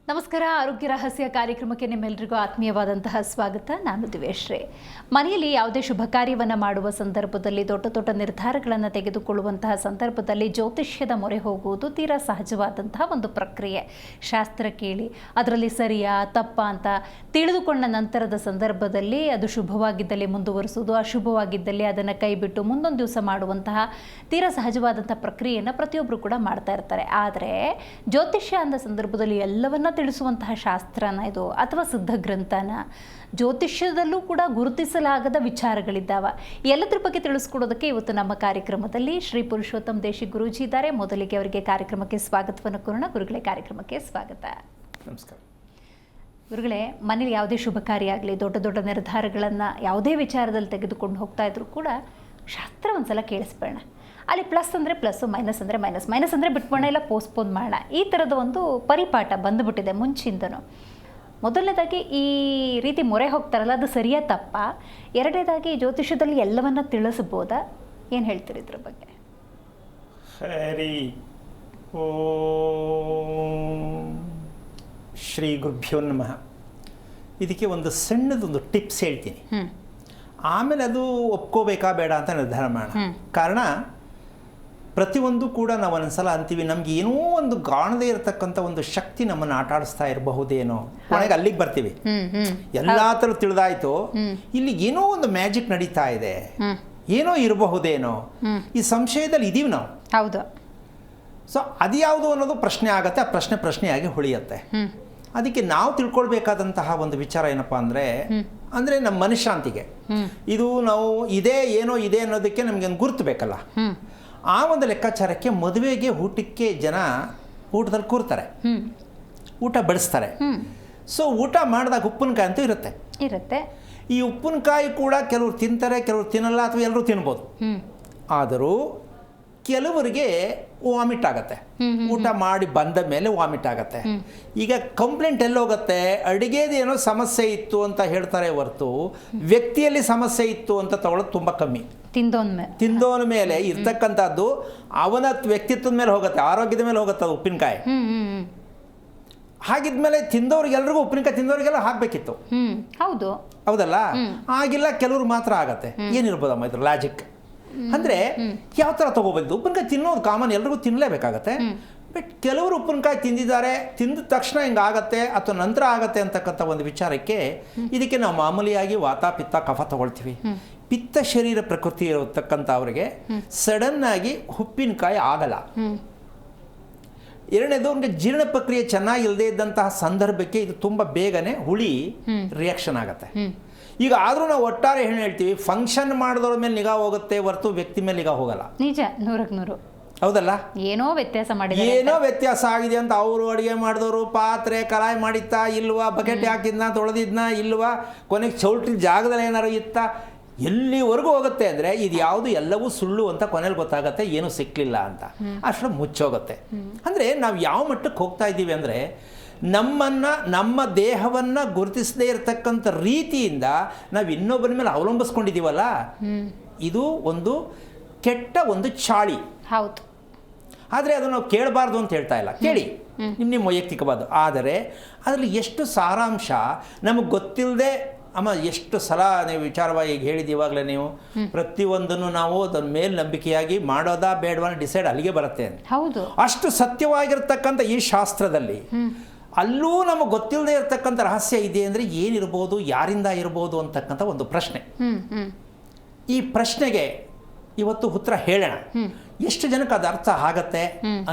ನಮಸ್ಕಾರ. ಆರೋಗ್ಯ ರಹಸ್ಯ ಕಾರ್ಯಕ್ರಮಕ್ಕೆ ನಿಮ್ಮೆಲ್ಲರಿಗೂ ಆತ್ಮೀಯವಾದಂತಹ ಸ್ವಾಗತ. ನಾನು ದಿವೇಶ್ರೀ. ಮನೆಯಲ್ಲಿ ಯಾವುದೇ ಶುಭ ಕಾರ್ಯವನ್ನು ಮಾಡುವ ಸಂದರ್ಭದಲ್ಲಿ ದೊಡ್ಡ ದೊಡ್ಡ ನಿರ್ಧಾರಗಳನ್ನು ತೆಗೆದುಕೊಳ್ಳುವಂತಹ ಸಂದರ್ಭದಲ್ಲಿ ಜ್ಯೋತಿಷ್ಯದ ಮೊರೆ ಹೋಗುವುದು ತೀರಾ ಸಹಜವಾದಂತಹ ಒಂದು ಪ್ರಕ್ರಿಯೆ. ಶಾಸ್ತ್ರ ಕೇಳಿ ಅದರಲ್ಲಿ ಸರಿಯಾ ತಪ್ಪಾ ಅಂತ ತಿಳಿದುಕೊಂಡ ನಂತರದ ಸಂದರ್ಭದಲ್ಲಿ ಅದು ಶುಭವಾಗಿದ್ದಲ್ಲಿ ಮುಂದುವರಿಸುವುದು, ಅಶುಭವಾಗಿದ್ದಲ್ಲಿ ಅದನ್ನು ಕೈಬಿಟ್ಟು ಮುಂದೊಂದು ದಿವಸ ಮಾಡುವಂತಹ ತೀರಾ ಸಹಜವಾದಂಥ ಪ್ರಕ್ರಿಯೆಯನ್ನು ಪ್ರತಿಯೊಬ್ಬರು ಕೂಡ ಮಾಡ್ತಾ ಇರ್ತಾರೆ. ಆದರೆ ಜ್ಯೋತಿಷ್ಯ ಅಂದ ಸಂದರ್ಭದಲ್ಲಿ ಎಲ್ಲವನ್ನ ತಿಳಿಸುವಂತಹ ಶಾಸ್ತ್ರನ ಇದು ಅಥವಾ ಸಿದ್ಧ ಗ್ರಂಥನ, ಜ್ಯೋತಿಷ್ಯದಲ್ಲೂ ಕೂಡ ಗುರುತಿಸಲಾಗದ ವಿಚಾರಗಳಿದ್ದಾವೆ. ಎಲ್ಲದ್ರ ಬಗ್ಗೆ ತಿಳಿಸ್ಕೊಡೋದಕ್ಕೆ ಇವತ್ತು ನಮ್ಮ ಕಾರ್ಯಕ್ರಮದಲ್ಲಿ ಶ್ರೀ ಪುರುಷೋತ್ತಮ್ ದೇಶಿಕ್ ಗುರೂಜಿ ಇದ್ದಾರೆ. ಮೊದಲಿಗೆ ಅವರಿಗೆ ಕಾರ್ಯಕ್ರಮಕ್ಕೆ ಸ್ವಾಗತವನ್ನು ಕೋರೋಣ. ಗುರುಗಳೇ, ಕಾರ್ಯಕ್ರಮಕ್ಕೆ ಸ್ವಾಗತ. ನಮಸ್ಕಾರ. ಗುರುಗಳೇ, ಮನೇಲಿ ಯಾವುದೇ ಶುಭ ಕಾರ್ಯ ಆಗಲಿ, ದೊಡ್ಡ ದೊಡ್ಡ ನಿರ್ಧಾರಗಳನ್ನು ಯಾವುದೇ ವಿಚಾರದಲ್ಲಿ ತೆಗೆದುಕೊಂಡು ಹೋಗ್ತಾ ಇದ್ರು ಕೂಡ ಶಾಸ್ತ್ರ ಒಂದ್ಸಲ ಕೇಳಿಸ್ಬೇಡ. ಅಲ್ಲಿ ಪ್ಲಸ್ ಅಂದರೆ ಪ್ಲಸ್ಸು, ಮೈನಸ್ ಅಂದರೆ ಮೈನಸ್, ಮೈನಸ್ ಅಂದರೆ ಬಿಟ್ಬೋಣ, ಇಲ್ಲ ಪೋಸ್ಟ್ಪೋನ್ ಮಾಡೋಣ, ಈ ಥರದ ಒಂದು ಪರಿಪಾಠ ಬಂದುಬಿಟ್ಟಿದೆ ಮುಂಚಿಂದನೂ. ಮೊದಲನೇದಾಗಿ ಈ ರೀತಿ ಮೊರೆ ಹೋಗ್ತಾರಲ್ಲ, ಅದು ಸರಿಯಾ ತಪ್ಪಾ? ಎರಡನೇದಾಗಿ ಜ್ಯೋತಿಷ್ಯದಲ್ಲಿ ಎಲ್ಲವನ್ನ ತಿಳಿಸ್ಬೋದಾ? ಏನು ಹೇಳ್ತೀರಿ ಇದ್ರ ಬಗ್ಗೆ? ಹರಿ ಓಂ ಶ್ರೀ ಗುರುಭ್ಯೋ ನಮಃ. ಇದಕ್ಕೆ ಒಂದು ಸಣ್ಣದೊಂದು ಟಿಪ್ಸ್ ಹೇಳ್ತೀನಿ, ಆಮೇಲೆ ಅದು ಒಪ್ಕೋಬೇಕಾ ಬೇಡ ಅಂತ ನಿರ್ಧಾರ ಮಾಡೋಣ. ಕಾರಣ ಪ್ರತಿಯೊಂದು ಕೂಡ ನಾವು ಒಂದ್ಸಲ ಅಂತೀವಿ, ನಮ್ಗೆ ಏನೋ ಒಂದು ಕಾಣದೇ ಇರತಕ್ಕಂಥ ಒಂದು ಶಕ್ತಿ ನಮ್ಮನ್ನು ಆಟ ಆಡಿಸ್ತಾ ಇರಬಹುದೇನೋ. ಕೊನೆಗೆ ಅಲ್ಲಿಗೆ ಬರ್ತೀವಿ, ಎಲ್ಲ ಥರ ತಿಳಿದಾಯ್ತು, ಇಲ್ಲಿ ಏನೋ ಒಂದು ಮ್ಯಾಜಿಕ್ ನಡೀತಾ ಇದೆ, ಏನೋ ಇರಬಹುದೇನೋ, ಈ ಸಂಶಯದಲ್ಲಿ ಇದೀವಿ ನಾವು. ಹೌದು. ಸೊ ಅದು ಯಾವುದು ಅನ್ನೋದು ಪ್ರಶ್ನೆ ಆಗತ್ತೆ, ಆ ಪ್ರಶ್ನೆಯಾಗಿ ಉಳಿಯುತ್ತೆ. ಅದಕ್ಕೆ ನಾವು ತಿಳ್ಕೊಳ್ಬೇಕಾದಂತಹ ಒಂದು ವಿಚಾರ ಏನಪ್ಪಾ ಅಂದರೆ ನಮ್ಮ ಮನಃಶಾಂತಿಗೆ ಇದು ನಾವು ಇದೇ ಏನೋ ಇದೆ ಅನ್ನೋದಕ್ಕೆ ನಮಗೆ ಒಂದು ಗುರುತು ಬೇಕಲ್ಲ. ಆ ಒಂದು ಲೆಕ್ಕಾಚಾರಕ್ಕೆ ಮದುವೆಗೆ ಊಟಕ್ಕೆ ಜನ ಊಟದಲ್ಲಿ ಕೂರ್ತಾರೆ, ಊಟ ಬಡಿಸ್ತಾರೆ. ಸೊ ಊಟ ಮಾಡಿದಾಗ ಉಪ್ಪಿನಕಾಯಿ ಅಂತೂ ಇರುತ್ತೆ. ಈ ಉಪ್ಪಿನಕಾಯಿ ಕೂಡ ಕೆಲವರು ತಿಂತಾರೆ, ಕೆಲವರು ತಿನ್ನಲ್ಲ, ಅಥವಾ ಎಲ್ಲರೂ ತಿನ್ಬೋದು. ಆದರೂ ಕೆಲವರಿಗೆ ವಾಮಿಟ್ ಆಗತ್ತೆ, ಊಟ ಮಾಡಿ ಬಂದ ಮೇಲೆ ವಾಮಿಟ್ ಆಗತ್ತೆ. ಈಗ ಕಂಪ್ಲೇಂಟ್ ಎಲ್ಲೋಗುತ್ತೆ, ಅಡುಗೆದೇನೋ ಸಮಸ್ಯೆ ಇತ್ತು ಅಂತ ಹೇಳ್ತಾರೆ ಹೊರತು ವ್ಯಕ್ತಿಯಲ್ಲಿ ಸಮಸ್ಯೆ ಇತ್ತು ಅಂತ ತಗೊಳ್ಳೋದು ತುಂಬ ಕಮ್ಮಿ. ತಿಂದೋನ ಮೇಲೆ ಇರ್ತಕ್ಕಂಥದ್ದು ಅವನ ವ್ಯಕ್ತಿತ್ವದ ಮೇಲೆ ಹೋಗುತ್ತೆ, ಆರೋಗ್ಯದ ಮೇಲೆ ಹೋಗುತ್ತೆ ಅದು ಉಪ್ಪಿನಕಾಯಿ. ಹಾಗಿದ್ಮೇಲೆ ತಿಂದವ್ರಿಗೆಲ್ರಿಗೂ ಉಪ್ಪಿನಕಾಯಿ ತಿಂದವ್ರಿಗೆಲ್ಲ ಹಾಕಬೇಕಿತ್ತು. ಹೌದಲ್ಲ? ಆಗಿಲ್ಲ, ಕೆಲವ್ರು ಮಾತ್ರ ಆಗತ್ತೆ. ಏನಿರ್ಬೋದಮ್ಮ ಇದ್ರ ಲಾಜಿಕ್ ಅಂದರೆ ಯಾವ ಥರ ತೊಗೊಬಂದು ಉಪ್ಪಿನಕಾಯಿ ತಿನ್ನೋದು ಕಾಮನ್, ಎಲ್ರಿಗೂ ತಿನ್ನಲೇಬೇಕಾಗತ್ತೆ. ಬಟ್ ಕೆಲವರು ಉಪ್ಪಿನಕಾಯಿ ತಿಂದಿದ್ದಾರೆ, ತಿಂದ ತಕ್ಷಣ ಹಿಂಗಾಗತ್ತೆ ಅಥವಾ ನಂತರ ಆಗತ್ತೆ ಅಂತಕ್ಕಂಥ ಒಂದು ವಿಚಾರಕ್ಕೆ ಇದಕ್ಕೆ ನಾವು ಮಾಮೂಲಿಯಾಗಿ ವಾತ ಪಿತ್ತ ಕಫ ತಗೊಳ್ತೀವಿ. ಪಿತ್ತ ಶರೀರ ಪ್ರಕೃತಿ ಇರತಕ್ಕಂಥ ಅವರಿಗೆ ಸಡನ್ನಾಗಿ ಉಪ್ಪಿನಕಾಯಿ ಆಗಲ್ಲ. ಎರಡನೇದು, ಅವ್ರಿಗೆ ಜೀರ್ಣ ಪ್ರಕ್ರಿಯೆ ಚೆನ್ನಾಗಿಲ್ಲದೆ ಇದ್ದಂತಹ ಸಂದರ್ಭಕ್ಕೆ ಇದು ತುಂಬ ಬೇಗನೆ ಹುಳಿ ರಿಯಾಕ್ಷನ್ ಆಗತ್ತೆ. ಈಗ ಆದರೂ ನಾವು ಒಟ್ಟಾರೆ ಏನು ಹೇಳ್ತೀವಿ, ಫಂಕ್ಷನ್ ಮಾಡಿದವ್ರ ಮೇಲೆ ನಿಗಾ ಹೋಗುತ್ತೆ ಹೊರತು ವ್ಯಕ್ತಿ ಮೇಲೆ ನಿಗಾ ಹೋಗಲ್ಲ. ನಿಜ, 100%. ಹೌದಲ್ಲ? ಏನೋ ವ್ಯತ್ಯಾಸ ಆಗಿದೆ ಅಂತ ಅವರು ಅಡುಗೆ ಮಾಡಿದವರು ಪಾತ್ರೆ ಕಲಾಯಿ ಮಾಡಿತ್ತಾ ಇಲ್ವಾ, ಬಕೆಟ್ ಹಾಕಿದ್ನ ತೊಳೆದಿದ್ನ ಇಲ್ವಾ, ಕೊನೆಗೆ ಚೌಲ್ಟ್ರಿ ಜಾಗದಲ್ಲಿ ಏನಾರು ಇತ್ತ, ಎಲ್ಲಿವರೆಗೂ ಹೋಗುತ್ತೆ ಅಂದರೆ ಇದು ಯಾವುದು ಎಲ್ಲವೂ ಸುಳ್ಳು ಅಂತ ಕೊನೆಯಲ್ಲಿ ಗೊತ್ತಾಗತ್ತೆ, ಏನೂ ಸಿಕ್ಕಲಿಲ್ಲ ಅಂತ. ಅಷ್ಟು ಮುಚ್ಚೋಗುತ್ತೆ. ಅಂದರೆ ನಾವು ಯಾವ ಮಟ್ಟಕ್ಕೆ ಹೋಗ್ತಾ ಇದ್ದೀವಿ ಅಂದರೆ, ನಮ್ಮ ದೇಹವನ್ನು ಗುರುತಿಸದೇ ಇರತಕ್ಕಂಥ ರೀತಿಯಿಂದ ನಾವು ಇನ್ನೊಬ್ಬರ ಮೇಲೆ ಅವಲಂಬಿಸ್ಕೊಂಡಿದ್ದೀವಲ್ಲ, ಇದು ಒಂದು ಕೆಟ್ಟ ಒಂದು ಚಾಳಿ. ಹೌದು. ಆದರೆ ಅದು ನಾವು ಕೇಳಬಾರ್ದು ಅಂತ ಹೇಳ್ತಾ ಇಲ್ಲ, ಕೇಳಿ, ನಿಮ್ಮ ವೈಯಕ್ತಿಕವಾದ. ಆದರೆ ಅದರಲ್ಲಿ ಎಷ್ಟು ಸಾರಾಂಶ ನಮಗೆ ಗೊತ್ತಿಲ್ಲದೆ, ಅಮ್ಮ ಎಷ್ಟು ಸಲ ನೀವು ವಿಚಾರವಾಗಿ ಹೇಳಿದ ಇವಾಗಲೇ ನೀವು ಪ್ರತಿಯೊಂದನ್ನು ನಾವು ಅದರ ಮೇಲೆ ನಂಬಿಕೆಯಾಗಿ ಮಾಡೋದಾ ಬೇಡವಾ ಡಿಸೈಡ್ ಅಲ್ಲಿಗೆ ಬರುತ್ತೆ. ಹೌದು. ಅಷ್ಟು ಸತ್ಯವಾಗಿರ್ತಕ್ಕಂಥ ಈ ಶಾಸ್ತ್ರದಲ್ಲಿ ಅಲ್ಲೂ ನಮಗೆ ಗೊತ್ತಿಲ್ಲದೆ ಇರತಕ್ಕಂಥ ರಹಸ್ಯ ಇದೆ ಅಂದರೆ ಏನಿರ್ಬೋದು, ಯಾರಿಂದ ಇರ್ಬೋದು ಅಂತಕ್ಕಂಥ ಒಂದು ಪ್ರಶ್ನೆ. ಈ ಪ್ರಶ್ನೆಗೆ ಇವತ್ತು ಉತ್ತರ ಹೇಳೋಣ. ಎಷ್ಟು ಜನಕ್ಕೆ ಅದು ಅರ್ಥ ಆಗತ್ತೆ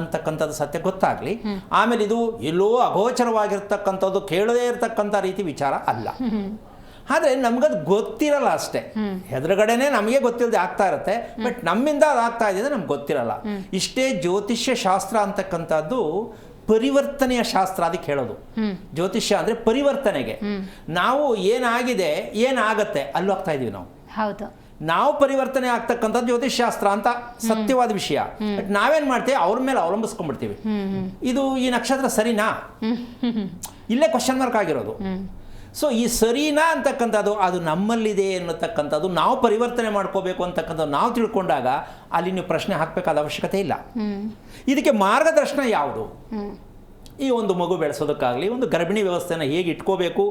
ಅಂತಕ್ಕಂಥದ್ದು ಸತ್ಯ ಗೊತ್ತಾಗಲಿ. ಆಮೇಲೆ ಇದು ಎಲ್ಲೋ ಅಗೋಚರವಾಗಿರ್ತಕ್ಕಂಥದ್ದು, ಕೇಳದೇ ಇರತಕ್ಕಂಥ ರೀತಿ ವಿಚಾರ ಅಲ್ಲ. ಆದರೆ ನಮಗದು ಗೊತ್ತಿರಲ್ಲ ಅಷ್ಟೇ. ಎದುರುಗಡೆನೇ ನಮಗೆ ಗೊತ್ತಿಲ್ಲದೆ ಆಗ್ತಾ ಇರುತ್ತೆ, ಬಟ್ ನಮ್ಮಿಂದ ಅದು ಆಗ್ತಾ ಇದೆ ನಮ್ಗೆ ಗೊತ್ತಿರಲ್ಲ. ಇಷ್ಟೇ ಜ್ಯೋತಿಷ್ಯ ಶಾಸ್ತ್ರ ಅಂತಕ್ಕಂಥದ್ದು ಪರಿವರ್ತನೆಯ ಶಾಸ್ತ್ರ. ಅದಕ್ಕೆ ಹೇಳೋದು ಜ್ಯೋತಿಷ್ಯ ಅಂದರೆ ಪರಿವರ್ತನೆಗೆ. ನಾವು ಏನಾಗಿದೆ ಏನಾಗತ್ತೆ ಅಲ್ಲಿ ಹೋಗ್ತಾ ಇದೀವಿ ನಾವು. ಹೌದು. ನಾವು ಪರಿವರ್ತನೆ ಆಗ್ತಕ್ಕಂಥದ್ದು ಜ್ಯೋತಿಷ್ಶಾಸ್ತ್ರ ಅಂತ ಸತ್ಯವಾದ ವಿಷಯ. ಬಟ್ ನಾವೇನು ಮಾಡ್ತೀವಿ, ಅವ್ರ ಮೇಲೆ ಅವಲಂಬಿಸ್ಕೊಂಡ್ಬಿಡ್ತೀವಿ. ಇದು ಈ ನಕ್ಷತ್ರ ಸರಿನಾ, ಇಲ್ಲೇ ಕ್ವಶನ್ ಮಾರ್ಕ್ ಆಗಿರೋದು. ಸೊ ಈ ಸರಿನಾ ಅಂತಕ್ಕಂಥದ್ದು ಅದು ನಮ್ಮಲ್ಲಿದೆ ಅನ್ನತಕ್ಕಂಥದ್ದು ನಾವು ಪರಿವರ್ತನೆ ಮಾಡ್ಕೋಬೇಕು ಅಂತಕ್ಕಂಥದ್ದು ನಾವು ತಿಳ್ಕೊಂಡಾಗ ಅಲ್ಲಿ ನೀವು ಪ್ರಶ್ನೆ ಹಾಕಬೇಕಾದ ಅವಶ್ಯಕತೆ ಇಲ್ಲ. ಇದಕ್ಕೆ ಮಾರ್ಗದರ್ಶನ ಯಾವುದು? ಈ ಒಂದು ಮಗು ಬೆಳೆಸೋದಕ್ಕಾಗಲಿ, ಒಂದು ಗರ್ಭಿಣಿ ವ್ಯವಸ್ಥೆನ ಹೇಗೆ ಇಟ್ಕೋಬೇಕು,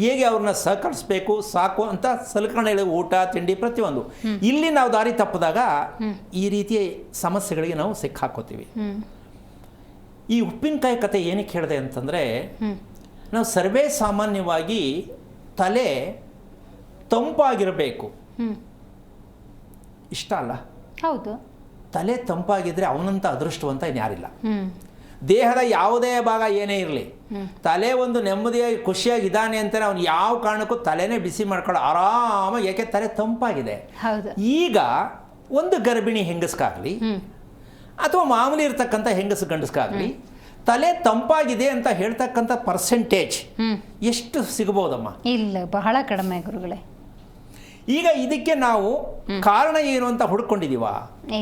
ಹೇಗೆ ಅವ್ರನ್ನ ಸಹಕರಿಸಬೇಕು, ಸಾಕು ಅಂತ ಸಲಕರಣೆಗಳು, ಊಟ ತಿಂಡಿ ಪ್ರತಿಯೊಂದು. ಇಲ್ಲಿ ನಾವು ದಾರಿ ತಪ್ಪಿದಾಗ ಈ ರೀತಿಯ ಸಮಸ್ಯೆಗಳಿಗೆ ನಾವು ಸಿಕ್ಕಾಕೋತೀವಿ. ಈ ಉಪ್ಪಿನಕಾಯಿ ಕತೆ ಏನಕ್ಕೆ ಹೇಳಿದೆ ಅಂತಂದರೆ, ನಾವು ಸರ್ವೇ ಸಾಮಾನ್ಯವಾಗಿ ತಲೆ ತಂಪಾಗಿರಬೇಕು ಇಷ್ಟ ಅಲ್ಲ? ಹೌದು. ತಲೆ ತಂಪಾಗಿದ್ರೆ ಅವನಂತ ಅದೃಷ್ಟವಂತ ಇನ್ಯಾರಿಲ್ಲ. ದೇಹದ ಯಾವುದೇ ಭಾಗ ಏನೇ ಇರಲಿ, ತಲೆ ಒಂದು ನೆಮ್ಮದಿಯಾಗಿ ಖುಷಿಯಾಗಿದ್ದಾನೆ ಅಂತಾನೆ ಅವ್ನು ಯಾವ ಕಾರಣಕ್ಕೂ ತಲೆನೇ ಬಿಸಿ ಮಾಡ್ಕೊಳ್ಳೋ ಆರಾಮಾಗಿ, ಯಾಕೆ ತಲೆ ತಂಪಾಗಿದೆ. ಈಗ ಒಂದು ಗರ್ಭಿಣಿ ಹೆಂಗಸ್ಗಾಗಲಿ ಅಥವಾ ಮಾಮೂಲಿ ಇರ್ತಕ್ಕಂಥ ಹೆಂಗಸು ಗಂಡಸ್ಗಾಗಲಿ ತಲೆ ತಂಪಾಗಿದೆ ಅಂತ ಹೇಳ್ತಕ್ಕಂಥ ಪರ್ಸೆಂಟೇಜ್ ಎಷ್ಟು ಸಿಗಬಹುದಮ್ಮ? ಇಲ್ಲ, ಬಹಳ ಕಡಿಮೆ ಗುರುಗಳೇ. ಈಗ ಇದಕ್ಕೆ ನಾವು ಕಾರಣ ಏನು ಅಂತ ಹುಡ್ಕೊಂಡಿದೀವ?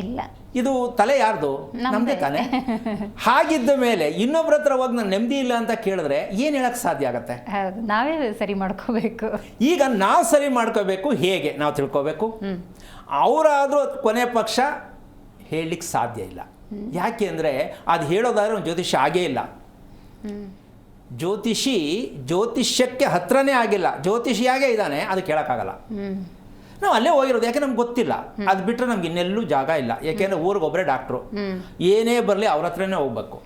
ಇಲ್ಲ. ಇದು ತಲೆ ಯಾರ್ದು? ನಮ್ದೇ ತಾನೆ. ಹಾಗಿದ್ದ ಮೇಲೆ ಇನ್ನೊಬ್ಬರ ಹತ್ರ ಹೋಗಿ ನಾನು ನೆಮ್ಮದಿ ಇಲ್ಲ ಅಂತ ಕೇಳಿದ್ರೆ ಏನು ಹೇಳಕ್ ಸಾಧ್ಯ ಆಗತ್ತೆ? ನಾವೇ ಸರಿ ಮಾಡ್ಕೋಬೇಕು. ಈಗ ನಾವು ಸರಿ ಮಾಡ್ಕೋಬೇಕು. ಹೇಗೆ ನಾವು ತಿಳ್ಕೋಬೇಕು? ಅವರಾದ್ರೂ ಕೊನೆ ಪಕ್ಷ ಹೇಳಲಿಕ್ಕೆ ಸಾಧ್ಯ ಇಲ್ಲ. ಯಾಕೆ ಅಂದರೆ ಅದು ಹೇಳೋದಾದ್ರೆ ಒಂದು ಜ್ಯೋತಿಷ್ಯ ಆಗೇ ಇಲ್ಲ. ಜ್ಯೋತಿಷ್ಯಕ್ಕೆ ಹತ್ರನೇ ಆಗಿಲ್ಲ. ಜ್ಯೋತಿಷಿಯಾಗೇ ಇದ್ದಾನೆ, ಅದು ಕೇಳೋಕ್ಕಾಗಲ್ಲ. ನಾವು ಅಲ್ಲೇ ಹೋಗಿರೋದು, ಯಾಕೆ ನಮ್ಗೆ ಗೊತ್ತಿಲ್ಲ. ಅದು ಬಿಟ್ಟರೆ ನಮ್ಗೆ ಇನ್ನೆಲ್ಲೂ ಜಾಗ ಇಲ್ಲ. ಯಾಕೆಂದರೆ ಊರಿಗೊಬ್ಬರೇ ಡಾಕ್ಟ್ರು, ಏನೇ ಬರಲಿ ಅವ್ರ ಹತ್ರನೇ ಹೋಗ್ಬೇಕು.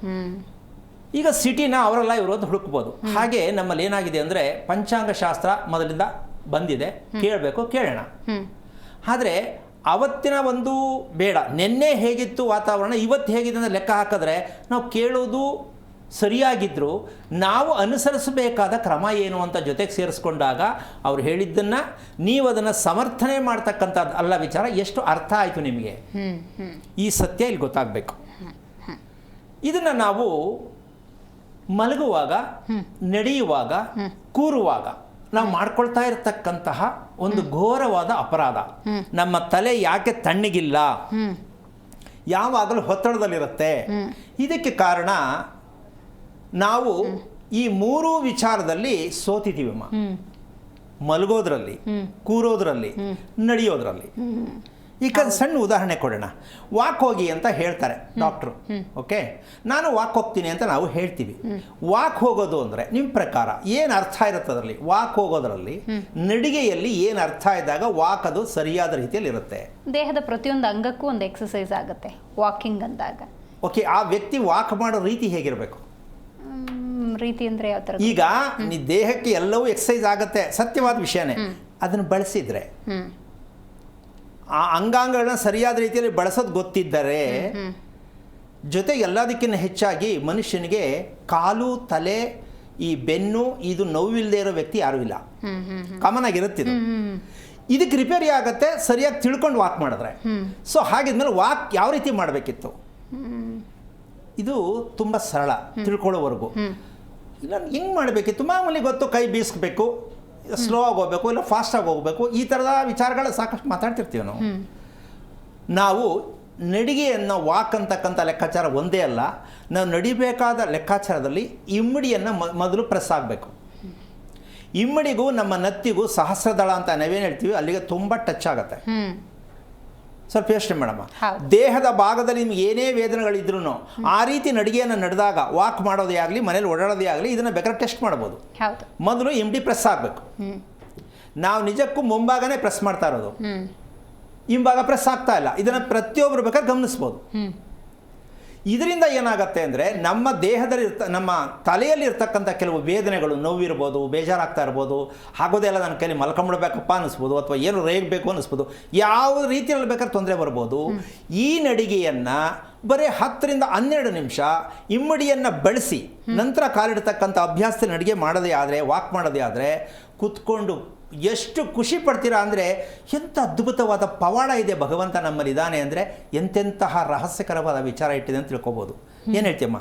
ಈಗ ಸಿಟಿನ ಅವರೆಲ್ಲ ಇವರು ಅಂತ ಹುಡುಕ್ಬೋದು. ಹಾಗೆ ನಮ್ಮಲ್ಲಿ ಏನಾಗಿದೆ ಅಂದರೆ, ಪಂಚಾಂಗ ಶಾಸ್ತ್ರ ಮೊದಲಿಂದ ಬಂದಿದೆ, ಕೇಳಬೇಕು, ಕೇಳೋಣ. ಆದರೆ ಅವತ್ತಿನ ಒಂದು ಬೇಡ, ನಿನ್ನೆ ಹೇಗಿತ್ತು ವಾತಾವರಣ, ಇವತ್ತು ಹೇಗಿದೆ ಅಂತ ಲೆಕ್ಕ ಹಾಕಿದ್ರೆ ನಾವು ಕೇಳೋದು ಸರಿಯಾಗಿದ್ದರೂ ನಾವು ಅನುಸರಿಸಬೇಕಾದ ಕ್ರಮ ಏನು ಅಂತ ಜೊತೆಗೆ ಸೇರಿಸ್ಕೊಂಡಾಗ ಅವ್ರು ಹೇಳಿದ್ದನ್ನು ನೀವು ಅದನ್ನು ಸಮರ್ಥನೆ ಮಾಡ್ತಕ್ಕಂಥದ್ದು ಅಲ್ಲ ವಿಚಾರ. ಎಷ್ಟು ಅರ್ಥ ಆಯಿತು ನಿಮಗೆ? ಈ ಸತ್ಯ ಇಲ್ಲಿ ಗೊತ್ತಾಗಬೇಕು. ಇದನ್ನು ನಾವು ಮಲಗುವಾಗ, ನಡೆಯುವಾಗ, ಕೂರುವಾಗ ನಾವು ಮಾಡ್ಕೊಳ್ತಾ ಇರತಕ್ಕಂತಹ ಒಂದು ಘೋರವಾದ ಅಪರಾಧ. ನಮ್ಮ ತಲೆ ಯಾಕೆ ತಣ್ಣಗಿಲ್ಲ, ಯಾವಾಗಲೂ ಒತ್ತಡದಲ್ಲಿರುತ್ತೆ. ಇದಕ್ಕೆ ಕಾರಣ ನಾವು ಈ ಮೂರು ವಿಚಾರದಲ್ಲಿ ಸೋತಿದ್ದೀವಮ್ಮ. ಮಲಗೋದ್ರಲ್ಲಿ, ಕೂರೋದ್ರಲ್ಲಿ, ನಡೆಯೋದ್ರಲ್ಲಿ. ಈಗ ಸಣ್ಣ ಉದಾಹರಣೆ ಕೊಡೋಣ. ವಾಕ್ ಹೋಗಿ ಅಂತ ಹೇಳ್ತಾರೆ ಡಾಕ್ಟ್ರು. ಓಕೆ, ನಾನು ವಾಕ್ ಹೋಗ್ತೀನಿ ಅಂತ ನಾವು ಹೇಳ್ತೀವಿ. ವಾಕ್ ಹೋಗೋದು ಅಂದರೆ ನಿಮ್ಮ ಪ್ರಕಾರ ಏನು ಅರ್ಥ ಇರುತ್ತೆ ಅದರಲ್ಲಿ? ವಾಕ್ ಹೋಗೋದ್ರಲ್ಲಿ, ನಡಿಗೆಯಲ್ಲಿ ಏನು ಅರ್ಥ ಇದ್ದಾಗ ವಾಕ್ ಅದು ಸರಿಯಾದ ರೀತಿಯಲ್ಲಿ ಇರುತ್ತೆ. ದೇಹದ ಪ್ರತಿಯೊಂದು ಅಂಗಕ್ಕೂ ಒಂದು ಎಕ್ಸಸೈಸ್ ಆಗುತ್ತೆ ವಾಕಿಂಗ್ ಅಂದಾಗ. ಓಕೆ, ಆ ವ್ಯಕ್ತಿ ವಾಕ್ ಮಾಡೋ ರೀತಿ ಹೇಗಿರಬೇಕು? ರೀತಿ ಅಂದರೆ ಯಾವ ಥರ? ಈಗ ದೇಹಕ್ಕೆ ಎಲ್ಲವೂ ಎಕ್ಸಸೈಸ್ ಆಗುತ್ತೆ, ಸತ್ಯವಾದ ವಿಷಯನೇ. ಅದನ್ನು ಬಳಸಿದ್ರೆ, ಆ ಅಂಗಾಂಗಗಳನ್ನ ಸರಿಯಾದ ರೀತಿಯಲ್ಲಿ ಬಳಸೋದು ಗೊತ್ತಿದ್ದರೆ, ಜೊತೆಗೆ ಎಲ್ಲದಕ್ಕಿಂತ ಹೆಚ್ಚಾಗಿ ಮನುಷ್ಯನಿಗೆ ಕಾಲು, ತಲೆ, ಈ ಬೆನ್ನು ಇದು ನೋವಿಲ್ಲದೆ ಇರೋ ವ್ಯಕ್ತಿ ಯಾರೂ ಇಲ್ಲ. ಕಾಮನ್ ಆಗಿರುತ್ತಿದ್ದು. ಇದಕ್ಕೆ ರಿಪೇರಿ ಆಗುತ್ತೆ ಸರಿಯಾಗಿ ತಿಳ್ಕೊಂಡು ವಾಕ್ ಮಾಡಿದ್ರೆ. ಸೊ ಹಾಗಿದ್ಮೇಲೆ ವಾಕ್ ಯಾವ ರೀತಿ ಮಾಡಬೇಕಿತ್ತು? ಇದು ತುಂಬ ಸರಳ ತಿಳ್ಕೊಳ್ಳೋವರೆಗೂ. ಇಲ್ಲ ಹೆಂಗೆ ಮಾಡಬೇಕಿತ್ತು? ಮಾಮೂಲಿ ಗೊತ್ತು, ಕೈ ಬೀಸ್ಬೇಕು, ಸ್ಲೋ ಆಗಿ ಹೋಗ್ಬೇಕು, ಇಲ್ಲ ಫಾಸ್ಟಾಗಿ ಹೋಗಬೇಕು, ಈ ಥರದ ವಿಚಾರಗಳು ಸಾಕಷ್ಟು ಮಾತಾಡ್ತಿರ್ತೀವಿ ನಾವು. ನಡಿಗೆಯನ್ನು ವಾಕ್ ಅಂತಕ್ಕಂಥ ಲೆಕ್ಕಾಚಾರ ಒಂದೇ ಅಲ್ಲ. ನಾವು ನಡಿಬೇಕಾದ ಲೆಕ್ಕಾಚಾರದಲ್ಲಿ ಇಮ್ಮಡಿಯನ್ನು ಮೊದಲು ಪ್ರೆಸ್ ಆಗಬೇಕು. ಇಮ್ಮಡಿಗೂ ನಮ್ಮ ನತ್ತಿಗೂ ಸಹಸ್ರದಳ ಅಂತ ನಾವೇನು ಹೇಳ್ತೀವಿ, ಅಲ್ಲಿಗೆ ತುಂಬ ಟಚ್ ಆಗುತ್ತೆ. ಸ್ವಲ್ಪ ಯೋಚನೆ ಮಾಡಮ್ಮ. ದೇಹದ ಭಾಗದಲ್ಲಿ ನಿಮ್ಗೆ ಏನೇ ವೇದನೆಗಳಿದ್ರೂ ಆ ರೀತಿ ನಡಿಗೆಯನ್ನು ನಡೆದಾಗ, ವಾಕ್ ಮಾಡೋದೇ ಆಗಲಿ, ಮನೇಲಿ ಓಡಾಡೋದೇ ಆಗಲಿ, ಇದನ್ನು ಬೇಕಾದ್ರೆ ಟೆಸ್ಟ್ ಮಾಡ್ಬೋದು. ಮೊದಲು ಇಮ್ಡಿ ಪ್ರೆಸ್ ಆಗಬೇಕು. ನಾವು ನಿಜಕ್ಕೂ ಮುಂಭಾಗನೇ ಪ್ರೆಸ್ ಮಾಡ್ತಾ ಇರೋದು, ಹಿಂಭಾಗ ಪ್ರೆಸ್ ಆಗ್ತಾ ಇಲ್ಲ. ಇದನ್ನು ಪ್ರತಿಯೊಬ್ಬರು ಬೇಕಾದ್ರೆ ಗಮನಿಸ್ಬೋದು. ಇದರಿಂದ ಏನಾಗುತ್ತೆ ಅಂದರೆ, ನಮ್ಮ ದೇಹದಲ್ಲಿ ನಮ್ಮ ತಲೆಯಲ್ಲಿ ಇರ್ತಕ್ಕಂಥ ಕೆಲವು ವೇದನೆಗಳು, ನೋವಿರ್ಬೋದು, ಬೇಜಾರಾಗ್ತಾ ಇರ್ಬೋದು, ಆಗೋದೆಲ್ಲ ನನ್ನ ಕೈಲಿ ಮಲ್ಕೊಂಬಿಡ್ಬೇಕಪ್ಪ ಅನ್ನಿಸ್ಬೋದು, ಅಥವಾ ಏನು ರೇಗಬೇಕು ಅನ್ನಿಸ್ಬೋದು, ಯಾವ ರೀತಿಯಲ್ಲಿ ಬೇಕಾದ್ರೆ ತೊಂದರೆ ಬರ್ಬೋದು. ಈ ನಡಿಗೆಯನ್ನು ಬರೀ 10 ರಿಂದ 12 ನಿಮಿಷ ಇಮ್ಮಡಿಯನ್ನು ಬಳಸಿ ನಂತರ ಕಾಲಿಡ್ತಕ್ಕಂಥ ಅಭ್ಯಾಸದ ನಡಿಗೆ ಮಾಡೋದೇ ಆದರೆ, ವಾಕ್ ಮಾಡೋದೇ ಆದರೆ, ಕೂತ್ಕೊಂಡು ಎಷ್ಟು ಖುಷಿ ಪಡ್ತೀರಾ ಅಂದರೆ, ಎಂಥ ಅದ್ಭುತವಾದ ಪವಾಡ ಇದೆ ಭಗವಂತ ನಮ್ಮಲ್ಲಿ ಇದ್ದಾನೆ ಅಂದರೆ, ಎಂತೆಂತಹ ರಹಸ್ಯಕರವಾದ ವಿಚಾರ ಇಟ್ಟಿದೆ ಅಂತ ತಿಳ್ಕೊಬೋದು. ಏನು ಹೇಳ್ತೀಯಮ್ಮ?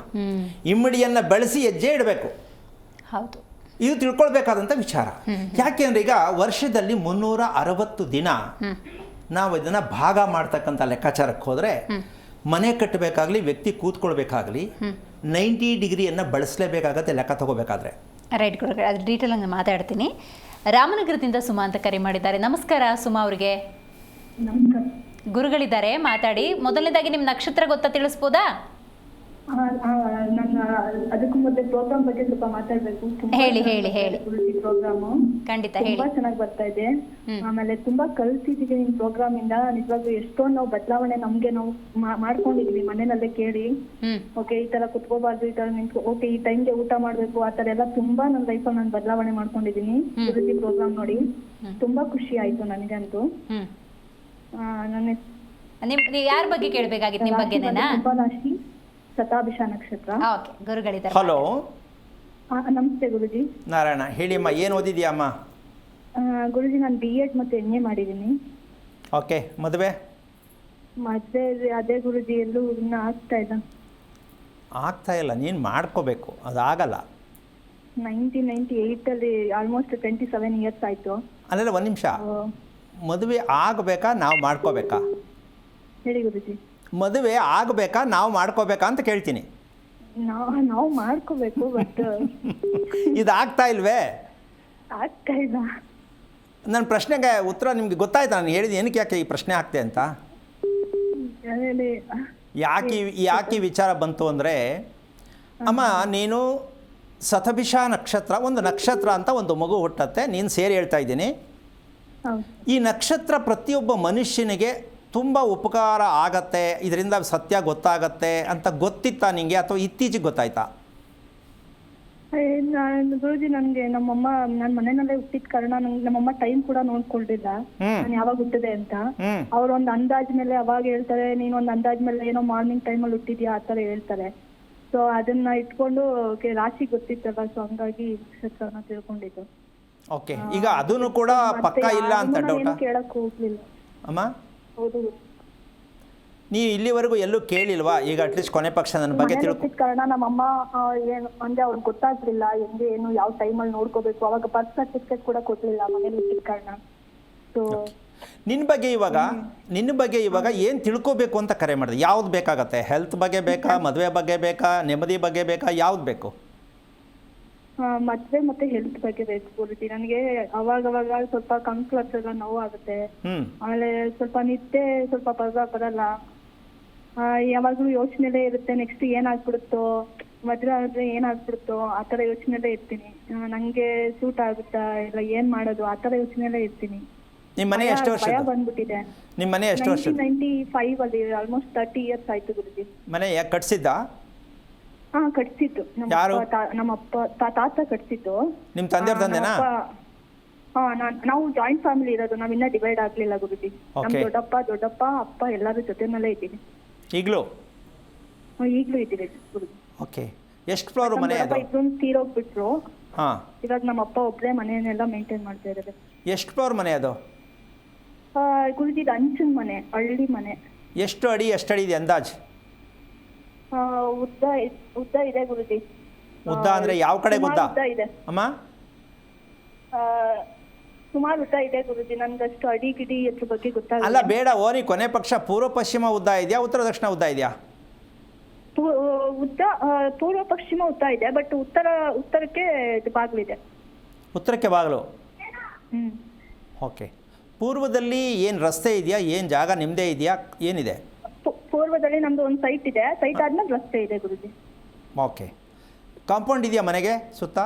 ಇಮ್ಮಡಿಯನ್ನು ಬೆಳೆಸಿ ಹೆಜ್ಜೆ ಇಡಬೇಕು. ಹೌದು, ಇದು ತಿಳ್ಕೊಳ್ಬೇಕಾದಂಥ ವಿಚಾರ. ಯಾಕೆ ಅಂದರೆ, ಈಗ ವರ್ಷದಲ್ಲಿ 360 ದಿನ ನಾವು ಇದನ್ನು ಭಾಗ ಮಾಡ್ತಕ್ಕಂಥ ಲೆಕ್ಕಾಚಾರಕ್ಕೆ ಹೋದರೆ, ಮನೆ ಕಟ್ಟಬೇಕಾಗಲಿ, ವ್ಯಕ್ತಿ ಕೂತ್ಕೊಳ್ಬೇಕಾಗಲಿ, 90 ಡಿಗ್ರಿಯನ್ನು ಬಳಸಲೇಬೇಕಾಗತ್ತೆ ಲೆಕ್ಕ ತಗೋಬೇಕಾದ್ರೆ. ರೈಟ್ ಗುರುಗಳೇ, ಅದು ಡೀಟೇಲ್ ಆಗಿ ಮಾತಾಡ್ತೀನಿ. ರಾಮನಗರದಿಂದ ಸುಮಾ ಅಂತ ಕರೆ ಮಾಡಿದ್ದಾರೆ. ನಮಸ್ಕಾರ ಸುಮಾ ಅವರಿಗೆ. ನಮಸ್ಕಾರ. ಗುರುಗಳಿದ್ದಾರೆ, ಮಾತಾಡಿ. ಮೊದಲನೇದಾಗಿ ನಿಮ್ಮ ನಕ್ಷತ್ರ ಗೊತ್ತಾ, ತಿಳಿಸ್ಬೋದಾ? ನನ್ನ ಅದಕ್ಕೂ ಮೊದಲೇ ಪ್ರೋಗ್ರಾಮ್ ಬಗ್ಗೆ ಸ್ವಲ್ಪ ಮಾತಾಡ್ಬೇಕು. ಹೇಳಿ. ಗುರುಜಿ ಪ್ರೋಗ್ರಾಮು ಖಂಡಿತ ತುಂಬಾ ಹೇಳಿ. ಚೆನ್ನಾಗಿ ಬರ್ತಾ ಇದೆ. ಆಮೇಲೆ ತುಂಬಾ ಕಲ್ತಿದೀವಿ ನಿಮ್ ಪ್ರೋಗ್ರಾಮ್ ಇಂದ. ನಿಜವಾಗ್ಲೂ ಎಷ್ಟೊಂದು ನಾವು ಬದಲಾವಣೆ ನಮ್ಗೆ ನಾವು ಮಾಡ್ಕೊಂಡಿದೀವಿ ಮನೆಯಲ್ಲೇ ಕೇಳಿ. ಓಕೆ, ಈ ತರ ಕುತ್ಕೋಬಾರ್ದು, ಈ ತರ ನಿಂತ್ಕೊ, ಓಕೆ ಈ ಟೈಮ್ಗೆ ಊಟ ಮಾಡ್ಬೇಕು, ಆ ತರ ಎಲ್ಲ ತುಂಬಾ ನನ್ನ ಲೈಫಲ್ಲಿ ನಾನು ಬದಲಾವಣೆ ಮಾಡ್ಕೊಂಡಿದೀನಿ ಗುರುಜಿ ಪ್ರೋಗ್ರಾಮ್ ನೋಡಿ. ತುಂಬಾ ಖುಷಿ ಆಯ್ತು ನನಗಂತೂ. ನನ್ನ ನೀವು ಯಾರ ಬಗ್ಗೆ ಕೇಳಬೇಕಾಗಿತ್ತು? ನಿಮ್ಮ ಬಗ್ಗೆನೇನಾ? ಕುಂಭರಾಶಿ, ಶತಾಭಿಷ ನಕ್ಷತ್ರ. ಓಕೆ, ಗುರುಗಳಿದ್ದಾರೆ. ಹಲೋ, ನಮಸ್ತೆ ಗುರುಜಿ. ನಾರಾಯಣ, ಹೇಳಿಯಮ್ಮ, ಏನು ಓದಿದ್ಯಮ್ಮ? ಗುರುಜಿ ನಾನು BEd ಮತ್ತು MA ಮಾಡಿದ್ದೀನಿ. ಓಕೆ, ಮದುವೆ ಅದೇ ಗುರುಜಿ ಎಲ್ಲೂ ಇನ್ನೂ ಆಗ್ತಾ ಇಲ್ಲ. ನೀನು ಮಾಡ್ಕೋಬೇಕು, ಅದಾಗಲ್ಲ. 1998 ಆಲ್ಮೋಸ್ಟ್ 27 ಇಯರ್ಸ್ ಆಯ್ತು. ಅಲ್ಲೆಲ್ಲ ಒಂದು ನಿಮಿಷ, ಮದುವೆ ಆಗಬೇಕಾ ನಾವು ಮಾಡ್ಕೋಬೇಕಾ? ಹೇಳಿ ಗುರುಜಿ. ಮದುವೆ ಆಗಬೇಕಾ ನಾವು ಮಾಡ್ಕೋಬೇಕಾ ಅಂತ ಕೇಳ್ತೀನಿ. ನಾವು ಮಾಡ್ಕೋಬೇಕು, ಬಟ್ ಇದು ಆಗ್ತಾ ಇಲ್ವೇ? ಆಗ್ತಾ ಇಲ್ಲ. ನನ್ನ ಪ್ರಶ್ನೆಗೆ ಉತ್ತರ ನಿಮಗೆ ಗೊತ್ತಾಯ್ತಾ? ನಾನು ಹೇಳಿದ ಏನಕ್ಕೆ ಯಾಕೆ ಈ ಪ್ರಶ್ನೆ ಆಗ್ತೆ ಅಂತ? ಯಾಕೆ ವಿಚಾರ ಬಂತು ಅಂದರೆ, ಅಮ್ಮ ನೀನು ಶತಭಿಷ ನಕ್ಷತ್ರ, ಒಂದು ನಕ್ಷತ್ರ ಅಂತ ಒಂದು ಮಗು ಹುಟ್ಟತ್ತೆ, ನೀನು ಸೇರಿ ಹೇಳ್ತಾ ಇದ್ದೀನಿ. ಈ ನಕ್ಷತ್ರ ಪ್ರತಿಯೊಬ್ಬ ಮನುಷ್ಯನಿಗೆ ತುಂಬ ಉಪಕಾರ ಆಗತ್ತೆ, ಇದರಿಂದ ಸತ್ಯ ಗೊತ್ತಾಗತ್ತೆ ಅಂತ ಗೊತ್ತಿತ್ತಾ ನಿಮಗೆ, ಅಥವಾ ಇತ್ತೀಚೆಗೆ ಗೊತ್ತಾಯ್ತಾ? ಗುರುಜಿ ನನಗೆ ನಮ್ಮಮ್ಮ, ನನ್ನ ಮನೆಯಲ್ಲೇ ಹುಟ್ಟಿದ ಕಾರಣ ನಮ್ಮಮ್ಮ ಟೈಮ್ ಕೂಡ ನೋಡ್ಕೊಳ್ತಿಲ್ಲ ನಾನು ಯಾವಾಗ ಹುಟ್ಟಿದೆ ಅಂತ. ಅವ್ರ ಒಂದು ಅಂದಾಜ್ ಮೇಲೆ ಅವಾಗ ಹೇಳ್ತಾರೆ, ನೀನ್ ಒಂದು ಅಂದಾಜ್ ಮೇಲೆ ಏನೋ ಮಾರ್ನಿಂಗ್ ಟೈಮಲ್ಲಿ ಹುಟ್ಟಿದ್ಯಾ ಆ ಥರ ಹೇಳ್ತಾರೆ. ಸೊ ಅದನ್ನ ಇಟ್ಕೊಂಡು ರಾಶಿ ಗೊತ್ತಿತ್ತಲ್ಲ, ಸೊ ಹಂಗಾಗಿ ನಕ್ಷತ್ರನ ತಿಳ್ಕೊಂಡಿದ್ದು. ಓಕೆ, ಈಗ ಅದನ್ನು ಕೂಡ ಪಕ್ಕ ಇಲ್ಲ ಅಂತ ಡೌಟಾ? ಕೇಳಕ್ ಹೋಗ್ಲಿಲ್ಲ ಅಮ್ಮ. ಹೌದು, ನೀವು ಇಲ್ಲಿವರೆಗೂ ಎಲ್ಲೂ ಕೇಳಿಲ್ವಾ? ಈಗ ಅಟ್ಲೀಸ್ಟ್ ಕೊನೆ ಪಕ್ಷ ನನ್ನ ಬಗ್ಗೆ ತಿಳ್ಕೊಂಡಿದ್ದ ಕಾರಣ ನಮ್ಮಮ್ಮ ಏನು ಅಂದ್ರೆ ಅವ್ರಿಗೆ ಗೊತ್ತಾಗ್ಲಿಲ್ಲ ಹೆಂಗೆ ಏನು ಯಾವ ಟೈಮಲ್ಲಿ ನೋಡ್ಕೋಬೇಕು. ಅವಾಗ ಬರ್ತ್ ಸರ್ಟಿಫಿಕೇಟ್ ಕೂಡ ಕೊಡ್ಲಿಲ್ಲ ಮನೇಲಿ ಹುಟ್ಟಿದ ಕಾರಣ. ಸೊ ನಿನ್ನ ಬಗ್ಗೆ ಇವಾಗ ಏನು ತಿಳ್ಕೋಬೇಕು ಅಂತ ಕರೆ ಮಾಡಿದೆ? ಯಾವ್ದು ಬೇಕಾಗತ್ತೆ? ಹೆಲ್ತ್ ಬಗ್ಗೆ ಬೇಕಾ, ಮದುವೆ ಬಗ್ಗೆ ಬೇಕಾ, ನೆಮ್ಮದಿ ಬಗ್ಗೆ ಬೇಕಾ, ಯಾವ್ದು ಬೇಕು? ಮದ್ವೆ ಮತ್ತೆ ಹೆಲ್ತ್ ಬಗ್ಗೆ ಬೇಕು ಗುರುಜಿ. ನನಗೆ ಅವಾಗ ಸ್ವಲ್ಪ ಕಂಕ್ಲರ್ಸ್ ಎಲ್ಲ ನೋವು ಆಗುತ್ತೆ. ಆಮೇಲೆ ಸ್ವಲ್ಪ ನಿದ್ದೆ ಸ್ವಲ್ಪ ಬರಲ್ಲ. ಯಾವಾಗ್ಲೂ ಯೋಚನೆಲೇ ಇರುತ್ತೆ, ನೆಕ್ಸ್ಟ್ ಏನಾಗ್ಬಿಡುತ್ತೋ, ಮದ್ವೆ ಆದ್ರೆ ಏನಾಗ್ಬಿಡುತ್ತೋ ಆ ತರ ಯೋಚನೆಲೇ ಇರ್ತೀನಿ. ನಂಗೆ ಸೂಟ್ ಆಗುತ್ತಾ ಇಲ್ಲ ಏನ್ ಮಾಡೋದು ಆ ತರ ಯೋಚನೆಲೇ ಇರ್ತೀನಿ. ನಿಮ್ಮ ಮನೆ ಎಷ್ಟು ವರ್ಷ? ಭಯ ಬಂದ್ಬಿಟ್ಟಿದೆ. ನಿಮ್ಮ ಮನೆ ಎಷ್ಟು ವರ್ಷ? 1995 ಆಲ್ಮೋಸ್ಟ್ 30 ಇಯರ್ಸ್ ಆಯ್ತು ಗುರುಜಿ. ಮನೆ ಯಾಕೆ ಕಟ್ಸಿದ್ದಾ? ಕಟ್ಸಿತ್ತು ನಮ್ಮ ಅಪ್ಪ ತಾತ ಕಟ್ಸಿತ್ತು. ನಿಮ್ಮ ತಂದೆಯವ್ರ ತಂದೆನಾ? ನಾವು ಜಾಯಿಂಟ್ ಫ್ಯಾಮಿಲಿ ಇರೋದು, ನಾವ್ ಇನ್ನ ಡಿವೈಡ್ ಆಗ್ಲಿಲ್ಲ ಗುರುಜಿ. ನಮ್ ದೊಡ್ಡಪ್ಪ ಅಪ್ಪ ಎಲ್ಲರೂ ಜೊತೆನಲ್ಲೇ ಇದ್ದೀವಿ. ಈಗ್ಲೂ ಇದ್ದೀವಿ ಗುರುಜಿ. ಓಕೆ, ಎಷ್ಟು ಫ್ಲೋರ್ ಮನೆ ಅದು? ಇಬ್ಬರು ತೀರೋಗ್ಬಿಟ್ರು. ಇವಾಗ ನಮ್ಮ ಅಪ್ಪ ಒಬ್ಬರೇ ಮನೆಯನ್ನೆಲ್ಲ ಮೇಂಟೈನ್ ಮಾಡ್ತಾ ಇದ್ದಾರೆ. ಎಷ್ಟು ಫ್ಲೋರ್ ಮನೆ ಅದು ಗುರುಜಿ? ಇದು ಅಂಚಿನ ಮನೆ, ಹಳ್ಳಿ ಮನೆ. ಎಷ್ಟು ಅಡಿ ಇದೆ ಅಂದಾಜ್? ಉದ್ದ ಇದೆ ಗುರುಜಿ. ಉದ್ದ ಅಂದ್ರೆ ಯಾವ ಕಡೆ ಉದ್ದ ಇದೆ ಅಮ್ಮ? ಸುಮಾರು ಉದ್ದ ಇದೆ ಗುರುಜಿ. ನನ್ಗಷ್ಟು ಅಡಿ ಗಿಡಿ ಅದ್ರ ಬಗ್ಗೆ ಗೊತ್ತಾಗಲ್ಲ. ಅಲ್ಲ ಬೇಡ, ಓರಿ ಕೊನೆ ಪಕ್ಷ ಪೂರ್ವ ಪಶ್ಚಿಮ ಉದ್ದ ಇದೆಯಾ, ಉತ್ತರ ದಕ್ಷಿಣ ಉದ್ದ ಇದೆಯಾ? ಉದ್ದ ಪೂರ್ವ ಪಶ್ಚಿಮ ಉದ್ದ ಇದೆ, ಬಟ್ ಉತ್ತರಕ್ಕೆ ಬಾಗಿಲಿದೆ. ಉತ್ತರಕ್ಕೆ ಬಾಗಿಲು. ಓಕೆ, ಪೂರ್ವದಲ್ಲಿ ಏನು ರಸ್ತೆ ಇದೆಯಾ, ಏನು ಜಾಗ ನಿಮ್ಮದೇ ಇದೆಯಾ, ಏನಿದೆ? ಪೂರ್ವದಲ್ಲಿ ನಮ್ದು ಒಂದು ಸೈಟ್ ಇದೆ, ಸೈಟ್ ಆದ್ಮೇಲೆ ರಸ್ತೆ ಇದೆ ಗುರುಜಿ. ಓಕೆ, ಕಾಂಪೌಂಡ್ ಇದೆಯಾ ಮನೆಗೆ ಸುತ್ತ?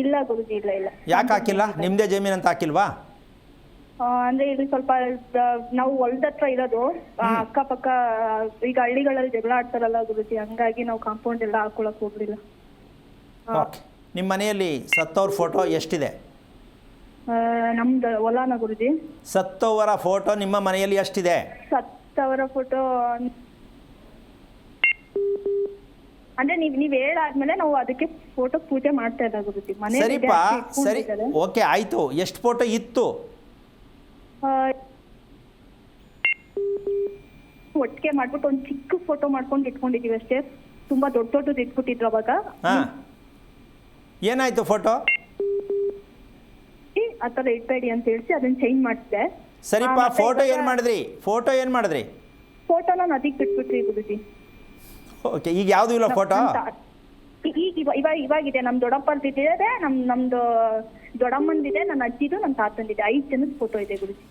ಇಲ್ಲ ಗುರುಜಿ, ಇಲ್ಲ. ಯಾಕೆ ಹಾಕಿಲ್ಲ? ನಿಮ್ಮದೇ ಜಮೀನು ಅಂತ ಹಾಕಿಲ್ವಾ? ಅಂದ್ರೆ ಇಲ್ಲಿ ಸ್ವಲ್ಪ ನಾವು ಹೊಲದ ಹತ್ರ ಇರೋದು, ಅಕ್ಕಪಕ್ಕ ಈಗ ಹಳ್ಳಿಗಳಲ್ಲಿ ಜಗಳ ಆಡ್ತಾರಲ್ಲ ಗುರುಜಿ, ಹಂಗಾಗಿ ನಾವು ಕಾಂಪೌಂಡ್ ಎಲ್ಲ ಹಾಕೊಳಕ್ ಹೋಗ್ಲಿಲ್ಲ. ಓಕೆ, ನಿಮ್ಮ ಮನೆಯಲ್ಲಿ ಸತ್ತವ್ರ ಫೋಟೋ ಎಷ್ಟಿದೆ? ನಮ್ದು ಹೊಲನ ಗುರುಜಿ? ಸತ್ತವರ ಫೋಟೋ ನಿಮ್ಮ ಮನೆಯಲ್ಲಿ ಎಷ್ಟಿದೆ? ಸತ್ತವರ ಫೋಟೋ ಅಂದ್ರೆ ನೀವ್ ಹೇಳಾದ್ಮೇಲೆ ನಾವು ಅದಕ್ಕೆ ಫೋಟೋ ಪೂಜೆ ಮಾಡ್ತಾ ಇದ್ದ ಗುರುಜಿ. ಸರಿಪಾ, ಸರಿ, ಓಕೆ ಆಯ್ತು. ಎಷ್ಟು ಫೋಟೋ ಇತ್ತು? ಒಟ್ಟಿಗೆ ಮಾಡ್ಬಿಟ್ಟು ಒಂದು ಚಿಕ್ಕ ಫೋಟೋ ಮಾಡ್ಕೊಂಡು ಇಟ್ಕೊಂಡಿದೀವಿ ಅಷ್ಟೇ. ತುಂಬಾ ದೊಡ್ಡದು ಇಟ್ಬಿಟ್ಟಿದ್ರು ಅವಾಗ. ಏನಾಯ್ತು ಫೋಟೋ? ಆತರ ಇಟ್ಬೇಡಿ ಅಂತ ಹೇಳಿ ಅದನ್ನ ಚೇಂಜ್ ಮಾಡಿದೆ. ಸರಿಪಾ, ಫೋಟೋ ಏನ್ ಮಾಡಿದ್ರಿ? ಫೋಟೋನ ನದಿಗೆ ಬಿಟ್ಬಿಟ್ರಿ ಗುರುಜಿ. ಓಕೆ, ಈಗ ಯಾವ್ದು ಇಲ್ಲ ಫೋಟೋ? ಈಗ ಇವಾಗಿದೆ. ನಮ್ ದೊಡ್ಡಪ್ಪಂದಿದೆ, ನಮ್ದು ದೊಡ್ಡಮ್ಮಂದಿದೆ, ನನ್ನ ಅಜ್ಜಿದು, ನನ್ನ ತಾತಂದಿದೆ. 5 ಜನದ ಫೋಟೋ ಇದೆ ಗುರುಜಿ.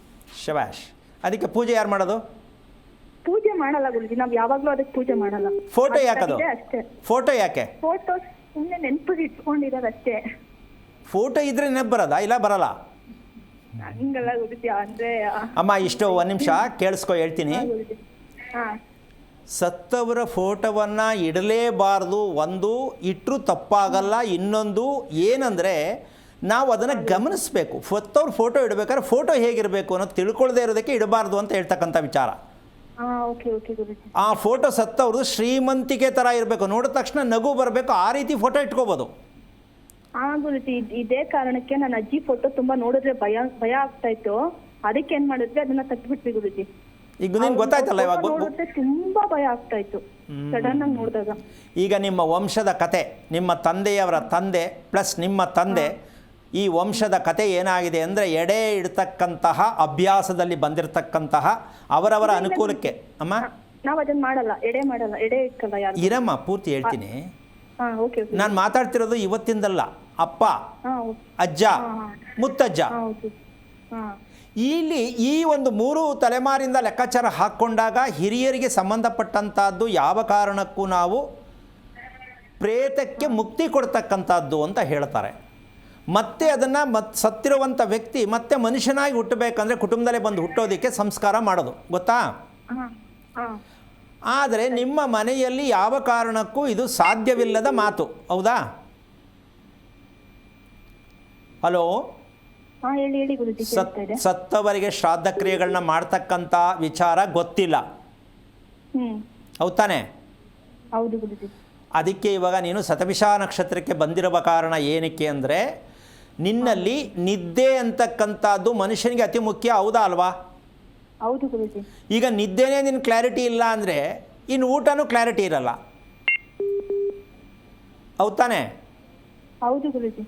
ಶಬಾಷ್. ಅದಕ್ಕೆ ಪೂಜೆ ಯಾರು ಮಾಡೋದು? ಪೂಜೆ ಮಾಡಲ್ಲ ಗುರುಜಿ, ನಾವ್ ಯಾವಾಗ್ಲೂ ಅದಕ್ಕೆ ಪೂಜೆ ಮಾಡಲ್ಲ. ಫೋಟೋ ಯಾಕದು? ಇದೆ ಅಷ್ಟೇ. ಫೋಟೋ ಯಾಕೆ? ಫೋಟೋ ಸುಮ್ಮನೆ ನೆನಪಿಗೆ ಇಟ್ಕೊಂಡಿರೋದಷ್ಟೇ. ಫೋಟೋ ಇದ್ರೆ ನೆನಪು ಬರೋದಾ? ಇಲ್ಲ ಬರಲ್ಲ. ಹಂಗಲ್ಲ ಗುರುಜಿ, ಅಂದ್ರೆ ಅಮ್ಮ ಇಷ್ಟು ಒಂದು ನಿಮಿಷ ಕೇಳಿಸ್ಕೊ, ಹೇಳ್ತೀನಿ. ಗುರುಜಿ. ಹಾ ಸತ್ತವರ ಫೋಟೋವನ್ನು ಇಡಲೇಬಾರ್ದು. ಒಂದು ಇಟ್ಟರು ತಪ್ಪಾಗಲ್ಲ. ಇನ್ನೊಂದು ಏನಂದರೆ ನಾವು ಅದನ್ನು ಗಮನಿಸಬೇಕು. ಸತ್ತವ್ರ ಫೋಟೋ ಇಡಬೇಕಾದ್ರೆ ಫೋಟೋ ಹೇಗಿರಬೇಕು ಅನ್ನೋದು ತಿಳ್ಕೊಳ್ಳದೇ ಇರೋದಕ್ಕೆ ಇಡಬಾರ್ದು ಅಂತ ಹೇಳ್ತಕ್ಕಂಥ ವಿಚಾರ. ಓಕೆ ಓಕೆ ಗುರುಜಿ. ಆ ಫೋಟೋ ಸತ್ತವ್ರದ್ದು ಶ್ರೀಮಂತಿಕೆ ಥರ ಇರಬೇಕು, ನೋಡಿದ ತಕ್ಷಣ ನಗು ಬರಬೇಕು, ಆ ರೀತಿ ಫೋಟೋ ಇಟ್ಕೋಬೋದು. ಗುರುಜಿ, ಇದೇ ಕಾರಣಕ್ಕೆ ನನ್ನ ಅಜ್ಜಿ ಫೋಟೋ ತುಂಬಾ ನೋಡಿದ್ರೆ ಭಯ ಆಗ್ತಾ ಇತ್ತು. ಅದಕ್ಕೆ ಏನ್ ಮಾಡಿದ್ವಿ, ಅದನ್ನ ತೆಗ್ದ್ಬಿಟ್ವಿ ಗುರುಜಿ. ಈಗ ನಿಮ್ಗೆ ಗೊತ್ತಾಯ್ತಲ್ಲ ಇವಾಗ ನೋಡಿದ್ರೆ ತುಂಬಾ ಭಯ ಆಗ್ತಾ ಇತ್ತು ಸಡನ್ ಆಗಿ ನೋಡಿದಾಗ. ಈಗ ನಿಮ್ಮ ವಂಶದ ಕತೆ, ನಿಮ್ಮ ತಂದೆಯವರ ತಂದೆ ಪ್ಲಸ್ ನಿಮ್ಮ ತಂದೆ, ಈ ವಂಶದ ಕತೆ ಏನಾಗಿದೆ ಅಂದರೆ ಎಡೆ ಇಡ್ತಕ್ಕಂತಹ ಅಭ್ಯಾಸದಲ್ಲಿ ಬಂದಿರತಕ್ಕಂತಹ ಅವರವರ ಅನುಕೂಲಕ್ಕೆ. ಅಮ್ಮ ನಾವು ಅದನ್ನ ಮಾಡಲ್ಲ, ಎಡೆ ಇಕ್ಕಲ್ಲ ಯಾರು. ಇರಮ್ಮ, ಪೂರ್ತಿ ಹೇಳ್ತೀನಿ. ಓಕೆ. ನಾನು ಮಾತಾಡ್ತಿರೋದು ಇವತ್ತಿಂದಲ್ಲ. ಅಪ್ಪ, ಅಜ್ಜ, ಮುತ್ತಜ್ಜ, ಇಲ್ಲಿ ಈ ಒಂದು 3 ತಲೆಮಾರಿಂದ ಲೆಕ್ಕಾಚಾರ ಹಾಕ್ಕೊಂಡಾಗ ಹಿರಿಯರಿಗೆ ಸಂಬಂಧಪಟ್ಟಂಥದ್ದು ಯಾವ ಕಾರಣಕ್ಕೂ ನಾವು ಪ್ರೇತಕ್ಕೆ ಮುಕ್ತಿ ಕೊಡ್ತಕ್ಕಂಥದ್ದು ಅಂತ ಹೇಳ್ತಾರೆ. ಮತ್ತೆ ಅದನ್ನು ಸತ್ತಿರುವಂಥ ವ್ಯಕ್ತಿ ಮತ್ತೆ ಮನುಷ್ಯನಾಗಿ ಹುಟ್ಟಬೇಕಂದ್ರೆ ಕುಟುಂಬದಲ್ಲೇ ಬಂದು ಹುಟ್ಟೋದಕ್ಕೆ ಸಂಸ್ಕಾರ ಮಾಡೋದು, ಗೊತ್ತಾ? ಆದರೆ ನಿಮ್ಮ ಮನೆಯಲ್ಲಿ ಯಾವ ಕಾರಣಕ್ಕೂ ಇದು ಸಾಧ್ಯವಿಲ್ಲದ ಮಾತು, ಹೌದಾ? ಹಲೋ, ಹೇಳಿ ಗುರುಜಿ. ಸತ್ತವರಿಗೆ ಶ್ರಾದ್ದ ಕ್ರಿಯೆಗಳನ್ನ ಮಾಡ್ತಕ್ಕಂಥ ವಿಚಾರ ಗೊತ್ತಿಲ್ಲ, ಹೌದು ತಾನೆ? ಹೌದು ಗುರುಜಿ. ಅದಕ್ಕೆ ಇವಾಗ ನೀನು ಶತಭಿಷ ನಕ್ಷತ್ರಕ್ಕೆ ಬಂದಿರುವ ಕಾರಣ ಏನಕ್ಕೆ ಅಂದರೆ ನಿನ್ನಲ್ಲಿ ನಿದ್ದೆ ಅಂತಕ್ಕಂಥದ್ದು ಮನುಷ್ಯನಿಗೆ ಅತಿ ಮುಖ್ಯ, ಹೌದಾ ಅಲ್ವಾ? ಹೌದು ಗುರುಜಿ. ಈಗ ನಿದ್ದೆನೇ ನಿನ್ನ ಕ್ಲಾರಿಟಿ ಇಲ್ಲ ಅಂದರೆ ಇನ್ನು ಊಟನೂ ಕ್ಲಾರಿಟಿ ಇರಲ್ಲ, ಹೌದು ತಾನೆ? ಹೌದು ಗುರುಜಿ.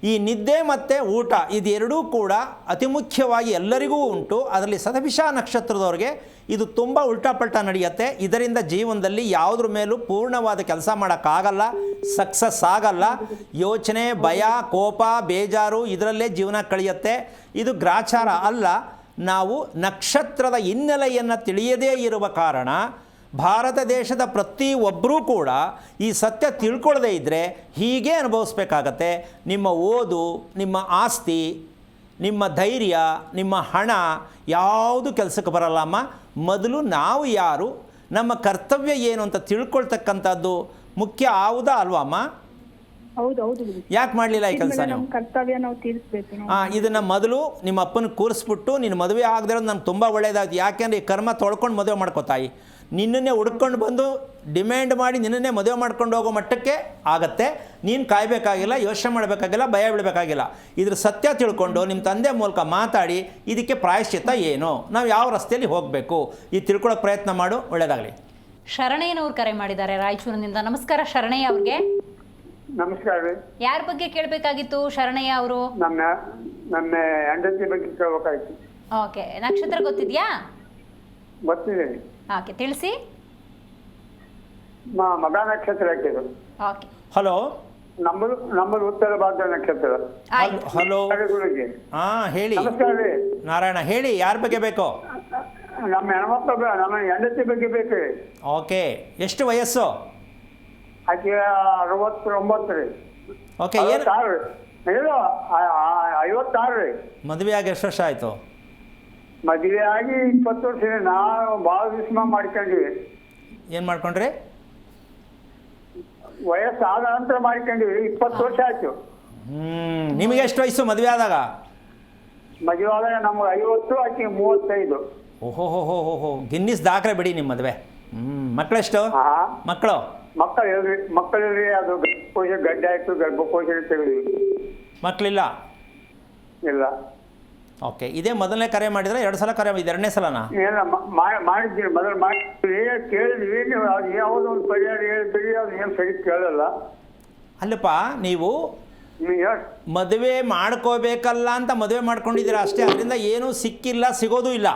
ಈ ನಿದ್ದೆ ಮತ್ತು ಊಟ ಇದೆರಡೂ ಕೂಡ ಅತಿ ಮುಖ್ಯವಾಗಿ ಎಲ್ಲರಿಗೂ ಉಂಟು. ಅದರಲ್ಲಿ ಶತಭಿಷ ನಕ್ಷತ್ರದವ್ರಿಗೆ ಇದು ತುಂಬ ಉಲ್ಟಾಪಲ್ಟಾ ನಡೆಯುತ್ತೆ. ಇದರಿಂದ ಜೀವನದಲ್ಲಿ ಯಾವುದ್ರ ಮೇಲೂ ಪೂರ್ಣವಾದ ಕೆಲಸ ಮಾಡೋಕ್ಕಾಗಲ್ಲ, ಸಕ್ಸಸ್ ಆಗಲ್ಲ. ಯೋಚನೆ, ಭಯ, ಕೋಪ, ಬೇಜಾರು ಇದರಲ್ಲೇ ಜೀವನ ಕಳೆಯುತ್ತೆ. ಇದು ಗ್ರಾಚಾರ ಅಲ್ಲ. ನಾವು ನಕ್ಷತ್ರದ ಹಿನ್ನೆಲೆಯನ್ನು ತಿಳಿಯದೇ ಇರುವ ಕಾರಣ ಭಾರತ ದೇಶದ ಪ್ರತಿಯೊಬ್ಬರೂ ಕೂಡ ಈ ಸತ್ಯ ತಿಳ್ಕೊಳ್ಳದೇ ಇದ್ದರೆ ಹೀಗೆ ಅನುಭವಿಸ್ಬೇಕಾಗತ್ತೆ. ನಿಮ್ಮ ಓದು, ನಿಮ್ಮ ಆಸ್ತಿ, ನಿಮ್ಮ ಧೈರ್ಯ, ನಿಮ್ಮ ಹಣ ಯಾವುದು ಕೆಲಸಕ್ಕೆ ಬರಲ್ಲಮ್ಮ. ಮೊದಲು ನಾವು ಯಾರು, ನಮ್ಮ ಕರ್ತವ್ಯ ಏನು ಅಂತ ತಿಳ್ಕೊಳ್ತಕ್ಕಂಥದ್ದು ಮುಖ್ಯ, ಹೌದಾ ಅಲ್ವಮ್ಮ? ಯಾಕೆ ಮಾಡಲಿಲ್ಲ ಈ ಕೆಲಸ ನೀವು? ಕರ್ತವ್ಯ ನಾವು ತೀರಿಸಬೇಕು. ಇದನ್ನು ಮೊದಲು ನಿಮ್ಮ ಅಪ್ಪನ ಕೂರಿಸ್ಬಿಟ್ಟು ನೀನು ಮದುವೆ ಆಗದಿರೋದು ನನಗೆ ತುಂಬ ಒಳ್ಳೆಯದಾಯ್ತು. ಯಾಕೆಂದರೆ ಈ ಕರ್ಮ ತೊಳ್ಕೊಂಡು ಮದುವೆ ಮಾಡ್ಕೋತಾಯಿ. ನಿನ್ನನ್ನೇ ಹುಡ್ಕೊಂಡು ಬಂದು ಡಿಮ್ಯಾಂಡ್ ಮಾಡಿ ನಿನ್ನನ್ನೇ ಮದುವೆ ಮಾಡ್ಕೊಂಡು ಹೋಗೋ ಮಟ್ಟಕ್ಕೆ ಆಗತ್ತೆ. ನೀನು ಕಾಯಬೇಕಾಗಿಲ್ಲ, ಯೋಚನೆ ಮಾಡಬೇಕಾಗಿಲ್ಲ, ಭಯ ಬಿಡಬೇಕಾಗಿಲ್ಲ. ಇದ್ರ ಸತ್ಯ ತಿಳ್ಕೊಂಡು ನಿಮ್ಮ ತಂದೆ ಮೂಲಕ ಮಾತಾಡಿ ಇದಕ್ಕೆ ಪ್ರಾಯಶ್ಚಿತ್ತ ಏನು, ನಾವು ಯಾವ ರಸ್ತೆಯಲ್ಲಿ ಹೋಗಬೇಕು, ಇದು ತಿಳ್ಕೊಳ್ಳೋ ಪ್ರಯತ್ನ ಮಾಡು. ಒಳ್ಳೆಯದಾಗಲಿ. ಶರಣಯ್ಯನವ್ರು ಕರೆ ಮಾಡಿದ್ದಾರೆ ರಾಯಚೂರಿನಿಂದ. ನಮಸ್ಕಾರ ಶರಣಯ್ಯ ಅವ್ರಿಗೆ. ನಮಸ್ಕಾರ ರೀ. ಯಾರ ಬಗ್ಗೆ ಕೇಳಬೇಕಾಗಿತ್ತು ಶರಣಯ್ಯ ಅವರು? ನನ್ನ ಹೆಂಡತಿ ಬಗ್ಗೆ ಕೇಳಬೇಕಾಗಿತ್ತು. ಓಕೆ, ನಕ್ಷತ್ರ ಗೊತ್ತಿದ್ಯಾ? ಗೊತ್ತಿದೆ. ಓಕೆ, ತಿಳಿಸಿ. ಮಗ ನಕ್ಷತ್ರ ಹಾಕಿದ್ರು. ಓಕೆ. ಹಲೋ, ನಮ್ಮದು ಉತ್ತರ ಭಾರತ ನಕ್ಷತ್ರ. ಹಲೋ, ಹೇಳಿ. ನಮಸ್ಕಾರ ರೀ. ನಾರಾಯಣ, ಹೇಳಿ, ಯಾರ ಬಗ್ಗೆ ಬೇಕು? ನಮ್ಮ ನಮ್ಮ ಹೆಂಡತಿ ಬಗ್ಗೆ ಬೇಕು ರೀ. ಓಕೆ, ಎಷ್ಟು ವಯಸ್ಸು? ಆಕೆ 69 ರೀ. ಓಕೆ, ಏನು 56 ರೀ. ಮದುವೆ ಆಗಿ ಎಷ್ಟು ವರ್ಷ ಆಯಿತು? ಮದುವೆ ಆಗಿ 20 ವರ್ಷ. ನಾವು ಭಾಳ ದಿವಸ ಮಾಡ್ಕೊಂಡ್ವಿ. ಏನು ಮಾಡ್ಕೊಂಡ್ರಿ? ವಯಸ್ಸಾದ ನಂತರ ಮಾಡ್ಕೊಂಡ್ವಿ. 20 ವರ್ಷ ಆಯ್ತು. ನಿಮಗೆ ಎಷ್ಟು ವಯಸ್ಸು ಮದುವೆ ಆದಾಗ? ಮದುವೆ ಆದಾಗ ನಮ್ಗೆ 50, ಆಕೆ 35. ಓಹೋ, ಗಿನ್ನಿಸ್ ದಾಖಲೆ ಬಿಡಿ ನಿಮ್ಮ ಮದುವೆ. ಮಕ್ಕಳೆಷ್ಟು? ಮಕ್ಕಳು ಮಕ್ಕಳಿಲ್ರಿ. ಅದು ಗರ್ಭಕೋಶ ಗಡ್ಡೆ ಆಯ್ತು, ಗರ್ಭಕೋಶ ತೆಗೆದ್ವಿ. ಮಕ್ಕಳಿಲ್ಲ? ಇಲ್ಲ. ಓಕೆ, ಇದೇ ಮೊದಲನೇ ಕರೆ ಮಾಡಿದ್ರೆ? 2 ಸಲ ಕರೆ ಮಾಡಿದ್ದು, 2ನೇ ಸಲನಾ? ಇಲ್ಲ, ಮಾಡಿದ್ದೀವಿ. ಮೊದಲು ಮಾಡಿದ್ವಿ, ಕೇಳಿದ್ವಿ. ನೀವು ಅದು ಯಾವುದೋ ಒಂದು ಪರಿಹಾರ ಹೇಳಿದ್ರಿ, ಅದು ಏನು ಸರಿ ಕೇಳಲ್ಲ. ಅಲ್ಲಪ್ಪ, ನೀವು ಮದುವೆ ಮಾಡ್ಕೋಬೇಕಲ್ಲ ಅಂತ ಮದುವೆ ಮಾಡ್ಕೊಂಡಿದ್ದೀರಾ ಅಷ್ಟೇ, ಅದರಿಂದ ಏನೂ ಸಿಕ್ಕಿಲ್ಲ, ಸಿಗೋದು ಇಲ್ಲ.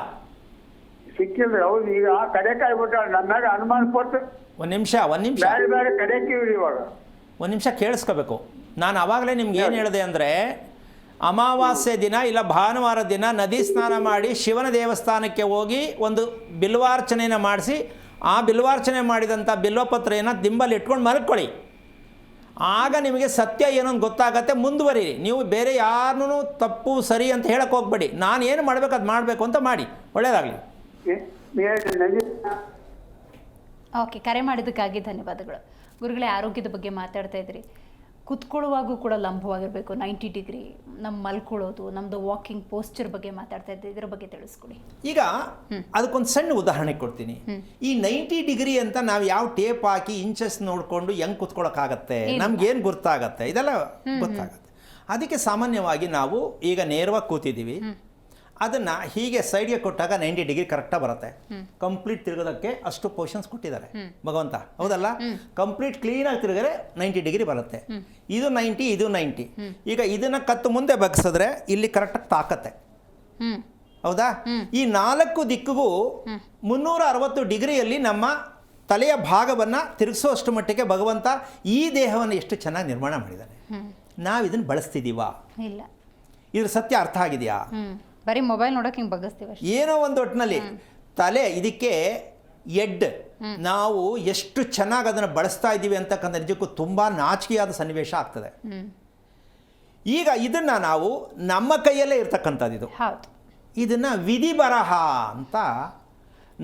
ಸಿಕ್ಕಿಲ್ರಿ. ಹೌದು. ಈಗ ಕಡೆಕ್ ಆಗ್ಬಿಟ್ಟ ನನ್ನಾಗ ಅನುಮಾನ ಪಟ್ಟು. ಒಂದು ನಿಮಿಷ ಬೇರೆ ಬೇರೆ ಕಡೆಕ್ಕಿವ್ರಿ ಇವಾಗ. ಒಂದು ನಿಮಿಷ ಕೇಳಿಸ್ಕೋಬೇಕು. ನಾನು ಆವಾಗಲೇ ನಿಮ್ಗೆ ಏನು ಹೇಳಿದೆ ಅಂದರೆ ಅಮಾವಾಸ್ಯೆ ದಿನ ಇಲ್ಲ ಭಾನುವಾರ ದಿನ ನದಿ ಸ್ನಾನ ಮಾಡಿ ಶಿವನ ದೇವಸ್ಥಾನಕ್ಕೆ ಹೋಗಿ ಒಂದು ಬಿಲ್ವಾರ್ಚನೆಯನ್ನು ಮಾಡಿಸಿ ಆ ಬಿಲ್ವಾರ್ಚನೆ ಮಾಡಿದಂಥ ಬಿಲ್ವಪತ್ರೆಯನ್ನು ದಿಂಬಲ್ಲಿ ಇಟ್ಕೊಂಡು ಮಲ್ಕೊಳ್ಳಿ. ಆಗ ನಿಮಗೆ ಸತ್ಯ ಏನೋ ಗೊತ್ತಾಗತ್ತೆ. ಮುಂದುವರಿ. ನೀವು ಬೇರೆ ಯಾರನ್ನೂ ತಪ್ಪು ಸರಿ ಅಂತ ಹೇಳಕ್ಕೆ ಹೋಗ್ಬೇಡಿ. ನಾನು ಏನು ಮಾಡಬೇಕು ಅದು ಮಾಡಬೇಕು ಅಂತ ಮಾಡಿ. ಒಳ್ಳೆಯದಾಗಲಿ. ಓಕೆ, ಕರೆ ಮಾಡಿದ್ದಕ್ಕಾಗಿ ಧನ್ಯವಾದಗಳು. ಗುರುಗಳೇ, ಆರೋಗ್ಯದ ಬಗ್ಗೆ ಮಾತಾಡ್ತಾ ಇದ್ರಿ. ಕುತ್ಕೊಳ್ಳುವಾಗೂ ಕೂಡ ಲಂಬವಾಗಿರಬೇಕು, 90 ಡಿಗ್ರಿ. ನಮ್ಮ ಮಲ್ಕೊಳ್ಳೋದು, ನಮ್ಮದು ವಾಕಿಂಗ್ ಪೋಸ್ಚರ್ ಬಗ್ಗೆ ಮಾತಾಡ್ತಾ ಇದ್ದೆ, ಇದರ ಬಗ್ಗೆ ತಿಳಿಸ್ಕೊಡಿ. ಈಗ ಅದಕ್ಕೊಂದು ಸಣ್ಣ ಉದಾಹರಣೆ ಕೊಡ್ತೀನಿ. ಈ 90 ಡಿಗ್ರಿ ಅಂತ ನಾವು ಯಾವ ಟೇಪ್ ಹಾಕಿ ಇಂಚಸ್ ನೋಡಿಕೊಂಡು ಹೆಂಗೆ ಕುತ್ಕೊಳ್ಳೋಕ್ಕಾಗತ್ತೆ, ನಮ್ಗೇನು ಗೊತ್ತಾಗತ್ತೆ, ಇದೆಲ್ಲ ಗೊತ್ತಾಗತ್ತೆ. ಅದಕ್ಕೆ ಸಾಮಾನ್ಯವಾಗಿ ನಾವು ಈಗ ನೇರವಾಗಿ ಕೂತಿದ್ದೀವಿ, ಅದನ್ನು ಹೀಗೆ ಸೈಡ್ಗೆ ಕೊಟ್ಟಾಗ 90 ಡಿಗ್ರಿ ಕರೆಕ್ಟಾಗಿ ಬರುತ್ತೆ. ಕಂಪ್ಲೀಟ್ ತಿರುಗೋದಕ್ಕೆ ಅಷ್ಟು ಪೊಸಿಷನ್ಸ್ ಕೊಟ್ಟಿದ್ದಾರೆ ಭಗವಂತ, ಹೌದಲ್ಲ? ಕಂಪ್ಲೀಟ್ ಕ್ಲೀನಾಗಿ ತಿರುಗಿದ್ರೆ 90 ಡಿಗ್ರಿ ಬರುತ್ತೆ. ಇದು 90, ಇದು 90. ಈಗ ಇದನ್ನು ಕತ್ತು ಮುಂದೆ ಬಗ್ಸಿದ್ರೆ ಇಲ್ಲಿ ಕರೆಕ್ಟಾಗಿ ತಾಕತ್ತೆ, ಹೌದಾ? ಈ 4 ದಿಕ್ಕಿಗೂ 360 ಡಿಗ್ರಿಯಲ್ಲಿ ನಮ್ಮ ತಲೆಯ ಭಾಗವನ್ನು ತಿರುಗಿಸೋಷ್ಟು ಮಟ್ಟಿಗೆ ಭಗವಂತ ಈ ದೇಹವನ್ನು ಎಷ್ಟು ಚೆನ್ನಾಗಿ ನಿರ್ಮಾಣ ಮಾಡಿದ್ದಾನೆ. ನಾವು ಇದನ್ನು ಬಳಸ್ತಿದ್ದೀವಾ? ಇಲ್ಲ. ಇದ್ರ ಸತ್ಯ ಅರ್ಥ ಆಗಿದೆಯಾ? ಬರೀ ಮೊಬೈಲ್ ನೋಡೋಕೆ ಹಿಂಗೆ ಬಗ್ಗಿಸ್ತೀವಿ ಅಷ್ಟೇ. ಏನೋ ಒಂದು ಒಟ್ಟಿನಲ್ಲಿ ತಲೆ ಇದಕ್ಕೆ ಎಡ್ ನಾವು ಎಷ್ಟು ಚೆನ್ನಾಗಿ ಅದನ್ನು ಬಳಸ್ತಾ ಇದ್ದೀವಿ ಅಂತಕ್ಕಂಥ ನಿಜಕ್ಕೂ ತುಂಬ ನಾಚಿಕೆಯಾದ ಸನ್ನಿವೇಶ ಆಗ್ತದೆ. ಈಗ ಇದನ್ನು ನಾವು ನಮ್ಮ ಕೈಯಲ್ಲೇ ಇರ್ತಕ್ಕಂಥದ್ದು ಇದು. ಹೌದು. ಇದನ್ನು ವಿಧಿ ಬರಹ ಅಂತ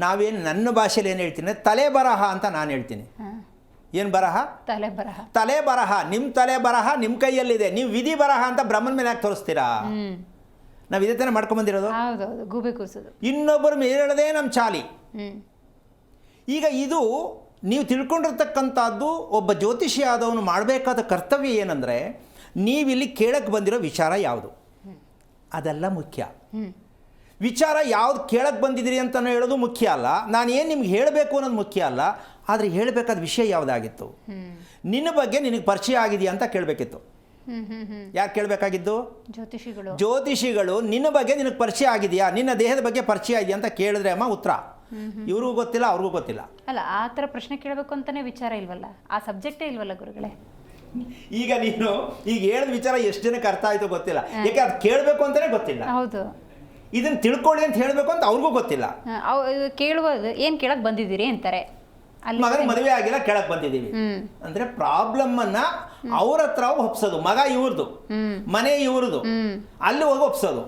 ನಾವೇನು ನನ್ನ ಭಾಷೆಯಲ್ಲಿ ಏನು ಹೇಳ್ತೀನಿ, ತಲೆ ಬರಹ ಅಂತ ನಾನು ಹೇಳ್ತೀನಿ. ಏನು ಬರಹ? ತಲೆ ಬರಹ. ತಲೆ ಬರಹ. ನಿಮ್ಮ ತಲೆ ಬರಹ ನಿಮ್ಮ ಕೈಯಲ್ಲಿದೆ. ನೀವು ವಿಧಿ ಬರಹ ಅಂತ ಬ್ರಹ್ಮನ ಮೇಲೆ ಯಾಕೆ ತೋರಿಸ್ತೀರಾ? ನಾವು ಇದೇ ತಾನೇ ಮಾಡ್ಕೊಂಬಂದಿರೋದು. ಹೌದೌದು, ಗೂಬೆ ಕೂಸೋದು. ಇನ್ನೊಬ್ಬರು ಮೇಲೇಳದೆ ನಮ್ಮ ಚಾಲಿ. ಈಗ ಇದು ನೀವು ತಿಳ್ಕೊಂಡಿರ್ತಕ್ಕಂಥದ್ದು ಒಬ್ಬ ಜ್ಯೋತಿಷಿ ಆದವನು ಮಾಡಬೇಕಾದ ಕರ್ತವ್ಯ ಏನಂದರೆ, ನೀವಿಲ್ಲಿ ಕೇಳಕ್ಕೆ ಬಂದಿರೋ ವಿಚಾರ ಯಾವುದು ಅದೆಲ್ಲ ಮುಖ್ಯ. ವಿಚಾರ ಯಾವ್ದು ಕೇಳಕ್ಕೆ ಬಂದಿದ್ದೀರಿ ಅಂತ ಹೇಳೋದು ಮುಖ್ಯ ಅಲ್ಲ. ನಾನು ಏನು ನಿಮ್ಗೆ ಹೇಳಬೇಕು ಅನ್ನೋದು ಮುಖ್ಯ ಅಲ್ಲ. ಆದರೆ ಹೇಳಬೇಕಾದ ವಿಷಯ ಯಾವುದಾಗಿತ್ತು, ನಿನ್ನ ಬಗ್ಗೆ ನಿನಗೆ ಪರಿಚಯ ಆಗಿದೆಯಾ ಅಂತ ಕೇಳಬೇಕಿತ್ತು. ಯಾರು ಕೇಳಬೇಕಾಗಿದ್ದು? ಜ್ಯೋತಿಷಿಗಳು ನಿನ್ನ ಬಗ್ಗೆ ನಿನಗೆ ಪರಿಚಯ ಆಗಿದೆಯಾ, ನಿನ್ನ ದೇಹದ ಬಗ್ಗೆ ಪರಿಚಯ ಇದೆಯಾ ಅಂತ ಕೇಳಿದ್ರೆ ಅಮ್ಮ ಉತ್ತರ. ಇವ್ರಿಗೂ ಗೊತ್ತಿಲ್ಲ, ಅವ್ರಿಗೂ ಗೊತ್ತಿಲ್ಲ. ಅಲ್ಲ, ಆ ಥರ ಪ್ರಶ್ನೆ ಕೇಳಬೇಕು ಅಂತಾನೆ ವಿಚಾರ ಇಲ್ವಲ್ಲ, ಆ ಸಬ್ಜೆಕ್ಟೇ ಇಲ್ವಲ್ಲ ಗುರುಗಳೇ. ಈಗ ನೀನು ಈಗ ಹೇಳಿದ ವಿಚಾರ ಎಷ್ಟು ಜನಕ್ಕೆ ಅರ್ಥ ಆಯ್ತು ಗೊತ್ತಿಲ್ಲ. ಯಾಕೆ ಅದು ಕೇಳಬೇಕು ಅಂತಾನೆ ಗೊತ್ತಿಲ್ಲ. ಹೌದು. ಇದನ್ನ ತಿಳ್ಕೊಳ್ಳಿ ಅಂತ ಹೇಳಬೇಕು ಅಂತ ಅವ್ರಿಗೂ ಗೊತ್ತಿಲ್ಲ. ಕೇಳುವ ಏನು ಕೇಳಕ್ ಬಂದಿದ್ದೀರಿ ಅಂತಾರೆ. ಮಗನ ಮದುವೆ ಆಗಿಲ್ಲ, ಕೇಳಕ್ ಬಂದಿದ್ದೀವಿ ಅಂದ್ರೆ ಪ್ರಾಬ್ಲಮ್ ಅನ್ನ ಅವ್ರ ಹತ್ರ ಒಪ್ಸೋದು. ಮಗ ಇವ್ರದು, ಮನೆ ಇವ್ರದು, ಅಲ್ಲಿ ಹೋಗಿ ಒಪ್ಸೋದು.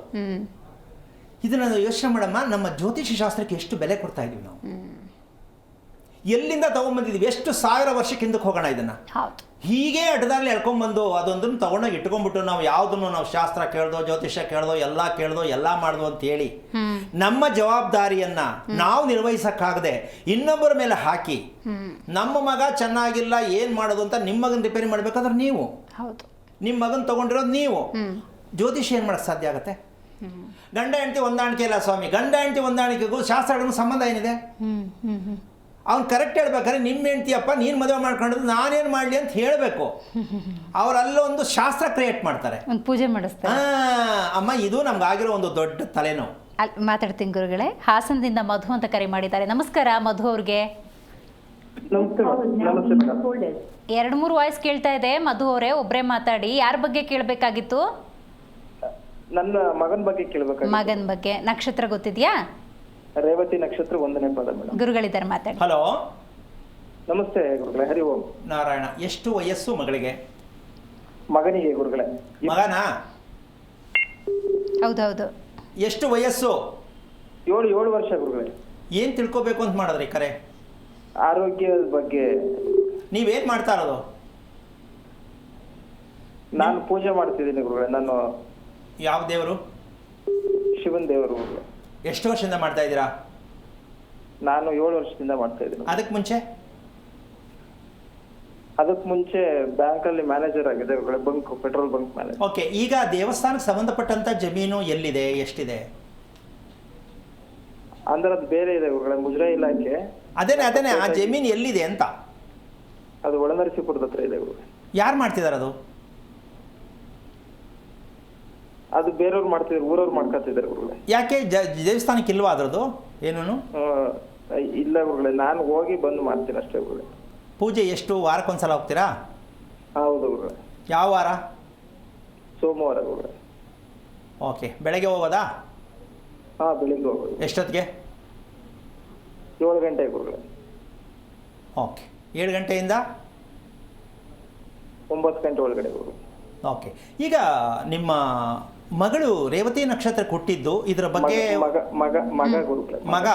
ಇದನ್ನ ಯೋಚನೆ ಮಾಡಮ್ಮ. ನಮ್ಮ ಜ್ಯೋತಿಷ ಶಾಸ್ತ್ರಕ್ಕೆ ಎಷ್ಟು ಬೆಲೆ ಕೊಡ್ತಾ ಇದೀವಿ ನಾವು. ಎಲ್ಲಿಂದ ತಗೊಂಡ್ಬಂದಿದ್ದೀವಿ? ಎಷ್ಟು 1000 ವರ್ಷಕ್ಕೆ ಹಿಂದಕ್ಕೆ ಹೋಗೋಣ. ಇದನ್ನ ಹೀಗೆ ಅಡ್ಡದಾಗಲಿ ಎಳ್ಕೊಂಡ್ಬಂದು ಅದೊಂದನ್ನು ತಗೊಂಡೋಗಿ ಇಟ್ಕೊಂಡ್ಬಿಟ್ಟು ನಾವು ಯಾವುದನ್ನು ನಾವು ಶಾಸ್ತ್ರ ಕೇಳ್ದೋ, ಜ್ಯೋತಿಷ್ಯ ಕೇಳ್ದೋ, ಎಲ್ಲ ಮಾಡ್ದೋ ಅಂತ ಹೇಳಿ ನಮ್ಮ ಜವಾಬ್ದಾರಿಯನ್ನ ನಾವು ನಿರ್ವಹಿಸಕ್ಕಾಗದೆ ಇನ್ನೊಬ್ಬರ ಮೇಲೆ ಹಾಕಿ ನಮ್ಮ ಮಗ ಚೆನ್ನಾಗಿಲ್ಲ ಏನ್ ಮಾಡೋದು ಅಂತ ನಿಮ್ಮ ಮಗನ ರಿಪೇರಿ ಮಾಡ್ಬೇಕಾದ್ರೆ ನೀವು, ನಿಮ್ಮ ಮಗನ್ ತಗೊಂಡಿರೋದು ನೀವು. ಜ್ಯೋತಿಷ್ಯ ಏನ್ ಮಾಡಕ್ ಸಾಧ್ಯ ಆಗತ್ತೆ? ಗಂಡ ಹೆಂಡತಿ ಹೊಂದಾಣಿಕೆ ಇಲ್ಲ ಸ್ವಾಮಿ. ಗಂಡ ಹೆಂಡತಿ ಹೊಂದಾಣಿಕೆಗೂ ಶಾಸ್ತ್ರಗಳಿಗೂ ಸಂಬಂಧ ಏನಿದೆ? ಅವ್ನು ಕರೆಕ್ಟ್ ಹೇಳ್ಬೇಕಾದ್ರೆ ನಿಮ್ಮ ಹೆಂಡ್ತಿಯಪ್ಪ ನೀನು ಮದುವೆ ಮಾಡ್ಕೊಂಡಿದ್ದು ನಾನೇನು ಮಾಡಲಿ ಅಂತ ಹೇಳಬೇಕು. ಅವರಲ್ಲೊಂದು ಶಾಸ್ತ್ರ ಕ್ರಿಯೇಟ್ ಮಾಡ್ತಾರೆ, ಒಂದು ಪೂಜೆ ಮಾಡಿಸ್ತಾರೆ. ಅಮ್ಮ, ಇದು ನಮ್ಗಾಗಿರೋ ಒಂದು ದೊಡ್ಡ ತಲೆನೋವು. ಮಾತಾಡ್ತೀನಿ ಗುರುಗಳೇ. ಹಾಸನದಿಂದ ಮಧು ಅಂತ ಕರೆ ಮಾಡಿದ್ದಾರೆ. ನಮಸ್ಕಾರ ಮಧು ಅವ್ರಿಗೆ. 2-3 ವಾಯ್ಸ್ ಕೇಳ್ತಾ ಇದೆ ಮಧು ಅವರೇ, ಒಬ್ರೇ ಮಾತಾಡಿ. ಯಾರ ಬಗ್ಗೆ ಕೇಳಬೇಕಾಗಿತ್ತು? ನನ್ನ ಮಗನ ಬಗ್ಗೆ ಕೇಳಬೇಕಾಗಿತ್ತು. ಮಗನ ಬಗ್ಗೆ. ನಕ್ಷತ್ರ ಗೊತ್ತಿದ್ಯಾ? ರೇವತಿ ನಕ್ಷತ್ರ 1ನೇ ಪಾದ ಮೇಡಮ್. ಗುರುಗಳಿದ್ದಾರೆ, ಮಾತಾಡಿ. ಹಲೋ, ನಮಸ್ತೆ ಗುರುಗಳೇ. ಹರಿ ಓಂ. ನಾರಾಯಣ. ಎಷ್ಟು ವಯಸ್ಸು ಮಗಳಿಗೆ? ಮಗನಿಗೆ ಗುರುಗಳೇ. ಮಗನಾ? ಹೌದೌದು. ಎಷ್ಟು ವಯಸ್ಸು? 7 ವರ್ಷ ಗುರುಗಳೇ. ಏನ್ ತಿಳ್ಕೊಬೇಕು ಅಂತ ಮಾಡಿದ್ರಿ ಕರೆ? ಆರೋಗ್ಯದ ಬಗ್ಗೆ. ನೀವೇನ್ ಮಾಡ್ತಾ ಇರೋದು? ನಾನು ಪೂಜೆ ಮಾಡ್ತಿದ್ದೀನಿ ಗುರುಗಳೇ. ನಾನು ಯಾವ ದೇವರು? ಶಿವನ್ ದೇವರು ಗುರುಗಳೇ. ಎಷ್ಟು ವರ್ಷದಿಂದ ಮಾಡ್ತಾ ಇದ್ದೀರಾ? ನಾನು 7 ವರ್ಷದಿಂದ ಮಾಡ್ತಾ ಇದ್ದೀನಿ. ಅದಕ್ಕೆ ಮುಂಚೆ? ಅದಕ್ಕೆ ಮುಂಚೆ ಬ್ಯಾಂಕ್ ಅಲ್ಲಿ ಮ್ಯಾನೇಜರ್ ಆಗಿದೆ ಗುರುಗಳೇ, bunk, petrol bunk manager. Okay. ಈಗ ದೇವಸ್ಥಾನಕ್ಕೆ ಸಂಬಂಧಪಟ್ಟಂತ ಜಮೀನು ಎಲ್ಲಿದೆ, ಎಷ್ಟಿದೆ? ಅಂದ್ರೆ ಅದು ಬೇರೆ ಇದೆ ಗುರುಗಳೇ, ಮುಜರಾಯಿ ಇಲಾಖೆ. ಅದೇನೆ ಆ ಜಮೀನು ಎಲ್ಲಿದೆ ಅಂತ? ಅದು ಒಳನರಸೀಪುರದ ಹತ್ರ ಇದೆ ಗುರುಗಳೇ. ಯಾರು ಮಾಡ್ತಿದಾರೆ ಅದು? ಅದು ಬೇರೆಯವ್ರು ಮಾಡ್ತಿದ್ರು, ಊರವ್ರು ಮಾಡ್ಕೊತಿದ್ದಾರೆ ಗುರುಗಳೇ. ಯಾಕೆ ದೇವಸ್ಥಾನಕ್ಕೆ ಇಲ್ವಾ ಅದ್ರದ್ದು ಏನೂ? ಇಲ್ಲ ಗುರುಗಳೇ, ನಾನು ಹೋಗಿ ಬಂದು ಮಾಡ್ತೀನಿ ಅಷ್ಟೇ ಗುರುಗಳೇ. ಪೂಜೆ ಎಷ್ಟು ವಾರಕ್ಕೊಂದ್ಸಲ ಹೋಗ್ತೀರಾ? ಹೌದು ಗುರುಗಳೇ. ಯಾವ ವಾರ? ಸೋಮವಾರ ಗುರುಗಳೇ. ಓಕೆ, ಬೆಳಗ್ಗೆ ಹೋಗೋದಾ? ಹಾಂ, ಬೆಳಿಗ್ಗೆ ಹೋಗೋದು. ಎಷ್ಟೊತ್ತಿಗೆ? 7 ಗಂಟೆ ಗುರುಗಳೇ. ಓಕೆ, 7 ಗಂಟೆಯಿಂದ 9 ಗಂಟೆ ಒಳಗಡೆ ಗುರುಗಳೇ. ಓಕೆ. ಈಗ ನಿಮ್ಮ ಮಗಳು ರೇವತಿ ನಕ್ಷತ್ರ ಕೊಟ್ಟಿದ್ದು ಇದ್ರ ಬಗ್ಗೆ ಮಗ ಗುರುಗಳೇ. ಮಗ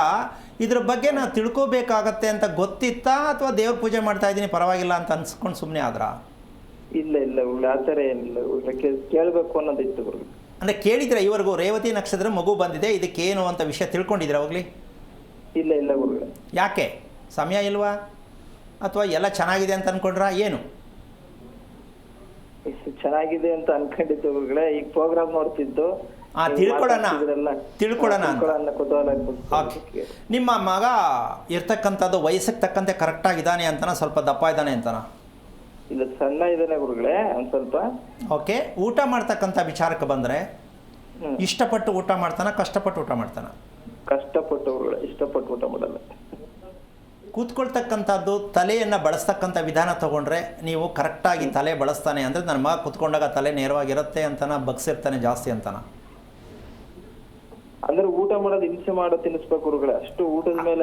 ಇದ್ರ ಬಗ್ಗೆ ನಾನು ತಿಳ್ಕೋಬೇಕಾಗತ್ತೆ ಅಂತ ಗೊತ್ತಿತ್ತಾ ಅಥವಾ ದೇವ್ರ ಪೂಜೆ ಮಾಡ್ತಾ ಇದ್ದೀನಿ ಪರವಾಗಿಲ್ಲ ಅಂತ ಅನ್ಸ್ಕೊಂಡು ಸುಮ್ಮನೆ ಆದ್ರ? ಇಲ್ಲ ಗುರುಗಳೇ, ಆ ಥರ ಏನಿಲ್ಲ ಗುರುಗಳೇ. ಕೇಳಬೇಕು ಅನ್ನೋದಿತ್ತು ಗುರುಗಳೇ. ಅಂದರೆ ಕೇಳಿದ್ರೆ ಇವರೆಗೂ ರೇವತಿ ನಕ್ಷತ್ರ ಮಗು ಬಂದಿದೆ ಇದಕ್ಕೇನು ಅಂತ ವಿಷಯ ತಿಳ್ಕೊಂಡಿದ್ರೆ ಹೋಗ್ಲಿ? ಇಲ್ಲ ಗುರುಗಳೇ. ಯಾಕೆ? ಸಮಯ ಇಲ್ವಾ ಅಥವಾ ಎಲ್ಲ ಚೆನ್ನಾಗಿದೆ ಅಂತ ಅನ್ಕೊಂಡ್ರಾ ಏನು? ಚೆನ್ನಾಗಿದೆ ಅಂತ ಅನ್ಕೊಂಡಿದ್ದು ಗುರುಗಳೇ. ಈಗ ಪ್ರೋಗ್ರಾಮ್ ನೋಡ್ತಿದ್ದು ತಿಳ್ಕೊಳ್ಳೋಣ ಅಂತ. ಕುತೂಹಲ. ನಿಮ್ಮ ಮಗ ಇರ್ತಕ್ಕಂಥದ್ದು ವಯಸ್ಸಿಗೆ ತಕ್ಕಂತೆ ಕರೆಕ್ಟಾಗಿದ್ದಾನೆ ಅಂತನ ಸ್ವಲ್ಪ ದಪ್ಪ ಇದ್ದಾನೆ ಅಂತನ? ಇಲ್ಲ, ಸಣ್ಣ ಇದ್ದಾನೆ ಗುರುಗಳೇ ಒಂದು ಸ್ವಲ್ಪ. ಓಕೆ. ಊಟ ಮಾಡ್ತಕ್ಕಂಥ ವಿಚಾರಕ್ಕೆ ಬಂದರೆ ಇಷ್ಟಪಟ್ಟು ಊಟ ಮಾಡ್ತಾನ ಕಷ್ಟಪಟ್ಟು ಊಟ ಮಾಡ್ತಾನ? ಕಷ್ಟಪಟ್ಟು ಗುರುಗಳೇ, ಇಷ್ಟಪಟ್ಟು ಊಟ ಮಾಡಲ್ಲ. ಕೂತ್ಕೊಳ್ತಕ್ಕಂಥದ್ದು ತಲೆಯನ್ನು ಬಳಸ್ತಕ್ಕಂಥ ವಿಧಾನ ತೊಗೊಂಡ್ರೆ ನೀವು ಕರೆಕ್ಟಾಗಿ ತಲೆ ಬಳಸ್ತಾನೆ ಅಂದರೆ ನನ್ನ ಮಗ ಕೂತ್ಕೊಂಡಾಗ ತಲೆ ನೇರವಾಗಿರುತ್ತೆ ಅಂತನ ಬಗ್ಸಿರ್ತಾನೆ ಜಾಸ್ತಿ ಅಂತನ? ಅಂದ್ರೆ ಊಟ ಮಾಡೋದು ಹಿಂಸೆ ಮಾಡೋ ತಿನ್ನಿಸ್ಬೇಕು ಗುರುಗಳೇ, ಅಷ್ಟು ಊಟದ ಮೇಲೆ.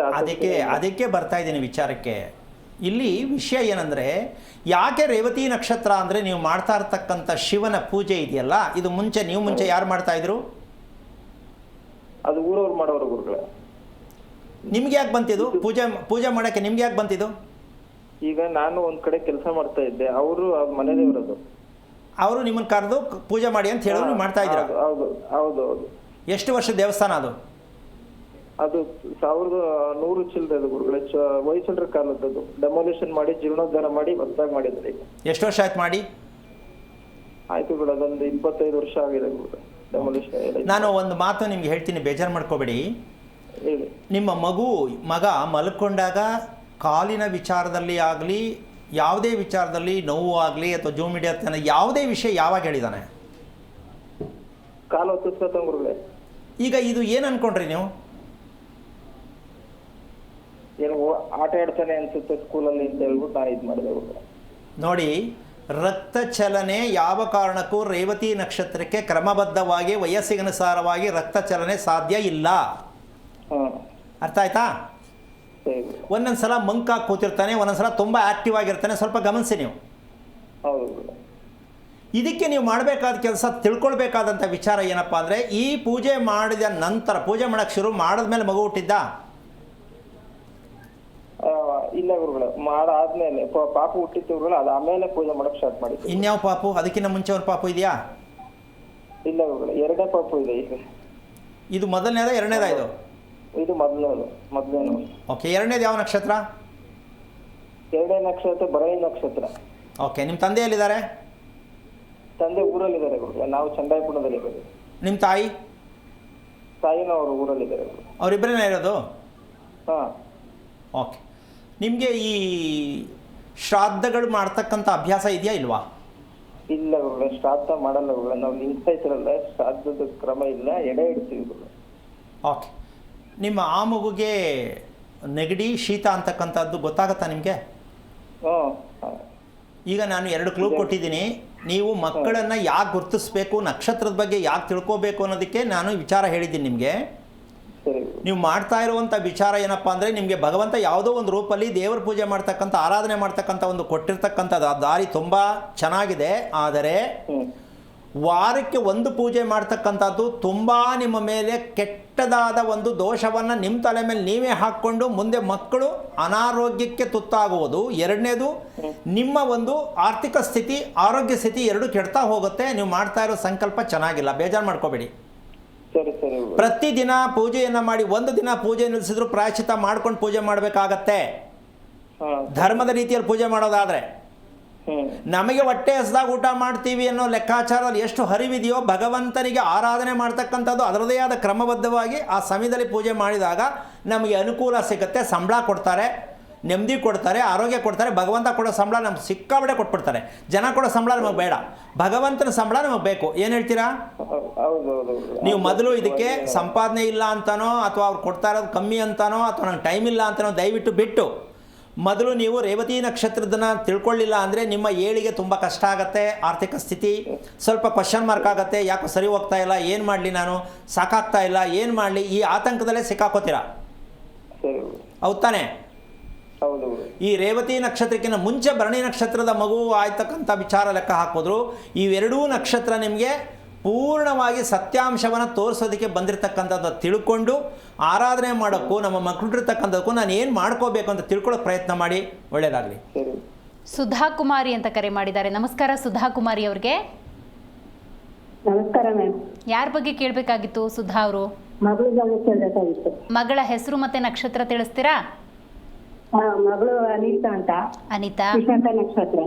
ಅದಕ್ಕೆ ಬರ್ತಾ ಇದ್ದೀನಿ ವಿಚಾರಕ್ಕೆ. ಇಲ್ಲಿ ವಿಷಯ ಏನಂದರೆ, ಯಾಕೆ ರೇವತಿ ನಕ್ಷತ್ರ ಅಂದರೆ ನೀವು ಮಾಡ್ತಾ ಇರ್ತಕ್ಕಂಥ ಶಿವನ ಪೂಜೆ ಇದೆಯಲ್ಲ, ಇದು ನೀವು ಮುಂಚೆ ಯಾರು ಮಾಡ್ತಾಯಿದ್ರು? ಅದು ಊರವ್ರು ಮಾಡೋರು ಗುರುಗಳೇ. ನಿಮ್ಗೆ ಯಾಕೆ ಬಂತಿದ್ದು ಪೂಜೆ ಮಾಡೋಕ್ಕೆ? ನಿಮ್ಗೆ ಯಾಕೆ ಬಂತಿದ್ದು? ಈಗ ನಾನು ಒಂದ್ ಕಡೆ ಕೆಲಸ ಮಾಡ್ತಾ ಇದ್ದೆ, ಅವರು ಮನೆ ದೇವರದು. ಅವರು ನಿಮ್ಮನ್ನು ಕರೆದು ಪೂಜೆ ಮಾಡಿ ಅಂತ ಹೇಳೋರು ನೀವು ಮಾಡ್ತಾ ಇದ್ದೀರಾ? ಹೌದು. ಎಷ್ಟು ವರ್ಷದ ದೇವಸ್ಥಾನ ಅದು? ಅದು 1100 ಚಿಲ್ಲರೆ ಗುರುಗಳೇ. ಹೊಯ್ಸಳರ ಕಾಲದ್ದು. ಡೆಮೊಲಿಷನ್ ಮಾಡಿ ಜೀರ್ಣೋದ್ಧಾರ ಮಾಡಿ ಹೊಸದಾಗಿ ಮಾಡಿದ್ರೆ. ಈಗ ಎಷ್ಟು ವರ್ಷ ಆಯ್ತು ಮಾಡಿ? ಆಯ್ತು ಗುರು, ಅದೊಂದು 25 ವರ್ಷ ಆಗಿದೆ ಗುರುಗಳೇ ಡೆಮೊಲಿಷನ್. ನಾನು ಒಂದು ಮಾತು ನಿಮ್ಗೆ ಹೇಳ್ತೀನಿ, ಬೇಜಾರು ಮಾಡ್ಕೋಬೇಡಿ. ಹೇಳಿ. ನಿಮ್ಮ ಮಗ ಮಲ್ಕೊಂಡಾಗ ಕಾಲಿನ ವಿಚಾರದಲ್ಲಿ ಆಗಲಿ, ಯಾವುದೇ ವಿಚಾರದಲ್ಲಿ ನೋವು ಆಗಲಿ ಅಥವಾ ಜೂಮ್ ಹಿಡಿಯುತ್ತಾನೆ, ಯಾವುದೇ ವಿಷಯ ಯಾವಾಗ ಹೇಳಿದಾನೆ? ಕಾಲು ಹೊತ್ತಿಸ್ಕೊತ ಗುರುಗಳೇ. ಈಗ ಇದು ಏನು ಅನ್ಕೊಂಡ್ರಿ ನೀವು? ಏನು ಆಟ ಆಡ್ತಾನೆ ಅನ್ಸುತ್ತೆ ಸ್ಕೂಲಲ್ಲಿ ಅಂತ ಹೇಳ್ಬಿಟ್ಟು ನಾನು ಇದು ಮಾಡಿದೆ ಗುರುಗಳೇ. ನೋಡಿ, ರಕ್ತ ಚಲನೆ ಯಾವ ಕಾರಣಕ್ಕೂ ರೇವತಿ ನಕ್ಷತ್ರಕ್ಕೆ ಕ್ರಮಬದ್ಧವಾಗಿ ವಯಸ್ಸಿಗನುಸಾರವಾಗಿ ರಕ್ತ ಚಲನೆ ಸಾಧ್ಯ ಇಲ್ಲ. ಅರ್ಥ ಆಯ್ತಾ? ಒಂದೊಂದು ಸಲ ಮಂಕಾಗಿ ಕೂತಿರ್ತಾನೆ, ಒಂದೊಂದು ಸಲ ತುಂಬ ಆ್ಯಕ್ಟಿವ್ ಆಗಿರ್ತಾನೆ. ಸ್ವಲ್ಪ ಗಮನಿಸಿ ನೀವು. ಇದಕ್ಕೆ ನೀವು ಮಾಡಬೇಕಾದ ಕೆಲಸ, ತಿಳ್ಕೊಳ್ಬೇಕಾದಂಥ ವಿಚಾರ ಏನಪ್ಪ ಅಂದರೆ, ಈ ಪೂಜೆ ಮಾಡಿದ ನಂತರ, ಪೂಜೆ ಮಾಡೋಕ್ಕೆ ಶುರು ಮಾಡಿದ್ಮೇಲೆ ಮಗು ಹುಟ್ಟಿದ್ದ? ಇಲ್ಲ ಗುರುಗಳೇ, ಮಾಡಾದ್ಮೇಲೆ ಪಾಪು ಹುಟ್ಟಿತ್ತು ಗುರುಗಳೇ, ಅದು ಆಮೇಲೆ ಪೂಜೆ ಮಾಡಕ್ ಸ್ಟಾರ್ಟ್ ಮಾಡಿದ್ವಿ. ಇನ್ಯಾವ ಪಾಪು? ಅದಕ್ಕಿಂತ ಮುಂಚೆ ಒಂದು ಪಾಪು ಇದೆಯಾ? ಇಲ್ಲ ಗುರುಗಳೇ, 2ನೇ ಪಾಪು ಇದೆ ಈಗ. ಇದು ಮೊದಲನೇದ ಎರಡನೇದ? ಇದು ಮೊದಲನೇದು. ಓಕೆ. ಎರಡನೇದು ಯಾವ ನಕ್ಷತ್ರ? 2ನೇ ನಕ್ಷತ್ರ ಭರಣಿ ನಕ್ಷತ್ರ. ಓಕೆ. ನಿಮ್ಮ ತಂದೆ ಎಲ್ಲಿದ್ದಾರೆ? ತಂದೆ ಊರಲ್ಲಿದ್ದಾರೆ ಗುರುಗಳೇ, ನಾವು ಚಂದಾಯಪುರದಲ್ಲಿ ಇದ್ದೀವಿ. ನಿಮ್ಮ ತಾಯಿನ ಅವರು ಊರಲ್ಲಿದ್ದಾರೆ. ಅವರಿಬ್ಬರೇ ಇರೋದು? ಹಾಂ. ಓಕೆ. ನಿಮಗೆ ಈ ಶ್ರಾದ್ದಗಳು ಮಾಡ್ತಕ್ಕಂಥ ಅಭ್ಯಾಸ ಇದೆಯಾ ಇಲ್ವಾ? ಇಲ್ಲ ಗುರುಗಳೇ, ಶ್ರಾದ್ದ ಮಾಡಲ್ಲ ಗುರುಗಳೇ. ನಾವು ಲಿಂಗಾಯತರಲ್ಲ, ಶ್ರಾದ್ದದ ಕ್ರಮ ಇಲ್ಲ, ಎಡೆ ಇಡ್ತೀವಿ ಗುರುಗಳೇ. ಓಕೆ. ನಿಮ್ಮ ಆ ಮಗುಗೆ ನೆಗಡಿ ಶೀತ ಅಂತಕ್ಕಂಥದ್ದು ಗೊತ್ತಾಗತ್ತಾ ನಿಮಗೆ? ಈಗ ನಾನು 2 ಕ್ಲೂ ಕೊಟ್ಟಿದ್ದೀನಿ. ನೀವು ಮಕ್ಕಳನ್ನು ಯಾಕೆ ಗುರುತಿಸ್ಬೇಕು, ನಕ್ಷತ್ರದ ಬಗ್ಗೆ ಯಾಕೆ ತಿಳ್ಕೋಬೇಕು ಅನ್ನೋದಕ್ಕೆ ನಾನು ವಿಚಾರ ಹೇಳಿದ್ದೀನಿ ನಿಮಗೆ. ನೀವು ಮಾಡ್ತಾ ಇರುವಂಥ ವಿಚಾರ ಏನಪ್ಪ ಅಂದರೆ, ನಿಮಗೆ ಭಗವಂತ ಯಾವುದೋ ಒಂದು ರೂಪಲ್ಲಿ ದೇವರ ಪೂಜೆ ಮಾಡ್ತಕ್ಕಂಥ, ಆರಾಧನೆ ಮಾಡ್ತಕ್ಕಂಥ ಒಂದು ಕೊಟ್ಟಿರ್ತಕ್ಕಂಥ ದಾರಿ ತುಂಬ ಚೆನ್ನಾಗಿದೆ. ಆದರೆ ವಾರಕ್ಕೆ ಒಂದು ಪೂಜೆ ಮಾಡ್ತಕ್ಕಂಥದ್ದು ತುಂಬ ನಿಮ್ಮ ಮೇಲೆ ಕೆಟ್ಟದಾದ ಒಂದು ದೋಷವನ್ನು ನಿಮ್ಮ ತಲೆ ಮೇಲೆ ನೀವೇ ಹಾಕ್ಕೊಂಡು ಮುಂದೆ ಮಕ್ಕಳು ಅನಾರೋಗ್ಯಕ್ಕೆ ತುತ್ತಾಗುವುದು. ಎರಡನೇದು, ನಿಮ್ಮ ಒಂದು ಆರ್ಥಿಕ ಸ್ಥಿತಿ, ಆರೋಗ್ಯ ಸ್ಥಿತಿ ಎರಡೂ ಕೆಡ್ತಾ ಹೋಗುತ್ತೆ. ನೀವು ಮಾಡ್ತಾ ಇರೋ ಸಂಕಲ್ಪ ಚೆನ್ನಾಗಿಲ್ಲ, ಬೇಜಾರು ಮಾಡ್ಕೋಬೇಡಿ. ಪ್ರತಿದಿನ ಪೂಜೆಯನ್ನು ಮಾಡಿ, ಒಂದು ದಿನ ಪೂಜೆ ನಿಲ್ಲಿಸಿದ್ರು ಪ್ರಾಯಶ್ಚಿತ್ತ ಮಾಡ್ಕೊಂಡು ಪೂಜೆ ಮಾಡಬೇಕಾಗತ್ತೆ, ಧರ್ಮದ ರೀತಿಯಲ್ಲಿ ಪೂಜೆ ಮಾಡೋದಾದರೆ. ನಮಗೆ ಹೊಟ್ಟೆ ಹಸ್ದಾಗ ಊಟ ಮಾಡ್ತೀವಿ ಅನ್ನೋ ಲೆಕ್ಕಾಚಾರದಲ್ಲಿ ಎಷ್ಟು ಹರಿವಿದೆಯೋ, ಭಗವಂತನಿಗೆ ಆರಾಧನೆ ಮಾಡ್ತಕ್ಕಂಥದ್ದು ಅದರದೇ ಆದ ಕ್ರಮಬದ್ಧವಾಗಿ ಆ ಸಮಯದಲ್ಲಿ ಪೂಜೆ ಮಾಡಿದಾಗ ನಮಗೆ ಅನುಕೂಲ ಸಿಗುತ್ತೆ. ಸಂಬಳ ಕೊಡ್ತಾರೆ, ನೆಮ್ಮದಿ ಕೊಡ್ತಾರೆ, ಆರೋಗ್ಯ ಕೊಡ್ತಾರೆ. ಭಗವಂತ ಕೊಡೋ ಸಂಬಳ ನಮ್ಗೆ ಸಿಕ್ಕಾಬಡೆ ಕೊಟ್ಬಿಡ್ತಾರೆ. ಜನ ಕೊಡೋ ಸಂಬಳ ನಮಗೆ ಬೇಡ, ಭಗವಂತನ ಸಂಬಳ ನಮಗೆ ಬೇಕು. ಏನು ಹೇಳ್ತೀರಾ? ನೀವು ಮೊದಲು ಇದಕ್ಕೆ ಸಂಪಾದನೆ ಇಲ್ಲ ಅಂತನೋ ಅಥವಾ ಅವ್ರು ಕೊಡ್ತಾ ಇರೋದು ಕಮ್ಮಿ ಅಂತನೋ ಅಥವಾ ನಂಗೆ ಟೈಮ್ ಇಲ್ಲ ಅಂತನೋ ದಯವಿಟ್ಟು ಬಿಟ್ಟು ಮೊದಲು ನೀವು ರೇವತಿ ನಕ್ಷತ್ರದನ್ನ ತಿಳ್ಕೊಳ್ಳಿಲ್ಲ ಅಂದರೆ ನಿಮ್ಮ ಏಳಿಗೆ ತುಂಬ ಕಷ್ಟ ಆಗುತ್ತೆ. ಆರ್ಥಿಕ ಸ್ಥಿತಿ ಸ್ವಲ್ಪ ಕ್ವಶನ್ ಮಾರ್ಕ್ ಆಗುತ್ತೆ. ಯಾಕೋ ಸರಿ ಹೋಗ್ತಾ ಇಲ್ಲ, ಏನು ಮಾಡಲಿ, ನಾನು ಸಾಕಾಗ್ತಾ ಇಲ್ಲ, ಏನು ಮಾಡಲಿ, ಈ ಆತಂಕದಲ್ಲೇ ಸಿಕ್ಕಾಕೋತೀರಾ. ಸರಿ ಹೌದು ತಾನೆ? ಹೌದು ಈ ರೇವತಿ ನಕ್ಷತ್ರಕ್ಕಿಂತ ಮುಂಚೆ ಭರಣಿ ನಕ್ಷತ್ರದ ಮಗು ಆಯ್ತಕ್ಕಂಥ ವಿಚಾರ ಲೆಕ್ಕ ಹಾಕಿದ್ರು ಇವೆರಡೂ ನಕ್ಷತ್ರ ನಿಮಗೆ ಪೂರ್ಣವಾಗಿ ಸತ್ಯಾಂಶವನ್ನು ತೋರಿಸೋದಕ್ಕೆ ಬಂದಿರತಕ್ಕಂಥದ್ದು ತಿಳ್ಕೊಂಡು ಆರಾಧನೆ ಮಾಡೋಕ್ಕೂ ನಮ್ಮ ಮಕ್ಕಳಿರ್ತಕ್ಕಂಥದ್ದಕ್ಕೂ ನಾನು ಏನು ಮಾಡ್ಕೋಬೇಕು ಅಂತ ತಿಳ್ಕೊಳ್ಳೋಕೆ ಪ್ರಯತ್ನ ಮಾಡಿ. ಒಳ್ಳೆಯದಾಗಲಿ. ಸರಿ. ಸುಧಾ ಕುಮಾರಿ ಅಂತ ಕರೆ ಮಾಡಿದ್ದಾರೆ. ನಮಸ್ಕಾರ ಸುಧಾ ಕುಮಾರಿ ಅವ್ರಿಗೆ. ನಮಸ್ಕಾರ ಮ್ಯಾಮ್. ಯಾರ ಬಗ್ಗೆ ಕೇಳಬೇಕಾಗಿತ್ತು ಸುಧಾ ಅವರು? ಮಗಳು ಬಗ್ಗೆ ಕೇಳಬೇಕಾಗಿತ್ತು. ಮಗಳ ಹೆಸರು ಮತ್ತೆ ನಕ್ಷತ್ರ ತಿಳಿಸ್ತೀರಾ? ಮಗಳು ಅನಿತಾ ಅಂತ. ಅನಿತಾ. ವಿಶಾಖ ನಕ್ಷತ್ರ.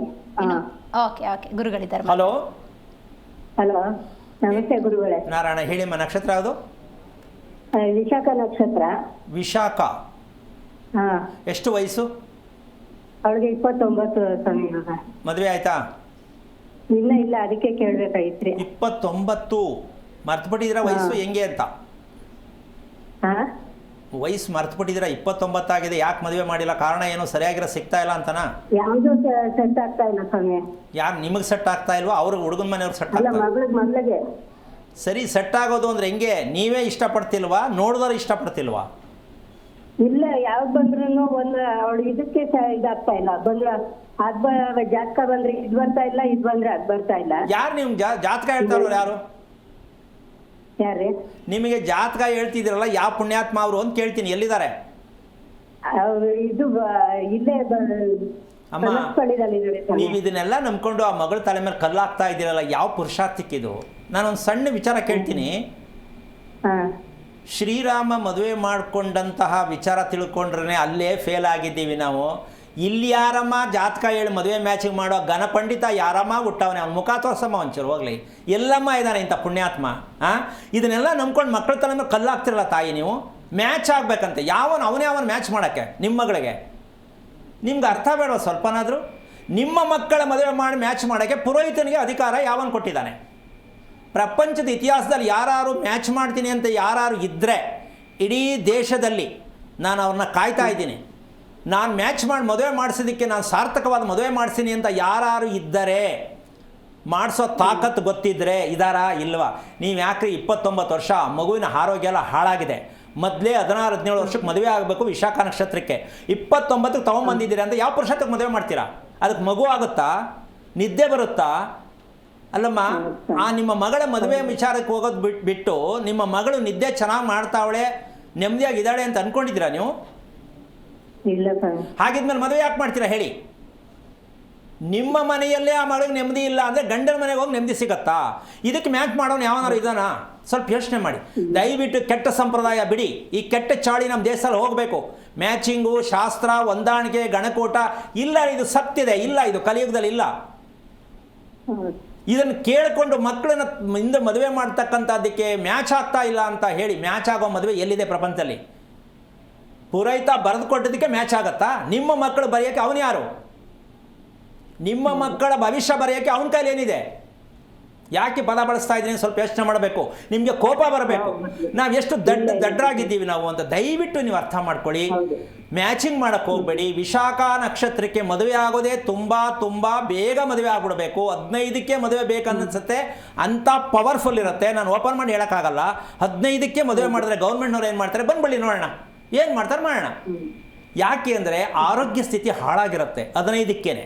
ಓಕೆ ಓಕೆ, ಗುರುಗಳಿದ್ದಾರೆ. ಹಲೋ. ಹಲೋ, ನಮಸ್ತೆ ಗುರುಗಳೇ. ನಾರಾಯಣ, ಹೇಳಿಮ್ಮ, ನಕ್ಷತ್ರ ಯಾವುದು? ವಿಶಾಖ ನಕ್ಷತ್ರ. ವಿಶಾಖ. ಹಾ. ಎಷ್ಟು ವಯಸ್ಸು? ಅವಳಿಗೆ 29 ಸ್ವಾಮಿ. ಇವಾಗ ಮದುವೆ ಆಯ್ತಾ? ಇಲ್ಲ ಅದಕ್ಕೆ ಕೇಳ್ಬೇಕಾಗಿತ್ರಿ. 29. ಮರ್ತುಬಿಟ್ಟಿದ್ದೀರಾ ವಯಸ್ಸು ಹೆಂಗೆ ಅಂತ? ಹಾ, ವಯಸ್ಸು ಮರ್ತುಬಿಟ್ಟಿದ್ದೀರಾ? 29 ಆಗಿದೆ, ಯಾಕೆ ಮದುವೆ ಮಾಡಿಲ್ಲ? ಕಾರಣ ಏನು? ಸರಿಯಾಗಿರೋ ಸಿಗ್ತಾ ಇಲ್ಲ ಅಂತನಾ? ಯಾವ್ದು ಸೆಟ್ ಆಗ್ತಾ ಇಲ್ಲ ಸ್ವಾಮಿ. ಯಾರು ನಿಮಗೆ ಸೆಟ್ ಆಗ್ತಾ ಇಲ್ವಾ? ಅವ್ರಿಗೆ ಹುಡುಗನ ಮನೆಯವ್ರಿಗೆ ಸೆಟ್ ಅಲ್ಲ, ಆಗ್ತಾ? ಮಗಳಿಗೆ. ಸರಿ, ಸೆಟ್ ಆಗೋದು ಅಂದ್ರೆ ಹೆಂಗೆ? ನೀವೇ ಇಷ್ಟಪಡ್ತಿಲ್ವಾ, ನೋಡಿದವ್ರು ಇಷ್ಟಪಡ್ತಿಲ್ವಾ? ಇಲ್ಲ, ಯಾವ್ದು ಬಂದ್ರು ಒಂದು ಅವಳು ಇದಕ್ಕೆ ಇದಾಗ್ತಾ ಇಲ್ಲ. ಬಂದ್ರ ಜಾತಕ ಬಂದ್ರೆ ಇದ್ ಬರ್ತಾ ಇಲ್ಲ, ಇದ್ ಬಂದ್ರೆ ಅದ್ ಬರ್ತಾ ಇಲ್ಲ. ಯಾರು ನಿಮ್ಗೆ ಜಾತಕ ಹೇಳ್ತಾರಲ್ಲ? ಯಾರು ಯಾರೇ? ನಿಮಗೆ ಜಾತಕ ಹೇಳ್ತಿದ್ದೀರಲ್ಲ, ಯಾವ ಪುಣ್ಯಾತ್ಮ ಅವರು ಅಂತ ಕೇಳ್ತೀನಿ. ಎಲ್ಲಿದ್ದಾರೆ? ಅವ್ರು ಇದು ಇಲ್ಲೇ ಅಮ್ಮ, ನೀವು ಇದನ್ನೆಲ್ಲ ನಂಬ್ಕೊಂಡು ಆ ಮಗಳ ತಲೆ ಮೇಲೆ ಕಲ್ಲಾಗ್ತಾ ಇದ್ದೀರಲ್ಲ, ಯಾವ ಪುರುಷಾರ್ಥಕ್ಕಿದು? ನಾನೊಂದು ಸಣ್ಣ ವಿಚಾರ ಕೇಳ್ತೀನಿ. ಶ್ರೀರಾಮ ಮದುವೆ ಮಾಡಿಕೊಂಡಂತಹ ವಿಚಾರ ತಿಳ್ಕೊಂಡ್ರೆ ಅಲ್ಲೇ ಫೇಲ್ ಆಗಿದ್ದೀವಿ ನಾವು. ಇಲ್ಲಿ ಯಾರಮ್ಮ ಜಾತಕ ಹೇಳಿ ಮದುವೆ ಮ್ಯಾಚಿಂಗ್ ಮಾಡೋ ಗಣಪಂಡಿತ ಯಾರಮ್ಮ ಹುಟ್ಟವನೇ? ಅವ್ನ ಮುಖ ತೋರ್ಸಮ್ಮ ಒಂಚೂರು ಹೋಗ್ಲಿ. ಎಲ್ಲಮ್ಮ ಇದ್ದಾನೆ ಇಂಥ ಪುಣ್ಯಾತ್ಮ? ಇದನ್ನೆಲ್ಲ ನಂಬ್ಕೊಂಡು ಮಕ್ಕಳ ತಲೆ ಮೇಲೆ ಕಲ್ಲಾಗ್ತಿರಲ್ಲ ತಾಯಿ ನೀವು. ಮ್ಯಾಚ್ ಆಗಬೇಕಂತೆ ಅವನೇ ಮ್ಯಾಚ್ ಮಾಡೋಕ್ಕೆ ನಿಮ್ಮ ಮಗಳಿಗೆ. ನಿಮ್ಗೆ ಅರ್ಥ ಬೇಡವಾ ಸ್ವಲ್ಪನಾದರೂ? ನಿಮ್ಮ ಮಕ್ಕಳ ಮದುವೆ ಮಾಡಿ ಮ್ಯಾಚ್ ಮಾಡೋಕ್ಕೆ ಪುರೋಹಿತನಿಗೆ ಅಧಿಕಾರ ಯಾವನು ಕೊಟ್ಟಿದ್ದಾನೆ? ಪ್ರಪಂಚದ ಇತಿಹಾಸದಲ್ಲಿ ಯಾರು ಮ್ಯಾಚ್ ಮಾಡ್ತೀನಿ ಅಂತ ಯಾರು ಇದ್ದರೆ ಇಡೀ ದೇಶದಲ್ಲಿ ನಾನು ಅವ್ರನ್ನ ಕಾಯ್ತಾ ಇದ್ದೀನಿ. ನಾನು ಮ್ಯಾಚ್ ಮಾಡಿ ಮದುವೆ ಮಾಡಿಸೋದಕ್ಕೆ ನಾನು ಸಾರ್ಥಕವಾದ ಮದುವೆ ಮಾಡಿಸ್ತೀನಿ ಅಂತ ಯಾರು ಇದ್ದರೆ, ಮಾಡಿಸೋ ತಾಕತ್ತು ಗೊತ್ತಿದ್ದರೆ ಇದ್ದಾರಾ ಇಲ್ವಾ? ನೀವು ಯಾಕೆ 29 ವರ್ಷ ಮಗುವಿನ ಆರೋಗ್ಯ ಎಲ್ಲ ಹಾಳಾಗಿದೆ. ಮೊದಲೇ 16-17 ವರ್ಷಕ್ಕೆ ಮದುವೆ ಆಗಬೇಕು ವಿಶಾಖ ನಕ್ಷತ್ರಕ್ಕೆ. 29ಕ್ಕೆ ತೊಗೊಂಬಂದಿದ್ದೀರಾ ಅಂತ ಯಾವ ಪುರುಷತ್ವಕ್ಕೆ ಮದುವೆ ಮಾಡ್ತೀರಾ? ಅದಕ್ಕೆ ಮಗು ಆಗುತ್ತಾ? ನಿದ್ದೆ ಬರುತ್ತಾ? ಅಲ್ಲಮ್ಮ, ಆ ನಿಮ್ಮ ಮಗಳ ಮದುವೆ ವಿಚಾರಕ್ಕೆ ಹೋಗೋದು ಬಿಟ್ಟು ನಿಮ್ಮ ಮಗಳು ನಿದ್ದೆ ಚೆನ್ನಾಗಿ ಮಾಡ್ತಾವಳೆ, ನೆಮ್ಮದಿಯಾಗಿದ್ದಾಳೆ ಅಂತ ಅಂದ್ಕೊಂಡಿದ್ದೀರಾ ನೀವು? ಇಲ್ಲ ಸರ್. ಹಾಗಿದ್ಮೇಲೆ ಮದುವೆ ಯಾಕೆ ಮಾಡ್ತೀರಾ ಹೇಳಿ? ನಿಮ್ಮ ಮನೆಯಲ್ಲೇ ಆ ಮಗಳಿಗೆ ನೆಮ್ಮದಿ ಇಲ್ಲ ಅಂದರೆ ಗಂಡನ ಮನೆಗೆ ಹೋಗಿ ನೆಮ್ಮದಿ ಸಿಗತ್ತಾ? ಇದಕ್ಕೆ ಮ್ಯಾಚ್ ಮಾಡೋನು ಯಾವನಾರು ಇದ್ದಾನ? ಸ್ವಲ್ಪ ಯೋಚನೆ ಮಾಡಿ. ದಯವಿಟ್ಟು ಕೆಟ್ಟ ಸಂಪ್ರದಾಯ ಬಿಡಿ. ಈ ಕೆಟ್ಟ ಚಾಳಿ ನಮ್ಮ ದೇಶದಲ್ಲಿ ಹೋಗಬೇಕು. ಮ್ಯಾಚಿಂಗು, ಶಾಸ್ತ್ರ, ಹೊಂದಾಣಿಕೆ, ಗಣಕೂಟ ಇಲ್ಲ. ಇದು ಸತ್ಯದೆ ಇಲ್ಲ, ಇದು ಕಲಿಯುಗದಲ್ಲಿ ಇಲ್ಲ. ಇದನ್ನು ಕೇಳಿಕೊಂಡು ಮಕ್ಕಳನ್ನ ಹಿಂದೆ ಮದುವೆ ಮಾಡ್ತಕ್ಕಂಥದ್ದಕ್ಕೆ ಮ್ಯಾಚ್ ಆಗ್ತಾ ಇಲ್ಲ ಅಂತ ಹೇಳಿ, ಮ್ಯಾಚ್ ಆಗೋ ಮದುವೆ ಎಲ್ಲಿದೆ ಪ್ರಪಂಚದಲ್ಲಿ? ಪುರೋಹಿತ ಬರೆದು ಕೊಟ್ಟಿದ್ದಕ್ಕೆ ಮ್ಯಾಚ್ ಆಗತ್ತಾ? ನಿಮ್ಮ ಮಕ್ಕಳು ಬರೆಯೋಕ್ಕೆ ಅವನು ಯಾರು? ನಿಮ್ಮ ಮಕ್ಕಳ ಭವಿಷ್ಯ ಬರೆಯೋಕ್ಕೆ ಅವನ ಕೈಲಿ ಏನಿದೆ? ಯಾಕೆ ಪದ ಬಳಸ್ತಾ ಇದ್ದೀನಿ ಸ್ವಲ್ಪ ಯೋಚನೆ ಮಾಡಬೇಕು. ನಿಮಗೆ ಕೋಪ ಬರಬೇಕು. ನಾವು ಎಷ್ಟು ದಡ್ಡರಾಗಿದ್ದೀವಿ ನಾವು ಅಂತ ದಯವಿಟ್ಟು ನೀವು ಅರ್ಥ ಮಾಡ್ಕೊಳ್ಳಿ. ಮ್ಯಾಚಿಂಗ್ ಮಾಡೋಕ್ಕೆ ಹೋಗಬೇಡಿ. ವಿಶಾಖ ನಕ್ಷತ್ರಕ್ಕೆ ಮದುವೆ ಆಗೋದೇ ತುಂಬ ಬೇಗ ಮದುವೆ ಆಗ್ಬಿಡ್ಬೇಕು. 15ಕ್ಕೆ ಮದುವೆ ಬೇಕನ್ನಿಸುತ್ತೆ, ಅಂಥ ಪವರ್ಫುಲ್ ಇರುತ್ತೆ. ನಾನು ಓಪನ್ ಮಾಡಿ ಹೇಳೋಕ್ಕಾಗಲ್ಲ. 15ಕ್ಕೆ ಮದುವೆ ಮಾಡಿದ್ರೆ ಗೌರ್ಮೆಂಟ್ನವ್ರು ಏನು ಮಾಡ್ತಾರೆ? ಬಂದ್ಬಿಡಿ ನೋಡೋಣ ಏನು ಮಾಡ್ತಾರೆ ಮಾಡೋಣ. ಯಾಕೆ ಅಂದರೆ ಆರೋಗ್ಯ ಸ್ಥಿತಿ ಹಾಳಾಗಿರುತ್ತೆ 15ಕ್ಕೇನೆ.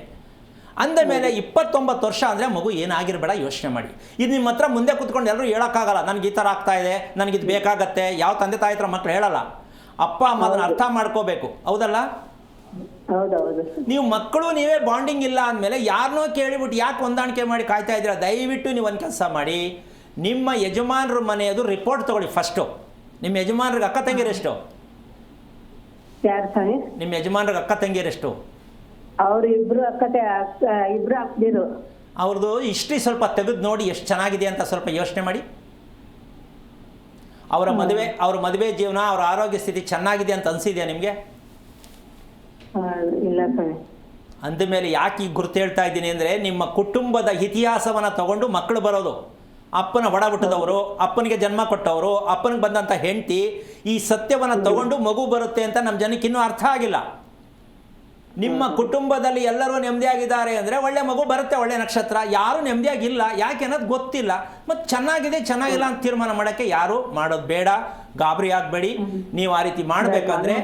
ಅಂದ ಮೇಲೆ 29 ವರ್ಷ ಅಂದರೆ ಮಗು ಏನಾಗಿರಬೇಡ ಯೋಚನೆ ಮಾಡಿ. ಇದು ನಿಮ್ಮ ಹತ್ರ ಮುಂದೆ ಕೂತ್ಕೊಂಡು ಎಲ್ಲರೂ ಹೇಳೋಕ್ಕಾಗಲ್ಲ. ನನಗೆ ಈ ಥರ ಆಗ್ತಾ ಇದೆ, ನನಗಿದು ಬೇಕಾಗತ್ತೆ. ಯಾವ ತಂದೆ ತಾಯಿ ಹತ್ರ ಮಕ್ಕಳು ಹೇಳಲ್ಲ. ಅಪ್ಪ ಅಮ್ಮ ಅದನ್ನು ಅರ್ಥ ಮಾಡ್ಕೋಬೇಕು. ಹೌದಲ್ಲ? ನೀವು ಮಕ್ಕಳು ನೀವೇ ಬಾಂಡಿಂಗ್ ಇಲ್ಲ ಅಂದಮೇಲೆ ಯಾರನ್ನೋ ಕೇಳಿಬಿಟ್ಟು ಯಾಕೆ ಹೊಂದಾಣಿಕೆ ಮಾಡಿ ಕಾಯ್ತಾ ಇದ್ದೀರಾ? ದಯವಿಟ್ಟು ನೀವು ಒಂದು ಕೆಲಸ ಮಾಡಿ. ನಿಮ್ಮ ಯಜಮಾನರ ಮನೆಯದು ರಿಪೋರ್ಟ್ ತೊಗೊಳ್ಳಿ ಫಸ್ಟು. ನಿಮ್ಮ ಯಜಮಾನ್ರಿಗೆ ಅಕ್ಕ ತಂಗಿರೆಷ್ಟು? ನಿಮ್ಮ ಯಜಮಾನ್ರಿಗೆ ಅಕ್ಕ ತಂಗಿರೆಷ್ಟು? ಅವರು ಇಬ್ರು ಅಕ್ಕದಿರು. ಅವ್ರದ್ದು ಹಿಸ್ಟ್ರಿ ಸ್ವಲ್ಪ ತೆಗೆದು ನೋಡಿ ಎಷ್ಟು ಚೆನ್ನಾಗಿದೆ ಅಂತ ಸ್ವಲ್ಪ ಯೋಚನೆ ಮಾಡಿ. ಅವರ ಮದುವೆ ಜೀವನ, ಅವರ ಆರೋಗ್ಯ ಸ್ಥಿತಿ ಚೆನ್ನಾಗಿದೆ ಅಂತ ಅನಿಸಿದೆಯಾ ನಿಮಗೆ? ಇಲ್ಲ ಸರ್. ಅಂದಮೇಲೆ ಯಾಕೆ ಈಗ ಗುರ್ತು ಹೇಳ್ತಾ ಇದ್ದೀನಿ ಅಂದರೆ, ನಿಮ್ಮ ಕುಟುಂಬದ ಇತಿಹಾಸವನ್ನು ತಗೊಂಡು ಮಕ್ಕಳು ಬರೋದು. ಅಪ್ಪನ ಒಡ ಹುಟ್ಟಿದವರು, ಅಪ್ಪನಿಗೆ ಜನ್ಮ ಕೊಟ್ಟವರು, ಅಪ್ಪನಿಗೆ ಬಂದಂಥ ಹೆಂಡತಿ, ಈ ಸತ್ಯವನ್ನು ತಗೊಂಡು ಮಗು ಬರುತ್ತೆ ಅಂತ ನಮ್ಮ ಜನಕ್ಕೆ ಇನ್ನೂ ಅರ್ಥ ಆಗಿಲ್ಲ. ನಿಮ್ಮ ಕುಟುಂಬದಲ್ಲಿ ಎಲ್ಲರೂ ನೆಮ್ಮದಿಯಾಗಿದ್ದಾರೆ ಅಂದರೆ ಒಳ್ಳೆ ಮಗು ಬರುತ್ತೆ, ಒಳ್ಳೆ ನಕ್ಷತ್ರ. ಯಾರು ನೆಮ್ಮದಿಯಾಗಿಲ್ಲ, ಯಾಕೆ ಅನ್ನೋದು ಗೊತ್ತಿಲ್ಲ. ಮತ್ತು ಚೆನ್ನಾಗಿದೆ ಚೆನ್ನಾಗಿಲ್ಲ ಅಂತ ತೀರ್ಮಾನ ಮಾಡೋಕ್ಕೆ ಯಾರು ಮಾಡೋದು ಬೇಡ, ಗಾಬರಿ ಆಗಬೇಡಿ. ನೀವು ಆ ರೀತಿ ಮಾಡಬೇಕಂದ್ರೆ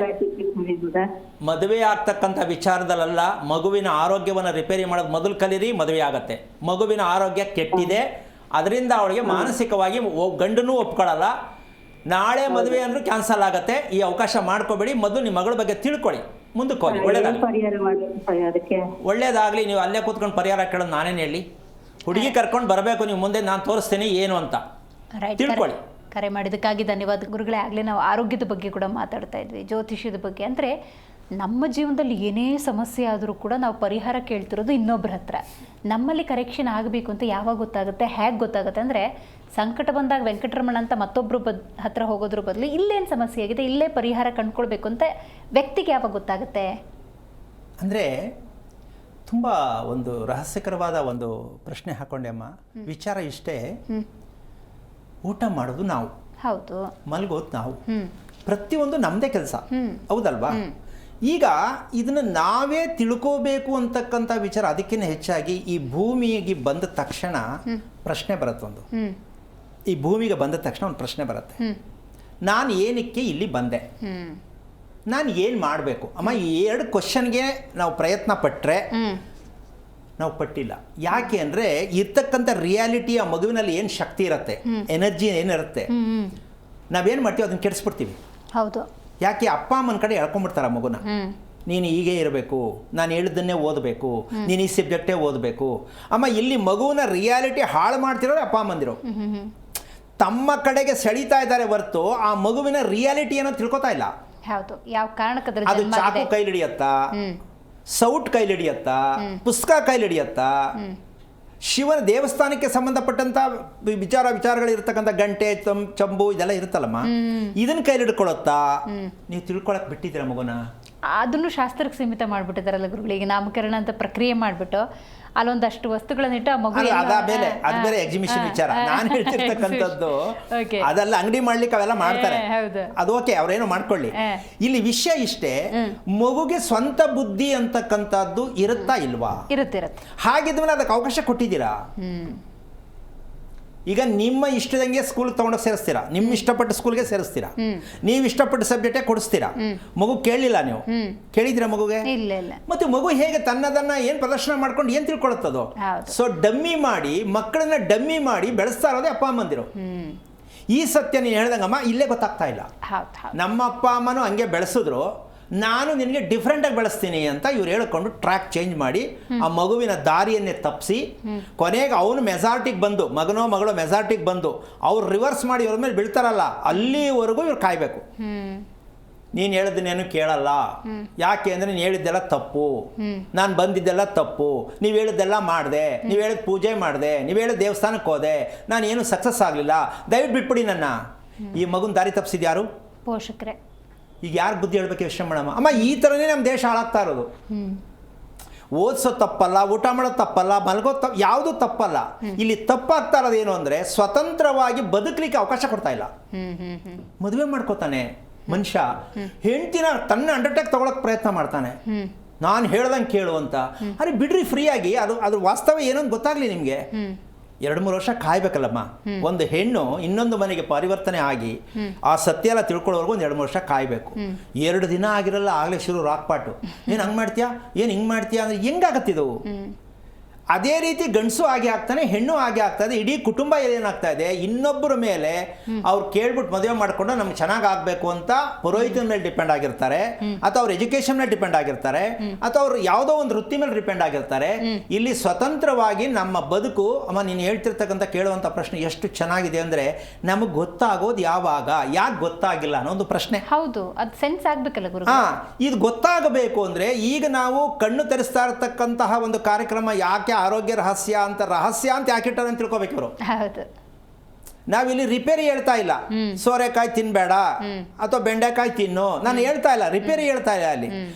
ಮದುವೆ ಆಗ್ತಕ್ಕಂಥ ವಿಚಾರದಲ್ಲ, ಮಗುವಿನ ಆರೋಗ್ಯವನ್ನು ರಿಪೇರಿ ಮಾಡೋದು ಮೊದಲು ಕಲೀರಿ, ಮದುವೆ ಆಗತ್ತೆ. ಮಗುವಿನ ಆರೋಗ್ಯ ಕೆಟ್ಟಿದೆ, ಅದರಿಂದ ಅವಳಿಗೆ ಮಾನಸಿಕವಾಗಿ ಗಂಡನೂ ಒಪ್ಕೊಳ್ಳಲ್ಲ. ನಾಳೆ ಮದುವೆ ಅಂದ್ರೂ ಕ್ಯಾನ್ಸಲ್ ಆಗತ್ತೆ. ಈ ಅವಕಾಶ ಮಾಡ್ಕೋಬೇಡಿ. ಮೊದಲು ನಿಮ್ಮ ಮಗಳ ಬಗ್ಗೆ ತಿಳ್ಕೊಳ್ಳಿ, ಮುಂದಕ್ಕೆ ಹೋಗಿ. ಒಳ್ಳೇದಾಗಲಿ. ನೀವು ಅಲ್ಲೇ ಕೂತ್ಕೊಂಡು ಪರಿಹಾರ ಕೇಳೋದು ನಾನೇನು ಹೇಳಿ? ಹುಡುಗಿ ಕರ್ಕೊಂಡು ಬರಬೇಕು ನೀವು ಮುಂದೆ, ನಾನು ತೋರಿಸ್ತೇನೆ ಏನು ಅಂತ ತಿಳ್ಕೊಳ್ಳಿ. ಕರೆ ಮಾಡಿದ್ದಕ್ಕಾಗಿ ಧನ್ಯವಾದ ಗುರುಗಳೇ. ಆಗಲೇ ನಾವು ಆರೋಗ್ಯದ ಬಗ್ಗೆ ಕೂಡ ಮಾತಾಡ್ತಾ ಇದ್ವಿ, ಜ್ಯೋತಿಷ್ಯದ ಬಗ್ಗೆ. ಅಂದರೆ ನಮ್ಮ ಜೀವನದಲ್ಲಿ ಏನೇ ಸಮಸ್ಯೆ ಆದರೂ ಕೂಡ ನಾವು ಪರಿಹಾರ ಕೇಳ್ತಿರೋದು ಇನ್ನೊಬ್ಬರ ಹತ್ರ. ನಮ್ಮಲ್ಲಿ ಕರೆಕ್ಷನ್ ಆಗಬೇಕು ಅಂತ ಯಾವಾಗ ಗೊತ್ತಾಗುತ್ತೆ, ಹೇಗೆ ಗೊತ್ತಾಗುತ್ತೆ ಅಂದರೆ ಸಂಕಟ ಬಂದಾಗ ವೆಂಕಟರಮಣ ಅಂತ ಮತ್ತೊಬ್ಬರು ಹತ್ರ ಹೋಗೋದ್ರ ಬದಲು ಇಲ್ಲೇನು ಸಮಸ್ಯೆ ಆಗಿದೆ, ಇಲ್ಲೇ ಪರಿಹಾರ ಕಂಡುಕೊಳ್ಬೇಕು ಅಂತ ವ್ಯಕ್ತಿಗೆ ಯಾವಾಗ ಗೊತ್ತಾಗುತ್ತೆ? ಅಂದರೆ ತುಂಬ ಒಂದು ರಹಸ್ಯಕರವಾದ ಒಂದು ಪ್ರಶ್ನೆ ಹಾಕೊಂಡೆ ಅಮ್ಮ. ವಿಚಾರ ಇಷ್ಟೇ, ಊಟ ಮಾಡೋದು ನಾವು, ಹೌದು, ಮಲಗೋದು ನಾವು, ಪ್ರತಿಯೊಂದು ನಮ್ಮದೇ ಕೆಲಸ, ಹೌದಲ್ವಾ? ಈಗ ಇದನ್ನು ನಾವೇ ತಿಳ್ಕೋಬೇಕು ಅಂತಕ್ಕಂಥ ವಿಚಾರ. ಅದಕ್ಕಿಂತ ಹೆಚ್ಚಾಗಿ ಈ ಭೂಮಿಗೆ ಬಂದ ತಕ್ಷಣ ಪ್ರಶ್ನೆ ಬರುತ್ತೆ ಒಂದು. ಈ ಭೂಮಿಗೆ ಬಂದ ತಕ್ಷಣ ಒಂದು ಪ್ರಶ್ನೆ ಬರುತ್ತೆ, ನಾನು ಏನಕ್ಕೆ ಇಲ್ಲಿ ಬಂದೆ, ನಾನು ಏನು ಮಾಡಬೇಕು? ಅಮ್ಮ, ಈ 2 ಕ್ವಶನ್ಗೆ ನಾವು ಪ್ರಯತ್ನ ಪಟ್ಟರೆ ನಾವು ಪಟ್ಟಿಲ್ಲ. ಯಾಕೆ ಅಂದರೆ ಇರ್ತಕ್ಕಂಥ ರಿಯಾಲಿಟಿ, ಆ ಮಗುವಿನಲ್ಲಿ ಏನು ಶಕ್ತಿ ಇರುತ್ತೆ, ಎನರ್ಜಿ ಏನಿರುತ್ತೆ, ನಾವೇನು ಮಾಡ್ತೀವಿ ಅದನ್ನು ಕೆಡಿಸ್ಬಿಡ್ತೀವಿ. ಹೌದು. ಯಾಕೆ? ಅಪ್ಪ ಅಮ್ಮನ ಕಡೆ ಎಳ್ಕೊಂಡ್ಬಿಡ್ತಾರೆ ಮಗುನ. ನೀನು ಹೀಗೆ ಇರಬೇಕು, ನಾನು ಹೇಳಿದ್ದನ್ನೇ ಓದಬೇಕು, ನೀನು ಈ ಸಬ್ಜೆಕ್ಟೇ ಓದಬೇಕು. ಅಮ್ಮ, ಇಲ್ಲಿ ಮಗುವಿನ ರಿಯಾಲಿಟಿ ಹಾಳು ಮಾಡ್ತಿರೋರು ಅಪ್ಪ ಅಮ್ಮಂದಿರು. ತಮ್ಮ ಕಡೆಗೆ ಸೆಳೀತಾ ಇದ್ದಾರೆ ಹೊರತು ಆ ಮಗುವಿನ ರಿಯಾಲಿಟಿ ಏನೋ ತಿಳ್ಕೊತಾ ಇಲ್ಲ. ಹೌದು, ಯಾವ ಕಾರಣಕ್ಕೆ ಅದು ಚಾಕು ಕೈಲಿ ಹಿಡಿಯತ್ತಾ, ಸೌಟ್ ಕೈಲಿ ಹಿಡಿಯತ್ತಾ, ಪುಸ್ತಕ ಕೈಲಿ ಹಿಡಿಯತ್ತಾ, ಶಿವನ ದೇವಸ್ಥಾನಕ್ಕೆ ಸಂಬಂಧಪಟ್ಟಂತ ವಿಚಾರಗಳಿರ್ತಕ್ಕಂಥ ಗಂಟೆ ಚಂಬು ಇದೆಲ್ಲ ಇರುತ್ತಲ್ಲಮ್ಮ, ಇದನ್ನ ಕೈಲಿ ಹಿಡ್ಕೊಳತ್ತಾ? ನೀವು ತಿಳ್ಕೊಳಕ್ ಬಿಟ್ಟಿದ್ದೀರ ಮಗುನ? ಅದನ್ನು ಶಾಸ್ತ್ರಕ್ಕೆ ಸೀಮಿತ ಮಾಡ್ಬಿಟ್ಟಿದಾರಲ್ಲ ಗುರುಗಳಿಗೆ. ನಾಮಕರಣ ಅಂತ ಪ್ರಕ್ರಿಯೆ ಮಾಡ್ಬಿಟ್ಟು ಅಲ್ಲೊಂದಷ್ಟು ವಸ್ತುಗಳನ್ನಿಟ್ಟು ಆ ಮಗು ಅದು ಬೇರೆ ಎಕ್ಸಿಬಿಷನ್ ವಿಚಾರ. ನಾನು ಹೇಳ್ತಿರ್ತಕ್ಕಂಥದ್ದು ಅದೆಲ್ಲ ಅಂಗಡಿ ಮಾಡ್ಲಿಕ್ಕೆ ಅವೆಲ್ಲ ಮಾಡ್ತಾರೆ, ಅದು ಓಕೆ, ಅವ್ರೇನೋ ಮಾಡ್ಕೊಳ್ಳಿ. ಇಲ್ಲಿ ವಿಷಯ ಇಷ್ಟೇ, ಮಗುಗೆ ಸ್ವಂತ ಬುದ್ಧಿ ಅಂತಕ್ಕಂಥದ್ದು ಇರುತ್ತಾ ಇಲ್ವಾ? ಇರುತ್ತೆ. ಹಾಗಿದ್ಮೇಲೆ ಅದಕ್ಕೆ ಅವಕಾಶ ಕೊಟ್ಟಿದ್ದೀರಾ? ಈಗ ನಿಮ್ಮ ಇಷ್ಟದಂಗೆ ಸ್ಕೂಲ್ಗೆ ತೊಗೊಂಡೋಗಿ ಸೇರಿಸ್ತೀರಾ, ನಿಮ್ಮ ಇಷ್ಟಪಟ್ಟ ಸ್ಕೂಲ್ಗೆ ಸೇರಿಸ್ತೀರಾ, ನೀವು ಇಷ್ಟಪಟ್ಟ ಸಬ್ಜೆಕ್ಟೇ ಕೊಡಿಸ್ತೀರಾ. ಮಗು ಕೇಳಲಿಲ್ಲ, ನೀವು ಕೇಳಿದ್ದೀರಾ ಮಗುಗೆ? ಮತ್ತೆ ಮಗು ಹೇಗೆ ತನ್ನದನ್ನ ಏನು ಪ್ರದರ್ಶನ ಮಾಡ್ಕೊಂಡು ಏನು ತಿಳ್ಕೊಳುತ್ತದೋ? ಸೊ ಡಮ್ಮಿ ಮಾಡಿ, ಮಕ್ಕಳನ್ನ ಡಮ್ಮಿ ಮಾಡಿ ಬೆಳೆಸ್ತಾ ಇರೋದೇ ಅಪ್ಪ ಅಮ್ಮಂದಿರು. ಈ ಸತ್ಯ ನೀನು ಹೇಳ್ದಂಗಮ್ಮ ಇಲ್ಲೇ ಗೊತ್ತಾಗ್ತಾ ಇಲ್ಲ. ನಮ್ಮ ಅಪ್ಪ ಅಮ್ಮನೂ ಹಂಗೆ ಬೆಳೆಸಿದ್ರು, ನಾನು ನಿನಗೆ ಡಿಫ್ರೆಂಟಾಗಿ ಬೆಳೆಸ್ತೀನಿ ಅಂತ ಇವ್ರು ಹೇಳ್ಕೊಂಡು ಟ್ರ್ಯಾಕ್ ಚೇಂಜ್ ಮಾಡಿ ಆ ಮಗುವಿನ ದಾರಿಯನ್ನೇ ತಪ್ಪಿಸಿ ಕೊನೆಗೆ ಅವನು ಮೆಜಾರಿಟಿಗೆ ಬಂದು, ಮಗನೋ ಮಗಳೋ ಮೆಜಾರಿಟಿಗೆ ಬಂದು ಅವ್ರು ರಿವರ್ಸ್ ಮಾಡಿ ಇವ್ರ ಮೇಲೆ ಬೀಳ್ತಾರಲ್ಲ, ಅಲ್ಲಿವರೆಗೂ ಇವ್ರು ಕಾಯಬೇಕು. ನೀನು ಹೇಳಿದ್ದನ್ನೇನು ಕೇಳಲ್ಲ. ಯಾಕೆ ಅಂದರೆ ನೀನು ಹೇಳಿದ್ದೆಲ್ಲ ತಪ್ಪು, ನಾನು ಬಂದಿದ್ದೆಲ್ಲ ತಪ್ಪು, ನೀವು ಹೇಳಿದ್ದೆಲ್ಲ ಮಾಡಿದೆ, ನೀವು ಹೇಳಿದ ಪೂಜೆ ಮಾಡಿದೆ, ನೀವು ಹೇಳಿದ ದೇವಸ್ಥಾನಕ್ಕೆ ಹೋದೆ, ನಾನು ಏನು ಸಕ್ಸಸ್ ಆಗಲಿಲ್ಲ, ದಯವಿಟ್ಟು ಬಿಟ್ಬಿಡಿ ನನ್ನ. ಈ ಮಗುನ ದಾರಿ ತಪ್ಪಿಸಿದ್ಯಾರು? ಪೋಷಕರೇ. ಈಗ ಯಾರು ಬುದ್ಧಿ ಹೇಳ್ಬೇಕು ಯೋಚನೆ ಮಾಡಮ್ಮ. ಅಮ್ಮ, ಈ ಥರನೇ ನಮ್ಮ ದೇಶ ಹಾಳಾಗ್ತಾ ಇರೋದು. ಓದಿಸೋ ತಪ್ಪಲ್ಲ, ಊಟ ಮಾಡೋದು ತಪ್ಪಲ್ಲ, ಮಲಗೋ ಯಾವುದು ತಪ್ಪಲ್ಲ. ಇಲ್ಲಿ ತಪ್ಪಾಗ್ತಾ ಇರೋದು ಏನು ಅಂದರೆ ಸ್ವತಂತ್ರವಾಗಿ ಬದುಕಲಿಕ್ಕೆ ಅವಕಾಶ ಕೊಡ್ತಾ ಇಲ್ಲ. ಮದುವೆ ಮಾಡ್ಕೋತಾನೆ ಮನುಷ್ಯ, ಹೆಂಡ್ತಿನ ತನ್ನ ಅಂಡರ್ಟೇಕ್ ತಗೊಳಕ್ ಪ್ರಯತ್ನ ಮಾಡ್ತಾನೆ, ನಾನು ಹೇಳ್ದಂಗೆ ಕೇಳು ಅಂತ. ಅರೆ ಬಿಡ್ರಿ ಫ್ರೀಯಾಗಿ, ಅದ್ರ ವಾಸ್ತವ ಏನು ಅಂತ ಗೊತ್ತಾಗ್ಲಿ ನಿಮಗೆ. 2-3 ವರ್ಷ ಕಾಯ್ಬೇಕಲ್ಲಮ್ಮ. ಒಂದು ಹೆಣ್ಣು ಇನ್ನೊಂದು ಮನೆಗೆ ಪರಿವರ್ತನೆ ಆಗಿ ಆ ಸತ್ಯ ಎಲ್ಲ ತಿಳ್ಕೊಳ್ಳೋವರೆಗೂ ಒಂದು 2-3 ವರ್ಷ ಕಾಯ್ಬೇಕು. 2 ದಿನ ಆಗಿರಲ್ಲ, ಆಗಲೇ ಶುರು ರಾಕ್ಪಾಟು. ಏನು ಹಂಗೆ ಮಾಡ್ತೀಯಾ, ಏನು ಹಿಂಗೆ ಮಾಡ್ತೀಯಾ ಅಂದರೆ ಹೆಂಗಾಗತ್ತಿದು? ಅದೇ ರೀತಿ ಗಂಡಸು ಆಗಿ ಆಗ್ತಾನೆ, ಹೆಣ್ಣು ಆಗಿ ಆಗ್ತದೆ. ಇಡೀ ಕುಟುಂಬ ಏನಾಗ್ತಾ ಇದೆ, ಇನ್ನೊಬ್ಬರ ಮೇಲೆ ಅವ್ರು ಕೇಳ್ಬಿಟ್ಟು ಮದುವೆ ಮಾಡಿಕೊಂಡು ನಮ್ಗೆ ಚೆನ್ನಾಗಿ ಆಗಬೇಕು ಅಂತ ಪುರೋಹಿತನ ಮೇಲೆ ಡಿಪೆಂಡ್ ಆಗಿರ್ತಾರೆ, ಅಥವಾ ಅವ್ರ ಎಜುಕೇಷನ್ ಮೇಲೆ ಡಿಪೆಂಡ್ ಆಗಿರ್ತಾರೆ, ಅಥವಾ ಅವ್ರು ಯಾವುದೋ ಒಂದು ವೃತ್ತಿ ಮೇಲೆ ಡಿಪೆಂಡ್ ಆಗಿರ್ತಾರೆ. ಇಲ್ಲಿ ಸ್ವತಂತ್ರವಾಗಿ ನಮ್ಮ ಬದುಕು, ಅಮ್ಮ ನೀನು ಹೇಳ್ತಿರ್ತಕ್ಕಂಥ ಕೇಳುವಂಥ ಪ್ರಶ್ನೆ ಎಷ್ಟು ಚೆನ್ನಾಗಿದೆ ಅಂದರೆ, ನಮಗೆ ಗೊತ್ತಾಗೋದು ಯಾವಾಗ, ಯಾಕೆ ಗೊತ್ತಾಗಿಲ್ಲ ಅನ್ನೋ ಒಂದು ಪ್ರಶ್ನೆ. ಹೌದು, ಅದು ಸೆನ್ಸ್ ಆಗ್ಬೇಕಲ್ಲ ಗುರು. ಇದು ಗೊತ್ತಾಗಬೇಕು ಅಂದರೆ ಈಗ ನಾವು ಕಣ್ಣು ತೆರೆಸ್ತಾ ಇರತಕ್ಕಂತಹ ಒಂದು ಕಾರ್ಯಕ್ರಮ ಯಾಕೆ ಆರೋಗ್ಯ ರಹಸ್ಯ ಅಂತ ಯಾಕೆ ಇಟ್ಟಾರೆ ಅಂತ ತಿಳ್ಕೊಬೇಕು ಇವರು. ನಾವಿಲ್ಲಿ ರಿಪೇರಿ ಹೇಳ್ತಾ ಇಲ್ಲ, ಸೋರೆಕಾಯಿ ತಿನ್ಬೇಡ ಅಥವಾ ಬೆಂಡೆಕಾಯಿ ತಿನ್ನು, ನಾನು ಹೇಳ್ತಾ ಇಲ್ಲ, ರಿಪೇರಿ ಹೇಳ್ತಾ ಇಲ್ಲ. ಅಲ್ಲಿ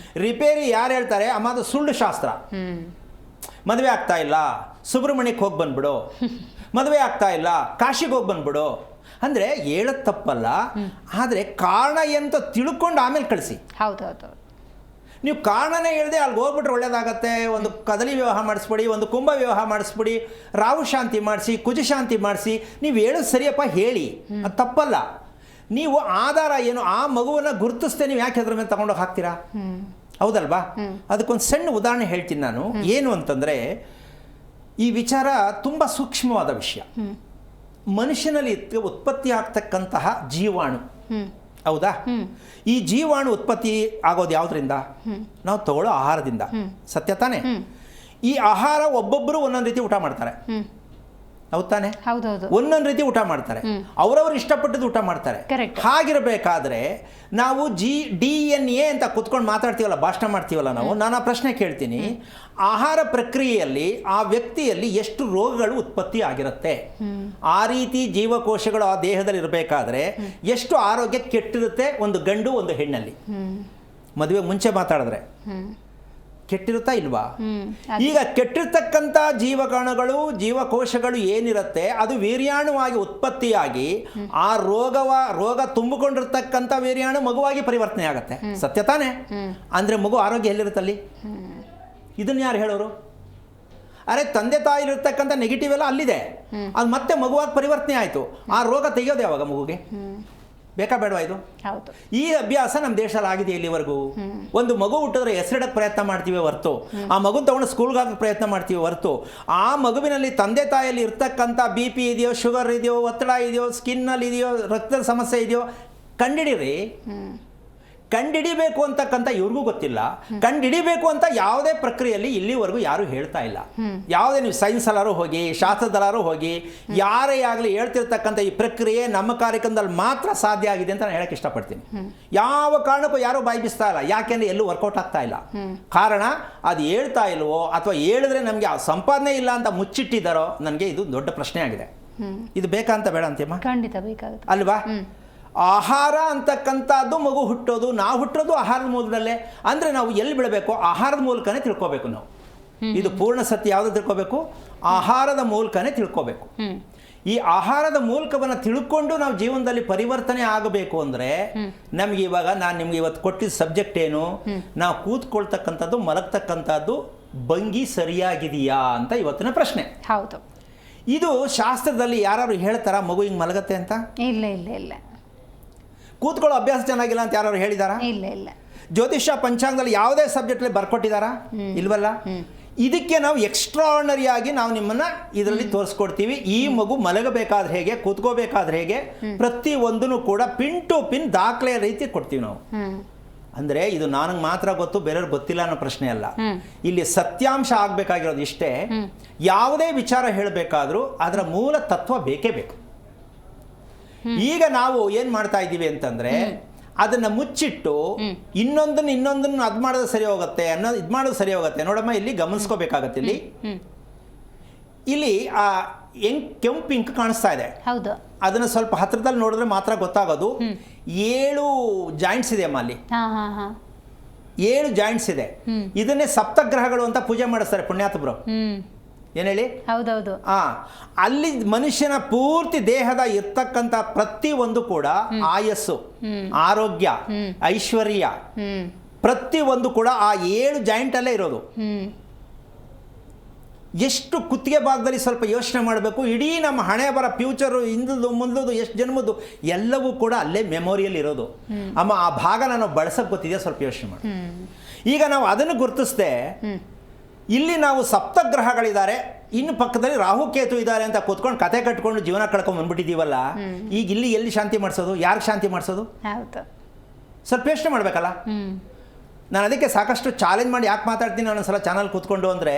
ರಿಪೇರಿ ಯಾರು ಹೇಳ್ತಾರೆ ಅಮ್ಮ, ಅದು ಸುಳ್ಳು ಶಾಸ್ತ್ರ. ಮದುವೆ ಆಗ್ತಾ ಇಲ್ಲ, ಸುಬ್ರಹ್ಮಣ್ಯಕ್ಕೆ ಹೋಗಿ ಬಂದ್ಬಿಡು, ಮದುವೆ ಆಗ್ತಾ ಇಲ್ಲ, ಕಾಶಿಗೆ ಹೋಗಿ ಬಂದ್ಬಿಡು ಅಂದರೆ ಹೇಳೋದು ತಪ್ಪಲ್ಲ, ಆದರೆ ಕಾರಣ ಎಂತ ತಿಳ್ಕೊಂಡು ಆಮೇಲೆ ಕಳಿಸಿ. ಹೌದೌದು. ನೀವು ಕಾರಣನೇ ಹೇಳಿದೆ ಅಲ್ಲಿಗೆ ಹೋಗ್ಬಿಟ್ರೆ ಒಳ್ಳೇದಾಗತ್ತೆ, ಒಂದು ಕದಲಿ ವಿವಾಹ ಮಾಡಿಸ್ಬಿಡಿ, ಒಂದು ಕುಂಭ ವಿವಾಹ ಮಾಡಿಸ್ಬಿಡಿ, ರಾಹು ಶಾಂತಿ ಮಾಡಿಸಿ, ಕುಜ ಶಾಂತಿ ಮಾಡಿಸಿ, ನೀವು ಹೇಳೋದು ಸರಿಯಪ್ಪ ಹೇಳಿ, ಅದು ತಪ್ಪಲ್ಲ. ನೀವು ಆಧಾರ ಏನು, ಆ ಮಗುವನ್ನು ಗುರುತಿಸ್ತೇ ನೀವು ಯಾಕೆ ಅದ್ರ ಮೇಲೆ ತಗೊಂಡೋಗಿ ಹಾಕ್ತೀರಾ? ಹೌದಲ್ವಾ? ಅದಕ್ಕೊಂದು ಸಣ್ಣ ಉದಾಹರಣೆ ಹೇಳ್ತೀನಿ ನಾನು. ಏನು ಅಂತಂದರೆ, ಈ ವಿಚಾರ ತುಂಬ ಸೂಕ್ಷ್ಮವಾದ ವಿಷಯ. ಮನುಷ್ಯನಲ್ಲಿ ಉತ್ಪತ್ತಿ ಆಗ್ತಕ್ಕಂತಹ ಜೀವಾಣು, ಹೌದಾ? ಈ ಜೀವಾಣು ಉತ್ಪತ್ತಿ ಆಗೋದು ಯಾವುದರಿಂದ? ನಾವು ತಗೊಳ್ಳೋ ಆಹಾರದಿಂದ, ಸತ್ಯ ತಾನೆ? ಈ ಆಹಾರ ಒಬ್ಬೊಬ್ಬರು ಒಂದೊಂದು ರೀತಿ ಊಟ ಮಾಡ್ತಾರೆ, ಹೌದು ತಾನೆ? ಹೌದೌದು. ಒಂದೊಂದು ರೀತಿ ಊಟ ಮಾಡ್ತಾರೆ, ಅವರವ್ರು ಇಷ್ಟಪಟ್ಟದ್ದು ಊಟ ಮಾಡ್ತಾರೆ. ಹಾಗಿರಬೇಕಾದ್ರೆ ನಾವು DNA ಅಂತ ಕುತ್ಕೊಂಡು ಮಾತಾಡ್ತೀವಲ್ಲ, ಭಾಷಣ ಮಾಡ್ತೀವಲ್ಲ ನಾವು, ನಾನು ಆ ಪ್ರಶ್ನೆ ಕೇಳ್ತೀನಿ, ಆಹಾರ ಪ್ರಕ್ರಿಯೆಯಲ್ಲಿ ಆ ವ್ಯಕ್ತಿಯಲ್ಲಿ ಎಷ್ಟು ರೋಗಗಳು ಉತ್ಪತ್ತಿ ಆಗಿರುತ್ತೆ? ಆ ರೀತಿ ಜೀವಕೋಶಗಳು ಆ ದೇಹದಲ್ಲಿ ಇರಬೇಕಾದ್ರೆ ಎಷ್ಟು ಆರೋಗ್ಯ ಕೆಟ್ಟಿರುತ್ತೆ ಒಂದು ಗಂಡು ಒಂದು ಹೆಣ್ಣಲ್ಲಿ? ಮದುವೆ ಮುಂಚೆ ಮಾತಾಡಿದ್ರೆ ಕೆಟ್ಟಿರುತ್ತಾ ಇಲ್ವಾ? ಈಗ ಕೆಟ್ಟಿರ್ತಕ್ಕಂಥ ಜೀವಕಣಗಳು, ಜೀವಕೋಶಗಳು ಏನಿರುತ್ತೆ ಅದು ವೀರ್ಯಾಣುವಾಗಿ ಉತ್ಪತ್ತಿಯಾಗಿ ಆ ರೋಗ ತುಂಬಿಕೊಂಡಿರ್ತಕ್ಕಂಥ ವೀರ್ಯಾಣು ಮಗುವಾಗಿ ಪರಿವರ್ತನೆ ಆಗುತ್ತೆ, ಸತ್ಯ ತಾನೆ? ಅಂದ್ರೆ ಮಗು ಆರೋಗ್ಯ ಎಲ್ಲಿರುತ್ತಲ್ಲಿ? ಇದನ್ನ ಯಾರು ಹೇಳೋರು? ಅರೆ, ತಂದೆ ತಾಯಿಲಿರ್ತಕ್ಕಂಥ ನೆಗೆಟಿವ್ ಎಲ್ಲ ಅಲ್ಲಿದೆ, ಅದು ಮತ್ತೆ ಮಗುವಾಗಿ ಪರಿವರ್ತನೆ ಆಯಿತು. ಆ ರೋಗ ತೆಗೆಯೋದು ಯಾವಾಗ ಮಗುಗೆ? ಬೇಕಾ ಬೇಡವಾ ಇದು? ಈ ಅಭ್ಯಾಸ ನಮ್ಮ ದೇಶದಲ್ಲಿ ಆಗಿದೆ ಇಲ್ಲಿವರೆಗೂ. ಒಂದು ಮಗು ಹುಟ್ಟಿದ್ರೆ ಹೆಸರಿಡಕ್ಕೆ ಪ್ರಯತ್ನ ಮಾಡ್ತೀವಿ ಹೊರತು, ಆ ಮಗು ತಗೊಂಡು ಸ್ಕೂಲ್ಗೆ ಹಾಕಕ್ಕೆ ಪ್ರಯತ್ನ ಮಾಡ್ತೀವಿ ಹೊರತು, ಆ ಮಗುವಿನಲ್ಲಿ ತಂದೆ ತಾಯಿಯಲ್ಲಿ ಇರ್ತಕ್ಕಂಥ BP ಇದೆಯೋ, ಶುಗರ್ ಇದೆಯೋ, ಒತ್ತಡ ಇದೆಯೋ, ಸ್ಕಿನ್ನಲ್ಲಿ ಇದೆಯೋ, ರಕ್ತದ ಸಮಸ್ಯೆ ಇದೆಯೋ ಕಂಡಿಡಿರಿ. ಕಂಡಿಡಿಬೇಕು ಅಂತಕ್ಕಂಥ ಇವ್ರಿಗೂ ಗೊತ್ತಿಲ್ಲ. ಕಂಡಿಡಿಬೇಕು ಅಂತ ಯಾವುದೇ ಪ್ರಕ್ರಿಯೆಯಲ್ಲಿ ಇಲ್ಲಿವರೆಗೂ ಯಾರು ಹೇಳ್ತಾ ಇಲ್ಲ. ಯಾವುದೇ ನೀವು ಸೈನ್ಸ್ ಅಲ್ಲಾರು ಹೋಗಿ, ಶಾಸ್ತ್ರದಲ್ಲಾರು ಹೋಗಿ, ಯಾರೇ ಆಗಲಿ ಹೇಳ್ತಿರ್ತಕ್ಕಂಥ ಈ ಪ್ರಕ್ರಿಯೆ ನಮ್ಮ ಕಾರ್ಯಕ್ರಮದಲ್ಲಿ ಮಾತ್ರ ಸಾಧ್ಯ ಆಗಿದೆ ಅಂತ ನಾನು ಹೇಳಕ್ಕೆ ಇಷ್ಟಪಡ್ತೀನಿ. ಯಾವ ಕಾರಣಕ್ಕೂ ಯಾರೂ ಬಾಯಿ ಬಿಸ್ತಾ ಇಲ್ಲ. ಯಾಕೆಂದ್ರೆ ಎಲ್ಲೂ ವರ್ಕೌಟ್ ಆಗ್ತಾ ಇಲ್ಲ. ಕಾರಣ ಅದು ಹೇಳ್ತಾ ಇಲ್ವೋ, ಅಥವಾ ಹೇಳಿದ್ರೆ ನಮಗೆ ಆ ಸಂಪಾದನೆ ಇಲ್ಲ ಅಂತ ಮುಚ್ಚಿಟ್ಟಿದ್ದಾರೋ, ನನಗೆ ಇದು ದೊಡ್ಡ ಪ್ರಶ್ನೆ ಆಗಿದೆ. ಇದು ಬೇಕಾ ಅಂತ ಬೇಡ ಅಂತೀಮ? ಖಂಡಿತ ಬೇಕಾಗುತ್ತೆ ಅಲ್ವಾ? ಆಹಾರ ಅಂತಕ್ಕಂಥದ್ದು ಮಗು ಹುಟ್ಟೋದು, ನಾವು ಹುಟ್ಟೋದು ಆಹಾರದ ಮೂಲದಲ್ಲೇ. ಅಂದರೆ ನಾವು ಎಲ್ಲಿ ಬಿಡಬೇಕು? ಆಹಾರದ ಮೂಲಕನೇ ತಿಳ್ಕೊಬೇಕು ನಾವು. ಇದು ಪೂರ್ಣ ಸತ್ಯ. ಯಾವುದು ತಿಳ್ಕೊಬೇಕು? ಆಹಾರದ ಮೂಲಕನೇ ತಿಳ್ಕೊಬೇಕು. ಈ ಆಹಾರದ ಮೂಲಕವನ್ನು ತಿಳ್ಕೊಂಡು ನಾವು ಜೀವನದಲ್ಲಿ ಪರಿವರ್ತನೆ ಆಗಬೇಕು ಅಂದರೆ ನಮಗೆ ಇವಾಗ ನಾನು ನಿಮ್ಗೆ ಇವತ್ತು ಕೊಟ್ಟಿದ್ದ ಸಬ್ಜೆಕ್ಟ್ ಏನು? ನಾವು ಕೂತ್ಕೊಳ್ತಕ್ಕಂಥದ್ದು, ಮಲಗ್ತಕ್ಕಂಥದ್ದು ಭಂಗಿ ಸರಿಯಾಗಿದೆಯಾ ಅಂತ ಇವತ್ತಿನ ಪ್ರಶ್ನೆ. ಹೌದು. ಇದು ಶಾಸ್ತ್ರದಲ್ಲಿ ಯಾರು ಹೇಳ್ತಾರ ಮಗು ಹಿಂಗೆ ಮಲಗತ್ತೆ ಅಂತ? ಇಲ್ಲ ಇಲ್ಲ ಇಲ್ಲ. ಕೂತ್ಕೊಳ್ಳೋ ಅಭ್ಯಾಸ ಚೆನ್ನಾಗಿಲ್ಲ ಅಂತ ಯಾರು ಹೇಳಿದಾರಾ? ಇಲ್ಲ ಇಲ್ಲ. ಜ್ಯೋತಿಷ್ಯ ಪಂಚಾಂಗದಲ್ಲಿ ಯಾವುದೇ ಸಬ್ಜೆಕ್ಟಲ್ಲಿ ಬರ್ಕೊಟ್ಟಿದ್ದಾರಾ? ಇಲ್ವಲ್ಲ. ಇದಕ್ಕೆ ನಾವು ಎಕ್ಸ್ಟ್ರಾರ್ಡಿನರಿ ಆಗಿ ನಾವು ನಿಮ್ಮನ್ನ ಇದರಲ್ಲಿ ತೋರಿಸ್ಕೊಡ್ತೀವಿ. ಈ ಮಗು ಮಲಗಬೇಕಾದ್ರೆ ಹೇಗೆ, ಕೂತ್ಕೋಬೇಕಾದ್ರೆ ಹೇಗೆ, ಪ್ರತಿ ಒಂದನ್ನು ಕೂಡ ಪಿನ್ ಟು ಪಿನ್ ದಾಖಲೆ ರೀತಿ ಕೊಡ್ತೀವಿ ನಾವು. ಅಂದರೆ ಇದು ನನಗೆ ಮಾತ್ರ ಗೊತ್ತು, ಬೇರೆಯವ್ರಿಗೆ ಗೊತ್ತಿಲ್ಲ ಅನ್ನೋ ಪ್ರಶ್ನೆ ಅಲ್ಲ. ಇಲ್ಲಿ ಸತ್ಯಾಂಶ ಆಗಬೇಕಾಗಿರೋದು ಇಷ್ಟೇ. ಯಾವುದೇ ವಿಚಾರ ಹೇಳಬೇಕಾದ್ರೂ ಅದರ ಮೂಲ ತತ್ವ ಬೇಕೇ ಬೇಕು. ಈಗ ನಾವು ಏನು ಮಾಡ್ತಾ ಇದ್ದೀವಿ ಅಂತಂದರೆ, ಅದನ್ನು ಮುಚ್ಚಿಟ್ಟು ಇನ್ನೊಂದನ್ನು ಅದು ಮಾಡೋದು ಸರಿ ಹೋಗುತ್ತೆ, ಇದು ಮಾಡೋದು ಸರಿ ಹೋಗುತ್ತೆ. ನೋಡಮ್ಮ, ಇಲ್ಲಿ ಗಮನಿಸ್ಕೋಬೇಕಾಗತ್ತೆ. ಇಲ್ಲಿ ಆ ಕೆಂಪು ಪಿಂಕ್ ಕಾಣಿಸ್ತಾ ಇದೆ. ಹೌದು. ಅದನ್ನು ಸ್ವಲ್ಪ ಹತ್ರದಲ್ಲಿ ನೋಡಿದ್ರೆ ಮಾತ್ರ ಗೊತ್ತಾಗೋದು. 7 ಜಾಯಿಂಟ್ಸ್ ಇದೆ ಅಮ್ಮ ಅಲ್ಲಿ. 7 ಜಾಯಿಂಟ್ಸ್ ಇದೆ. ಇದನ್ನೇ ಸಪ್ತಗ್ರಹಗಳು ಅಂತ ಪೂಜೆ ಮಾಡಿಸ್ತಾರೆ ಪುಣ್ಯಾತ್ಮರು. ಏನು ಹೇಳಿ? ಹೌದೌದು. ಅಲ್ಲಿ ಮನುಷ್ಯನ ಪೂರ್ತಿ ದೇಹದ ಇರ್ತಕ್ಕಂಥ ಪ್ರತಿ ಒಂದು ಕೂಡ ಆಯಸ್ಸು, ಆರೋಗ್ಯ, ಐಶ್ವರ್ಯ, ಪ್ರತಿ ಒಂದು ಕೂಡ ಆ 7 ಜಾಯಿಂಟ್ ಅಲ್ಲೇ ಇರೋದು. ಎಷ್ಟು ಕುತ್ತಿಗೆ ಭಾಗದಲ್ಲಿ ಸ್ವಲ್ಪ ಯೋಚನೆ ಮಾಡಬೇಕು. ಇಡೀ ನಮ್ಮ ಹಣೆ ಬರ, ಫ್ಯೂಚರು, ಹಿಂದುದು ಮುಂದುದು, ಎಷ್ಟು ಜನ್ಮದ್ದು ಎಲ್ಲವೂ ಕೂಡ ಅಲ್ಲೇ ಮೆಮೊರಿಯಲ್ಲಿ ಇರೋದು. ಅಮ್ಮ, ಆ ಭಾಗನ ನಾವು ಬಳಸಕ್ಕೆ ಗೊತ್ತಿದೆಯಾ? ಸ್ವಲ್ಪ ಯೋಚನೆ ಮಾಡಿ. ಈಗ ನಾವು ಅದನ್ನು ಗುರುತಿಸ್ದೆ. ಇಲ್ಲಿ ನಾವು ಸಪ್ತಗ್ರಹಗಳಿದ್ದಾರೆ, ಇನ್ನು ಪಕ್ಕದಲ್ಲಿ ರಾಹುಕೇತು ಇದ್ದಾರೆ ಅಂತ ಕೂತ್ಕೊಂಡು ಕತೆ ಕಟ್ಕೊಂಡು ಜೀವನ ಕಳ್ಕೊಂಡು ಬಂದ್ಬಿಟ್ಟಿದ್ದೀವಲ್ಲ. ಈಗ ಇಲ್ಲಿ ಎಲ್ಲಿ ಶಾಂತಿ ಮಾಡಿಸೋದು? ಯಾರಿಗೆ ಶಾಂತಿ ಮಾಡಿಸೋದು? ಸ್ವಲ್ಪ ಯೋಚನೆ ಮಾಡಬೇಕಲ್ಲ. ನಾನು ಅದಕ್ಕೆ ಸಾಕಷ್ಟು ಚಾಲೆಂಜ್ ಮಾಡಿ ಯಾಕೆ ಮಾತಾಡ್ತೀನಿ ಒಂದೊಂದ್ಸಲ ಚಾನಲ್ ಕೂತ್ಕೊಂಡು ಅಂದರೆ,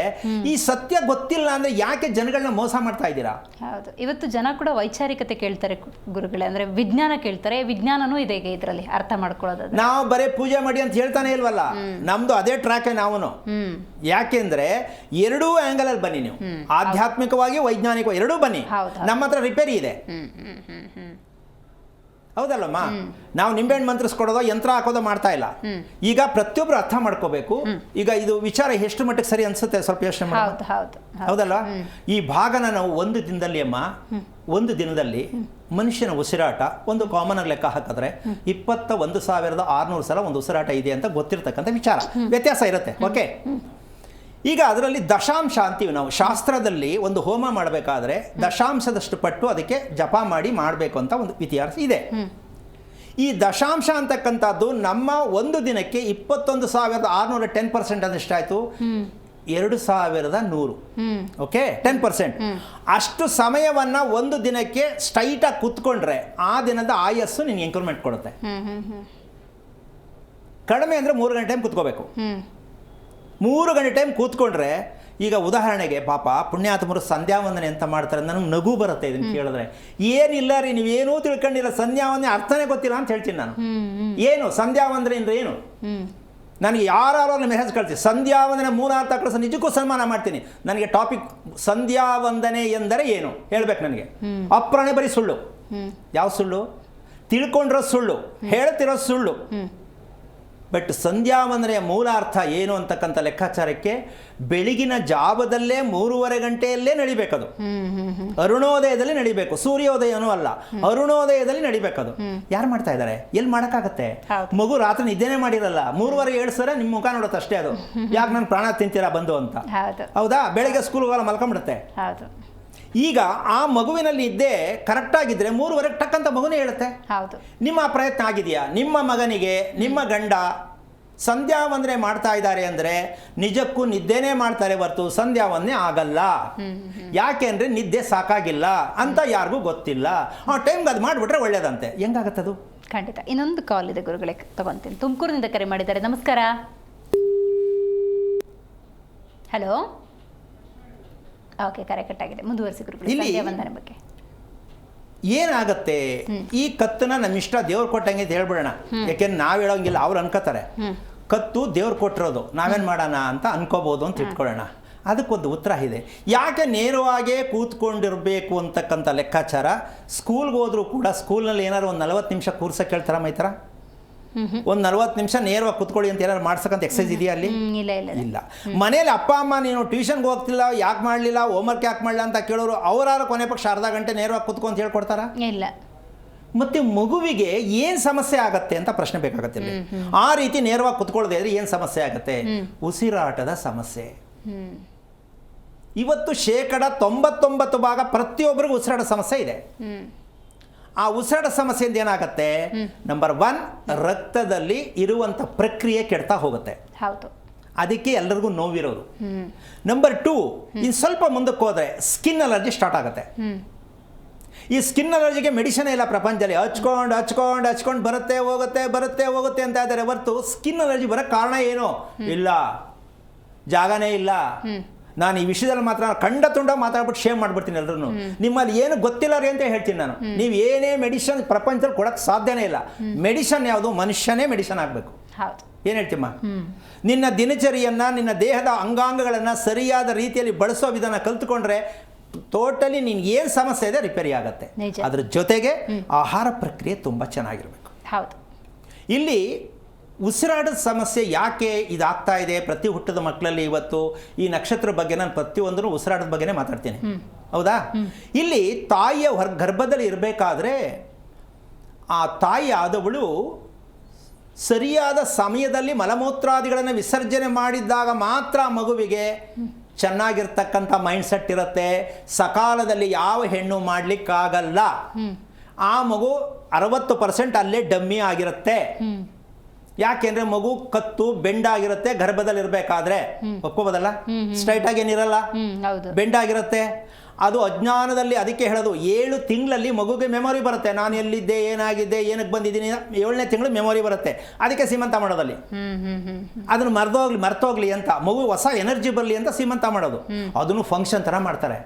ಈ ಸತ್ಯ ಗೊತ್ತಿಲ್ಲ ಅಂದರೆ ಯಾಕೆ ಜನಗಳನ್ನ ಮೋಸ ಮಾಡ್ತಾ ಇದ್ದೀರಾ? ಹೌದು. ಇವತ್ತು ಜನ ಕೂಡ ವೈಚಾರಿಕತೆ ಕೇಳ್ತಾರೆ ಗುರುಗಳೇ, ಅಂದರೆ ವಿಜ್ಞಾನ ಕೇಳ್ತಾರೆ. ವಿಜ್ಞಾನನೂ ಇದೆ ಇದರಲ್ಲಿ ಅರ್ಥ ಮಾಡ್ಕೊಳ್ಳೋದು. ನಾವು ಬರೀ ಪೂಜೆ ಮಾಡಿ ಅಂತ ಹೇಳ್ತಾನೆ ಇಲ್ವಲ್ಲ, ನಮ್ದು ಅದೇ ಟ್ರ್ಯಾಕ್ ನಾವು. ಯಾಕೆಂದ್ರೆ ಎರಡೂ ಆಂಗಲ್ ಅಲ್ಲಿ ಬನ್ನಿ ನೀವು, ಆಧ್ಯಾತ್ಮಿಕವಾಗಿ, ವೈಜ್ಞಾನಿಕ ಎರಡೂ ಬನ್ನಿ. ನಮ್ಮ ಹತ್ರ ರಿಪೇರಿ ಇದೆ. ಹೌದಲ್ಲಮ್ಮ, ನಾವು ನಿಂಬೆಹಣ್ಣು ಮಂತ್ರಿಸ್ಕೊಡೋದೋ ಯಂತ್ರ ಹಾಕೋದೋ ಮಾಡ್ತಾ ಇಲ್ಲ. ಈಗ ಪ್ರತಿಯೊಬ್ರು ಅರ್ಥ ಮಾಡ್ಕೋಬೇಕು. ಈಗ ಇದು ವಿಚಾರ ಎಷ್ಟು ಮಟ್ಟಿಗೆ ಸರಿ ಅನ್ಸುತ್ತೆ ಸ್ವಲ್ಪ ಯೋಚನೆ ಮಾಡಿ. ಹೌದಲ್ಲ, ಈ ಭಾಗನ ನಾವು ಒಂದು ದಿನದಲ್ಲಿ ಒಂದು ದಿನದಲ್ಲಿ ಮನುಷ್ಯನ ಉಸಿರಾಟ ಒಂದು ಕಾಮನ್ ಆಗಿ ಲೆಕ್ಕ ಹಾಕಿದ್ರೆ 21,600 ಸಲ ಒಂದು ಉಸಿರಾಟ ಇದೆ ಅಂತ ಗೊತ್ತಿರ್ತಕ್ಕಂಥ ವಿಚಾರ. ವ್ಯತ್ಯಾಸ ಇರುತ್ತೆ. ಓಕೆ, ಈಗ ಅದರಲ್ಲಿ ದಶಾಂಶ ಅಂತೀವಿ ನಾವು. ಶಾಸ್ತ್ರದಲ್ಲಿ ಒಂದು ಹೋಮ ಮಾಡಬೇಕಾದ್ರೆ ದಶಾಂಶದಷ್ಟು ಪಟ್ಟು ಅದಕ್ಕೆ ಜಪ ಮಾಡಬೇಕು ಅಂತ ಒಂದು ಇತಿಹಾಸ ಇದೆ. ಈ ದಶಾಂಶ ಅಂತಕ್ಕಂಥದ್ದು ನಮ್ಮ ಒಂದು ದಿನಕ್ಕೆ 21,600 10% ಅಂದ್ರೆ ಎಷ್ಟಾಯ್ತು? 2,100. ಓಕೆ, 10%. ಅಷ್ಟು ಸಮಯವನ್ನ ಒಂದು ದಿನಕ್ಕೆ ಸ್ಟ್ರೈಟಾಗಿ ಕೂತ್ಕೊಂಡ್ರೆ ಆ ದಿನದ ಆಯಸ್ಸು ನಿನ್ಗೆ ಇಂಕ್ರಿಮೆಂಟ್ ಕೊಡುತ್ತೆ. ಕಡಿಮೆ ಅಂದರೆ 3 ಗಂಟೆ ಟೈಮ್ ಕೂತ್ಕೋಬೇಕು. 3 ಗಂಟೆ ಟೈಮ್ ಕೂತ್ಕೊಂಡ್ರೆ, ಈಗ ಉದಾಹರಣೆಗೆ ಪಾಪ ಪುಣ್ಯಾತ್ಮರು ಸಂಧ್ಯಾ ವಂದನೆ ಅಂತ ಮಾಡ್ತಾರೆ. ನನಗೆ ನಗು ಬರುತ್ತೆ ಇದನ್ನು ಕೇಳಿದ್ರೆ. ಏನಿಲ್ಲ ರೀ, ನೀವೇನೂ ತಿಳ್ಕೊಂಡಿಲ್ಲ, ಸಂಧ್ಯಾ ವಂದನೆ ಅರ್ಥನೇ ಗೊತ್ತಿಲ್ಲ ಅಂತ ಹೇಳ್ತೀನಿ ನಾನು. ಏನು ಸಂಧ್ಯಾ ವಂದನೆ ಅಂದ್ರೆ ಏನು? ನನಗೆ ಯಾರು ಮೆಸೇಜ್ ಕಳಿಸಿ ಸಂಧ್ಯಾ ವಂದನೆ 3 ಅರ್ಥ ಕಳಿಸ, ನಿಜಕ್ಕೂ ಸನ್ಮಾನ ಮಾಡ್ತೀನಿ. ನನಗೆ ಟಾಪಿಕ್ ಸಂಧ್ಯಾ ವಂದನೆ ಎಂದರೆ ಏನು ಹೇಳ್ಬೇಕು ನನಗೆ. ಅಪ್ರಾಣೆ ಬರೀ ಸುಳ್ಳು. ಯಾವ ಸುಳ್ಳು? ತಿಳ್ಕೊಂಡಿರೋ ಸುಳ್ಳು, ಹೇಳ್ತಿರೋ ಸುಳ್ಳು. ಬಟ್ ಸಂಧ್ಯಾ ವಂದನೆಯ ಮೂಲ ಅರ್ಥ ಏನು ಅಂತಕ್ಕಂಥ ಲೆಕ್ಕಾಚಾರಕ್ಕೆ ಬೆಳಗಿನ ಜಾವದಲ್ಲೇ 3:30 ಗಂಟೆಯಲ್ಲೇ ನಡಿಬೇಕದು. ಅರುಣೋದಯದಲ್ಲಿ ನಡಿಬೇಕು, ಸೂರ್ಯೋದಯನೂ ಅಲ್ಲ, ಅರುಣೋದಯದಲ್ಲಿ ನಡಿಬೇಕದು. ಯಾರು ಮಾಡ್ತಾ ಇದ್ದಾರೆ? ಎಲ್ಲಿ ಮಾಡೋಕ್ಕಾಗತ್ತೆ? ಮಗು ರಾತ್ರಿ ನಿದ್ದೆನೇ ಮಾಡಿರಲ್ಲ, 3:30 7 ನಿಮ್ಮ ಮುಖ ನೋಡುತ್ತೆ ಅಷ್ಟೇ. ಅದು ಯಾಕೆ ನಾನು ಪ್ರಾಣ ತಿಂತೀರಾ ಬಂದು ಅಂತ. ಹೌದಾ? ಬೆಳಗ್ಗೆ ಸ್ಕೂಲ್ಗೆಲ್ಲ ಮಲ್ಕೊಂಡ್ಬಿಡುತ್ತೆ. ಈಗ ಆ ಮಗುವಿನಲ್ಲಿ ಇದ್ದೇ ಕರೆಕ್ಟಾಗಿದ್ದರೆ 3:30 ಟಕ್ಕಂತ ಮಗುನೇ ಹೇಳುತ್ತೆ. ನಿಮ್ಮ ಪ್ರಯತ್ನ ಆಗಿದೆಯಾ? ನಿಮ್ಮ ಮಗನಿಗೆ ನಿಮ್ಮ ಗಂಡ ಸಂಧ್ಯಾ ವಂದನೆ ಮಾಡ್ತಾ ಇದ್ದಾರೆ ಅಂದರೆ ನಿಜಕ್ಕೂ ನಿದ್ದೆನೇ ಮಾಡ್ತಾರೆ ಹೊರತು ಸಂಧ್ಯಾ ವಂದನೆ ಆಗಲ್ಲ. ಯಾಕೆ ಅಂದರೆ ನಿದ್ದೆ ಸಾಕಾಗಿಲ್ಲ ಅಂತ ಯಾರಿಗೂ ಗೊತ್ತಿಲ್ಲ. ಆ ಟೈಮ್ಗೆ ಅದು ಮಾಡಿಬಿಟ್ರೆ ಒಳ್ಳೇದಂತೆ. ಹೆಂಗಾಗತ್ತದು? ಖಂಡಿತ. ಇನ್ನೊಂದು ಕಾಲ್ ಇದೆ ಗುರುಗಳೇ, ತಗೊಂತೀನಿ. ತುಮಕೂರಿನಿಂದ ಕರೆ ಮಾಡಿದ್ದಾರೆ. ನಮಸ್ಕಾರ. ಹಲೋ. ಓಕೆ, ಕರೆ ಕಟ್ಟಾಗಿದೆ. ಮುಂದುವರಿಸಿ ಗುರುಗಳೇ ಸಂಧ್ಯಾ ವಂದನೆ ಬಗ್ಗೆ. ಏನಾಗತ್ತೆ, ಈ ಕತ್ತನ್ನ ನಮ್ಮ ಇಷ್ಟ ದೇವ್ರು ಕೊಟ್ಟಂಗೆ ಅಂತ ಹೇಳ್ಬಿಡೋಣ. ಯಾಕೆಂದ್ರೆ ನಾವ್ ಹೇಳೋಂಗಿಲ್ಲ, ಅವ್ರು ಅನ್ಕೋತಾರೆ. ಕತ್ತು ದೇವ್ರು ಕೊಟ್ಟಿರೋದು, ನಾವೇನ್ ಮಾಡೋಣ ಅಂತ ಅನ್ಕೋಬಹುದು ಅಂತ ಇಟ್ಕೊಳ್ಳೋಣ. ಅದಕ್ಕೊಂದು ಉತ್ತರ ಇದೆ. ಯಾಕೆ ನೇರವಾಗೇ ಕೂತ್ಕೊಂಡಿರ್ಬೇಕು ಅಂತಕ್ಕಂಥ ಲೆಕ್ಕಾಚಾರ. ಸ್ಕೂಲ್ಗೆ ಹೋದ್ರು ಕೂಡ ಸ್ಕೂಲ್ನಲ್ಲಿ ಏನಾದ್ರು ಒಂದು 40 ನಿಮಿಷ ಕೂರ್ಸಕ್ಕೆ ಹೇಳ್ತಾರ ಮೈತರ? ಒಂದು 40 ನಿಮಿಷ ನೇರವಾಗಿ ಕುತ್ಕೊಳ್ಳಿ ಅಂತ ಏನಾದ್ರು ಮಾಡ್ಸಕ್ಕಂತ ಎಕ್ಸಸೈಸ್ ಇದೆಯಾ ಅಲ್ಲಿ? ಇಲ್ಲ. ಮನೇಲಿ ಅಪ್ಪ ಅಮ್ಮ ನೀನು ಟ್ಯೂಷನ್ಗೆ ಹೋಗ್ತಿಲ್ಲ, ಯಾಕೆ ಮಾಡಲಿಲ್ಲ, ಹೋಮ್ವರ್ಕ್ ಯಾಕೆ ಮಾಡಲಿಲ್ಲ ಅಂತ ಕೇಳೋರು ಅವರಾರು ಕೊನೆ ಪಕ್ಷ ಅರ್ಧ ಗಂಟೆ ನೇರವಾಗಿ ಕುತ್ಕೊಂತ ಹೇಳ್ಕೊಡ್ತಾರ? ಇಲ್ಲ. ಮತ್ತೆ ಮಗುವಿಗೆ ಏನು ಸಮಸ್ಯೆ ಆಗತ್ತೆ ಅಂತ ಪ್ರಶ್ನೆ ಬೇಕಾಗತ್ತೆ. ಆ ರೀತಿ ನೇರವಾಗಿ ಕುತ್ಕೊಳ್ಳದೆ ಇದ್ರೆ ಏನು ಸಮಸ್ಯೆ ಆಗತ್ತೆ? ಉಸಿರಾಟದ ಸಮಸ್ಯೆ. ಇವತ್ತು 99% ಪ್ರತಿಯೊಬ್ಬರಿಗೂ ಉಸಿರಾಟ ಸಮಸ್ಯೆ ಇದೆ. ಆ ಉಸಿರಾಟ ಸಮಸ್ಯೆಯಿಂದ ಏನಾಗುತ್ತೆ? ನಂಬರ್ 1, ರಕ್ತದಲ್ಲಿ ಇರುವಂಥ ಪ್ರಕ್ರಿಯೆ ಕೆಡ್ತಾ ಹೋಗುತ್ತೆ. ಅದಕ್ಕೆ ಎಲ್ಲರಿಗೂ ನೋವಿರೋದು. ನಂಬರ್ 2, ಇನ್ನು ಸ್ವಲ್ಪ ಮುಂದಕ್ಕೆ ಹೋದರೆ ಸ್ಕಿನ್ ಅಲರ್ಜಿ ಸ್ಟಾರ್ಟ್ ಆಗುತ್ತೆ. ಈ ಸ್ಕಿನ್ ಅಲರ್ಜಿಗೆ ಮೆಡಿಸಿನ್ ಇಲ್ಲ ಪ್ರಪಂಚದಲ್ಲಿ. ಹಚ್ಕೊಂಡು ಬರುತ್ತೆ ಹೋಗುತ್ತೆ ಅಂತ ಇದ್ದಾರೆ ಹೊರತು ಸ್ಕಿನ್ ಅಲರ್ಜಿ ಬರೋಕ್ಕೆ ಕಾರಣ ಏನು ಇಲ್ಲ, ಜಾಗನೇ ಇಲ್ಲ. ನಾನು ಈ ವಿಷಯದಲ್ಲಿ ಮಾತ್ರ ಕಂಡ ತುಂಡ ಮಾತಾಡ್ಬಿಟ್ಟು ಶೇರ್ ಮಾಡ್ಬಿಡ್ತೀನಿ ಎಲ್ಲರೂ. ನಿಮ್ಮಲ್ಲಿ ಏನು ಗೊತ್ತಿಲ್ಲ ರೀ ಅಂತ ಹೇಳ್ತೀನಿ ನಾನು. ನೀವು ಏನೇ ಮೆಡಿಸಿನ್ ಪ್ರಪಂಚದಲ್ಲಿ ಕೊಡಕ್ಕೆ ಸಾಧ್ಯನೇ ಇಲ್ಲ. ಮೆಡಿಸಿನ್ ಯಾವುದು? ಮನುಷ್ಯನೇ ಮೆಡಿಸಿನ್ ಆಗಬೇಕು. ಏನು ಹೇಳ್ತೀಮ್ಮ? ನಿನ್ನ ದಿನಚರಿಯನ್ನ, ನಿನ್ನ ದೇಹದ ಅಂಗಾಂಗಗಳನ್ನು ಸರಿಯಾದ ರೀತಿಯಲ್ಲಿ ಬಳಸೋ ವಿಧಾನ ಕಲ್ತ್ಕೊಂಡ್ರೆ ಟೋಟಲಿ ನಿನ್ ಏನು ಸಮಸ್ಯೆ ಇದೆ ರಿಪೇರಿ ಆಗತ್ತೆ. ಅದ್ರ ಜೊತೆಗೆ ಆಹಾರ ಪ್ರಕ್ರಿಯೆ ತುಂಬಾ ಚೆನ್ನಾಗಿರ್ಬೇಕು. ಇಲ್ಲಿ ಉಸಿರಾಟದ ಸಮಸ್ಯೆ ಯಾಕೆ ಇದಾಗ್ತಾ ಇದೆ ಪ್ರತಿ ಹುಟ್ಟದ ಮಕ್ಕಳಲ್ಲಿ? ಇವತ್ತು ಈ ನಕ್ಷತ್ರ ಬಗ್ಗೆ ನಾನು ಪ್ರತಿಯೊಂದನ್ನು ಉಸಿರಾಟದ ಬಗ್ಗೆನೇ ಮಾತಾಡ್ತೀನಿ. ಹೌದಾ? ಇಲ್ಲಿ ತಾಯಿಯ ಗರ್ಭದಲ್ಲಿ ಇರಬೇಕಾದ್ರೆ ಆ ತಾಯಿ ಆದವಳು ಸರಿಯಾದ ಸಮಯದಲ್ಲಿ ಮಲಮೂತ್ರಾದಿಗಳನ್ನು ವಿಸರ್ಜನೆ ಮಾಡಿದಾಗ ಮಾತ್ರ ಮಗುವಿಗೆ ಚೆನ್ನಾಗಿರ್ತಕ್ಕಂಥ ಮೈಂಡ್ ಸೆಟ್ ಇರುತ್ತೆ. ಸಕಾಲದಲ್ಲಿ ಯಾವ ಹೆಣ್ಣು ಮಾಡ್ಲಿಕ್ಕಾಗಲ್ಲ. ಆ ಮಗು 60% ಅಲ್ಲೇ ಡಮ್ಮಿ ಆಗಿರುತ್ತೆ. ಯಾಕೆಂದ್ರೆ ಮಗು ಕತ್ತು ಬೆಂಡಾಗಿರುತ್ತೆ ಗರ್ಭದಲ್ಲಿ ಇರಬೇಕಾದ್ರೆ. ಒಪ್ಕೋಬೋದಲ್ಲ? ಸ್ಟ್ರೈಟ್ ಆಗಿ ಏನಿರಲ್ಲ, ಬೆಂಡಾಗಿರುತ್ತೆ. ಅದು ಅಜ್ಞಾನದಲ್ಲಿ. ಅದಕ್ಕೆ ಹೇಳೋದು 7 ತಿಂಗಳಲ್ಲಿ ಮಗುಗೆ ಮೆಮೊರಿ ಬರುತ್ತೆ. ನಾನು ಎಲ್ಲಿದ್ದೆ, ಏನಾಗಿದ್ದೆ, ಏನಕ್ಕೆ ಬಂದಿದ್ದೀನಿ, 7ನೇ ತಿಂಗಳು ಮೆಮೊರಿ ಬರುತ್ತೆ. ಅದಕ್ಕೆ ಸೀಮಂತ ಮಾಡೋದಲ್ಲಿ ಅದನ್ನು ಮರ್ತೋಗ್ಲಿ ಅಂತ, ಮಗು ಹೊಸ ಎನರ್ಜಿ ಬರಲಿ ಅಂತ ಸೀಮಂತ ಮಾಡೋದು. ಅದನ್ನು ಫಂಕ್ಷನ್ ಥರ ಮಾಡ್ತಾರೆ.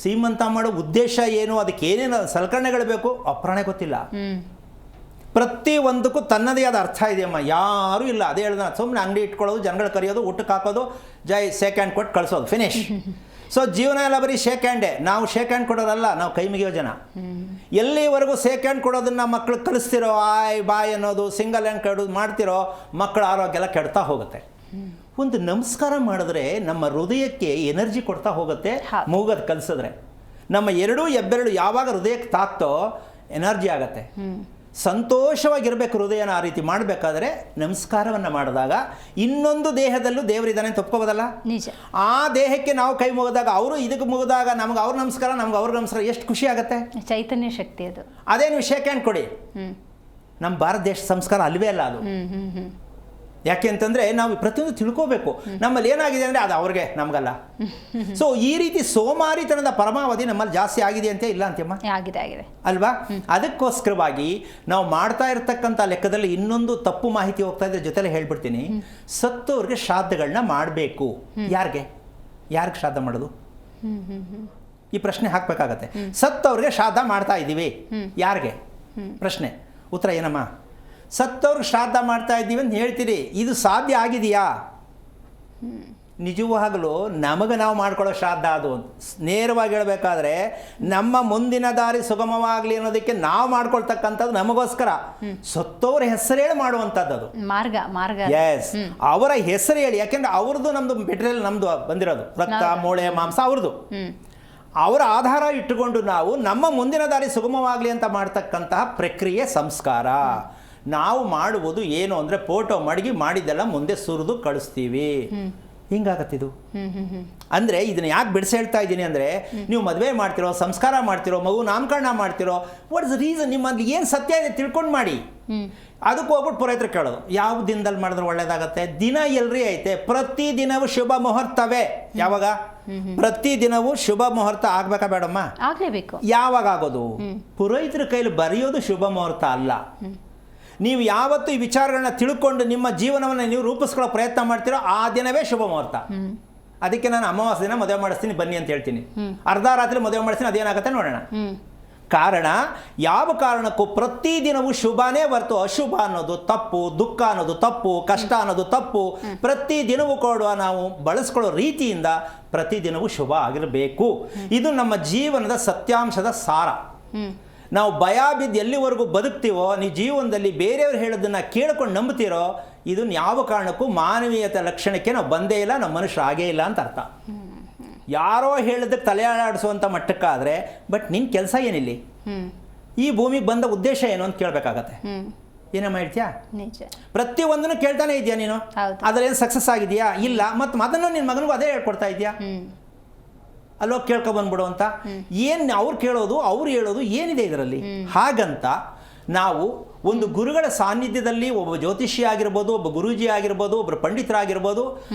ಸೀಮಂತ ಮಾಡೋ ಉದ್ದೇಶ ಏನು, ಅದಕ್ಕೆ ಏನೇನು ಸಲಕರಣೆಗಳು ಬೇಕು ಅಪ್ರಾಣೆ ಗೊತ್ತಿಲ್ಲ. ಪ್ರತಿ ಒಂದಕ್ಕೂ ತನ್ನದೇ ಆದ ಅರ್ಥ ಇದೆಯಮ್ಮ. ಯಾರೂ ಇಲ್ಲ. ಅದೇ ಹೇಳಿದ ಸುಮ್ಮನೆ ಅಂಗಡಿ ಇಟ್ಕೊಳ್ಳೋದು, ಜನಗಳು ಕರೆಯೋದು, ಊಟಕ್ಕೆ ಹಾಕೋದು, ಜೈ ಸೆಕೆಂಡ್ ಕೊಟ್ಟು ಕಳಿಸೋದು, ಫಿನಿಶ್. ಸೊ ಜೀವನ ಎಲ್ಲ ಬರೀ ಶೇಕ್ ಹ್ಯಾಂಡೇ. ನಾವು ಶೇಕ್ ಹ್ಯಾಂಡ್ ಕೊಡೋದಲ್ಲ, ನಾವು ಕೈ ಮುಗಿಯೋ ಜನ. ಎಲ್ಲಿವರೆಗೂ ಶೇಕ್ ಹ್ಯಾಂಡ್ ಕೊಡೋದನ್ನ ಮಕ್ಕಳು ಕಲಿಸ್ತಿರೋ, ಆಯ್ ಬಾಯ್ ಅನ್ನೋದು, ಸಿಂಗಲ್ ಹ್ಯಾಂಡ್ ಕೆಡೋದು ಮಾಡ್ತಿರೋ, ಮಕ್ಕಳ ಆರೋಗ್ಯ ಎಲ್ಲ ಕೆಡ್ತಾ ಹೋಗುತ್ತೆ. ಒಂದು ನಮಸ್ಕಾರ ಮಾಡಿದ್ರೆ ನಮ್ಮ ಹೃದಯಕ್ಕೆ ಎನರ್ಜಿ ಕೊಡ್ತಾ ಹೋಗುತ್ತೆ. ಮೂಗದು ಕಲಿಸಿದ್ರೆ ನಮ್ಮ ಹೆಬ್ಬೆರಳು ಯಾವಾಗ ಹೃದಯಕ್ಕೆ ತಾಕ್ತೋ ಎನರ್ಜಿ ಆಗತ್ತೆ. ಸಂತೋಷವಾಗಿರ್ಬೇಕು ಹೃದಯನ. ಆ ರೀತಿ ಮಾಡಬೇಕಾದ್ರೆ ನಮಸ್ಕಾರವನ್ನು ಮಾಡಿದಾಗ ಇನ್ನೊಂದು ದೇಹದಲ್ಲೂ ದೇವರಿದ್ದಾನೆ ಅಂತ ಒಪ್ಕೋಬೋದಲ್ಲ. ನಿಜ. ಆ ದೇಹಕ್ಕೆ ನಾವು ಕೈ ಮುಗಿದಾಗ, ಅವರು ಇದಕ್ಕೆ ಮುಗಿದಾಗ ನಮ್ಗೆ ಅವ್ರ ನಮಸ್ಕಾರ, ನಮ್ಗೆ ಅವ್ರ ನಮಸ್ಕಾರ, ಎಷ್ಟು ಖುಷಿ ಆಗುತ್ತೆ. ಚೈತನ್ಯ ಶಕ್ತಿ ಅದು. ಅದೇನು ಶೇಕ್ ಹ್ಯಾಂಡ್ ಕೊಡಿ, ನಮ್ಮ ಭಾರತ ದೇಶ ಸಂಸ್ಕಾರ ಅಲ್ವೇ ಅಲ್ಲ ಅದು. ಯಾಕೆ ಅಂತಂದರೆ ನಾವು ಪ್ರತಿಯೊಂದು ತಿಳ್ಕೋಬೇಕು. ನಮ್ಮಲ್ಲಿ ಏನಾಗಿದೆ ಅಂದರೆ ಅದು ಅವ್ರಿಗೆ, ನಮಗಲ್ಲ. ಸೊ ಈ ರೀತಿ ಸೋಮಾರಿತನದ ಪರಮಾವಧಿ ನಮ್ಮಲ್ಲಿ ಜಾಸ್ತಿ ಆಗಿದೆ ಅಂತ ಇಲ್ಲ ಅಂತಮ್ಮ, ಆಗಿದೆ ಅಲ್ವಾ? ಅದಕ್ಕೋಸ್ಕರವಾಗಿ ನಾವು ಮಾಡ್ತಾ ಇರ್ತಕ್ಕಂಥ ಲೆಕ್ಕದಲ್ಲಿ ಇನ್ನೊಂದು ತಪ್ಪು ಮಾಹಿತಿ ಹೋಗ್ತಾ ಇದ್ರೆ ಜೊತೆಲೆ ಹೇಳ್ಬಿಡ್ತೀನಿ. ಸತ್ತವ್ರಿಗೆ ಶ್ರಾದ್ದಗಳನ್ನ ಮಾಡಬೇಕು. ಯಾರಿಗೆ ಶ್ರಾದ್ದ ಮಾಡೋದು? ಈ ಪ್ರಶ್ನೆ ಹಾಕಬೇಕಾಗತ್ತೆ. ಸತ್ತವ್ರಿಗೆ ಶ್ರಾದ್ದ ಮಾಡ್ತಾ ಇದ್ದೀವಿ, ಯಾರಿಗೆ? ಪ್ರಶ್ನೆ. ಉತ್ತರ ಏನಮ್ಮ? ಸತ್ತವ್ರಿಗೆ ಶ್ರಾದ್ದ ಮಾಡ್ತಾ ಇದ್ದೀವಿ ಅಂತ ಹೇಳ್ತೀರಿ, ಇದು ಸಾಧ್ಯ ಆಗಿದೆಯಾ? ನಿಜವಾಗಲೂ ನಮಗೆ ನಾವು ಮಾಡ್ಕೊಳ್ಳೋ ಶ್ರಾದ್ದ ಅದು. ನೇರವಾಗಿ ಹೇಳಬೇಕಾದ್ರೆ ನಮ್ಮ ಮುಂದಿನ ದಾರಿ ಸುಗಮವಾಗಲಿ ಅನ್ನೋದಕ್ಕೆ ನಾವು ಮಾಡ್ಕೊಳ್ತಕ್ಕಂಥದ್ದು ನಮಗೋಸ್ಕರ. ಸತ್ತವ್ರ ಹೆಸರು ಹೇಳಿ ಮಾಡುವಂಥದ್ದು ಅದು ಮಾರ್ಗ. ಎಸ್, ಅವರ ಹೆಸರು ಹೇಳಿ. ಯಾಕೆಂದ್ರೆ ಅವ್ರದ್ದು ನಮ್ದು ಮೆಟೀರಿಯಲ್ ನಮ್ದು ಬಂದಿರೋದು, ರಕ್ತ ಮೂಳೆ ಮಾಂಸ ಅವ್ರದ್ದು. ಅವರ ಆಧಾರ ಇಟ್ಟುಕೊಂಡು ನಾವು ನಮ್ಮ ಮುಂದಿನ ದಾರಿ ಸುಗಮವಾಗಲಿ ಅಂತ ಮಾಡ್ತಕ್ಕಂತಹ ಪ್ರಕ್ರಿಯೆ ಸಂಸ್ಕಾರ. ನಾವು ಮಾಡುವುದು ಏನು ಅಂದರೆ ಫೋಟೋ ಮಡಗಿ ಮಾಡಿದ್ದೆಲ್ಲ ಮುಂದೆ ಸುರಿದು ಕಳಿಸ್ತೀವಿ. ಹಿಂಗಾಗತ್ತಿದು. ಅಂದರೆ ಇದನ್ನ ಯಾಕೆ ಬಿಡಿಸಿ ಹೇಳ್ತಾ ಇದ್ದೀನಿ ಅಂದರೆ, ನೀವು ಮದುವೆ ಮಾಡ್ತಿರೋ, ಸಂಸ್ಕಾರ ಮಾಡ್ತಿರೋ, ಮಗು ನಾಮಕರಣ ಮಾಡ್ತಿರೋ, ವಾಟ್ ಇಸ್ ರೀಸನ್? ನಿಮ್ಮಲ್ಲಿ ಏನು ಸತ್ಯ ಇದೆ ತಿಳ್ಕೊಂಡು ಮಾಡಿ. ಅದಕ್ಕೆ ಹೋಗ್ಬಿಟ್ಟು ಪುರೋಹಿತರು ಕೇಳೋದು, ಯಾವ ದಿನದಲ್ಲಿ ಮಾಡಿದ್ರೆ ಒಳ್ಳೇದಾಗತ್ತೆ? ದಿನ ಎಲ್ರಿ ಐತೆ? ಪ್ರತಿ ದಿನವೂ ಶುಭ ಮುಹೂರ್ತವೇ. ಯಾವಾಗ? ಪ್ರತಿ ದಿನವೂ ಶುಭ ಮುಹೂರ್ತ ಆಗ್ಬೇಕಾ ಬೇಡಮ್ಮ? ಆಗಲೇಬೇಕು. ಯಾವಾಗ ಆಗೋದು? ಪುರೋಹಿತರ ಕೈಲಿ ಬರೆಯೋದು ಶುಭ ಮುಹೂರ್ತ ಅಲ್ಲ. ನೀವು ಯಾವತ್ತು ಈ ವಿಚಾರಗಳನ್ನ ತಿಳ್ಕೊಂಡು ನಿಮ್ಮ ಜೀವನವನ್ನು ನೀವು ರೂಪಿಸ್ಕೊಳ್ಳೋ ಪ್ರಯತ್ನ ಮಾಡ್ತೀರೋ ಆ ದಿನವೇ ಶುಭ ಮುಹೂರ್ತ. ಅದಕ್ಕೆ ನಾನು ಅಮಾವಾಸ್ಯ ದಿನ ಮದುವೆ ಮಾಡಿಸ್ತೀನಿ ಬನ್ನಿ ಅಂತ ಹೇಳ್ತೀನಿ. ಅರ್ಧ ರಾತ್ರಿ ಮದುವೆ ಮಾಡಿಸ್ತೀನಿ, ಅದೇನಾಗುತ್ತೆ ನೋಡೋಣ. ಕಾರಣ, ಯಾವ ಕಾರಣಕ್ಕೂ ಪ್ರತಿದಿನವೂ ಶುಭನೇ ಹೊರತು ಅಶುಭ ಅನ್ನೋದು ತಪ್ಪು, ದುಃಖ ಅನ್ನೋದು ತಪ್ಪು, ಕಷ್ಟ ಅನ್ನೋದು ತಪ್ಪು. ಪ್ರತಿದಿನವೂ ಕೊಡುವ ನಾವು ಬಳಸ್ಕೊಳ್ಳೋ ರೀತಿಯಿಂದ ಪ್ರತಿದಿನವೂ ಶುಭ ಆಗಿರಬೇಕು. ಇದು ನಮ್ಮ ಜೀವನದ ಸತ್ಯಾಂಶದ ಸಾರ. ನಾವು ಭಯ ಬಿದ್ದು ಎಲ್ಲಿವರೆಗೂ ಬದುಕ್ತೀವೋ, ನೀವು ಜೀವನದಲ್ಲಿ ಬೇರೆಯವ್ರು ಹೇಳೋದನ್ನು ಕೇಳ್ಕೊಂಡು ನಂಬ್ತೀರೋ, ಇದನ್ನ ಯಾವ ಕಾರಣಕ್ಕೂ ಮಾನವೀಯತೆ ಲಕ್ಷಣಕ್ಕೆ ನಾವು ಬಂದೇ ಇಲ್ಲ, ನಮ್ಮ ಮನುಷ್ಯರು ಆಗೇ ಇಲ್ಲ ಅಂತ ಅರ್ಥ. ಯಾರೋ ಹೇಳೋದಕ್ಕೆ ತಲೆ ಆಡಿಸುವಂಥ ಮಟ್ಟಕ್ಕಾದರೆ, ಬಟ್ ನಿನ್ನ ಕೆಲಸ ಏನಿಲ್ಲಿ? ಈ ಭೂಮಿಗೆ ಬಂದ ಉದ್ದೇಶ ಏನು ಅಂತ ಕೇಳಬೇಕಾಗತ್ತೆ. ಏನಮ್ಮ ಹೇಳ್ತೀಯಾ? ಪ್ರತಿಯೊಂದನ್ನು ಕೇಳ್ತಾನೆ ಇದೆಯಾ ನೀನು? ಅದರೇನು ಸಕ್ಸಸ್ ಆಗಿದೆಯಾ? ಇಲ್ಲ. ಮತ್ತು ಅದನ್ನು ನಿನ್ನ ಮಗನಿಗೂ ಅದೇ ಹೇಳ್ಕೊಡ್ತಾ ಇದೆಯಾ? ಅಲ್ಲೋ ಕೇಳ್ಕೊಬಂದ್ಬಿಡು ಅಂತ. ಏನು ಅವ್ರು ಕೇಳೋದು, ಅವ್ರು ಹೇಳೋದು ಏನಿದೆ ಇದರಲ್ಲಿ? ಹಾಗಂತ ನಾವು ಒಂದು ಗುರುಗಳ ಸಾನ್ನಿಧ್ಯದಲ್ಲಿ, ಒಬ್ಬ ಜ್ಯೋತಿಷಿ ಆಗಿರ್ಬೋದು, ಒಬ್ಬ ಗುರೂಜಿ ಆಗಿರ್ಬೋದು, ಒಬ್ಬರು ಪಂಡಿತರಾಗಿರ್ಬೋದು,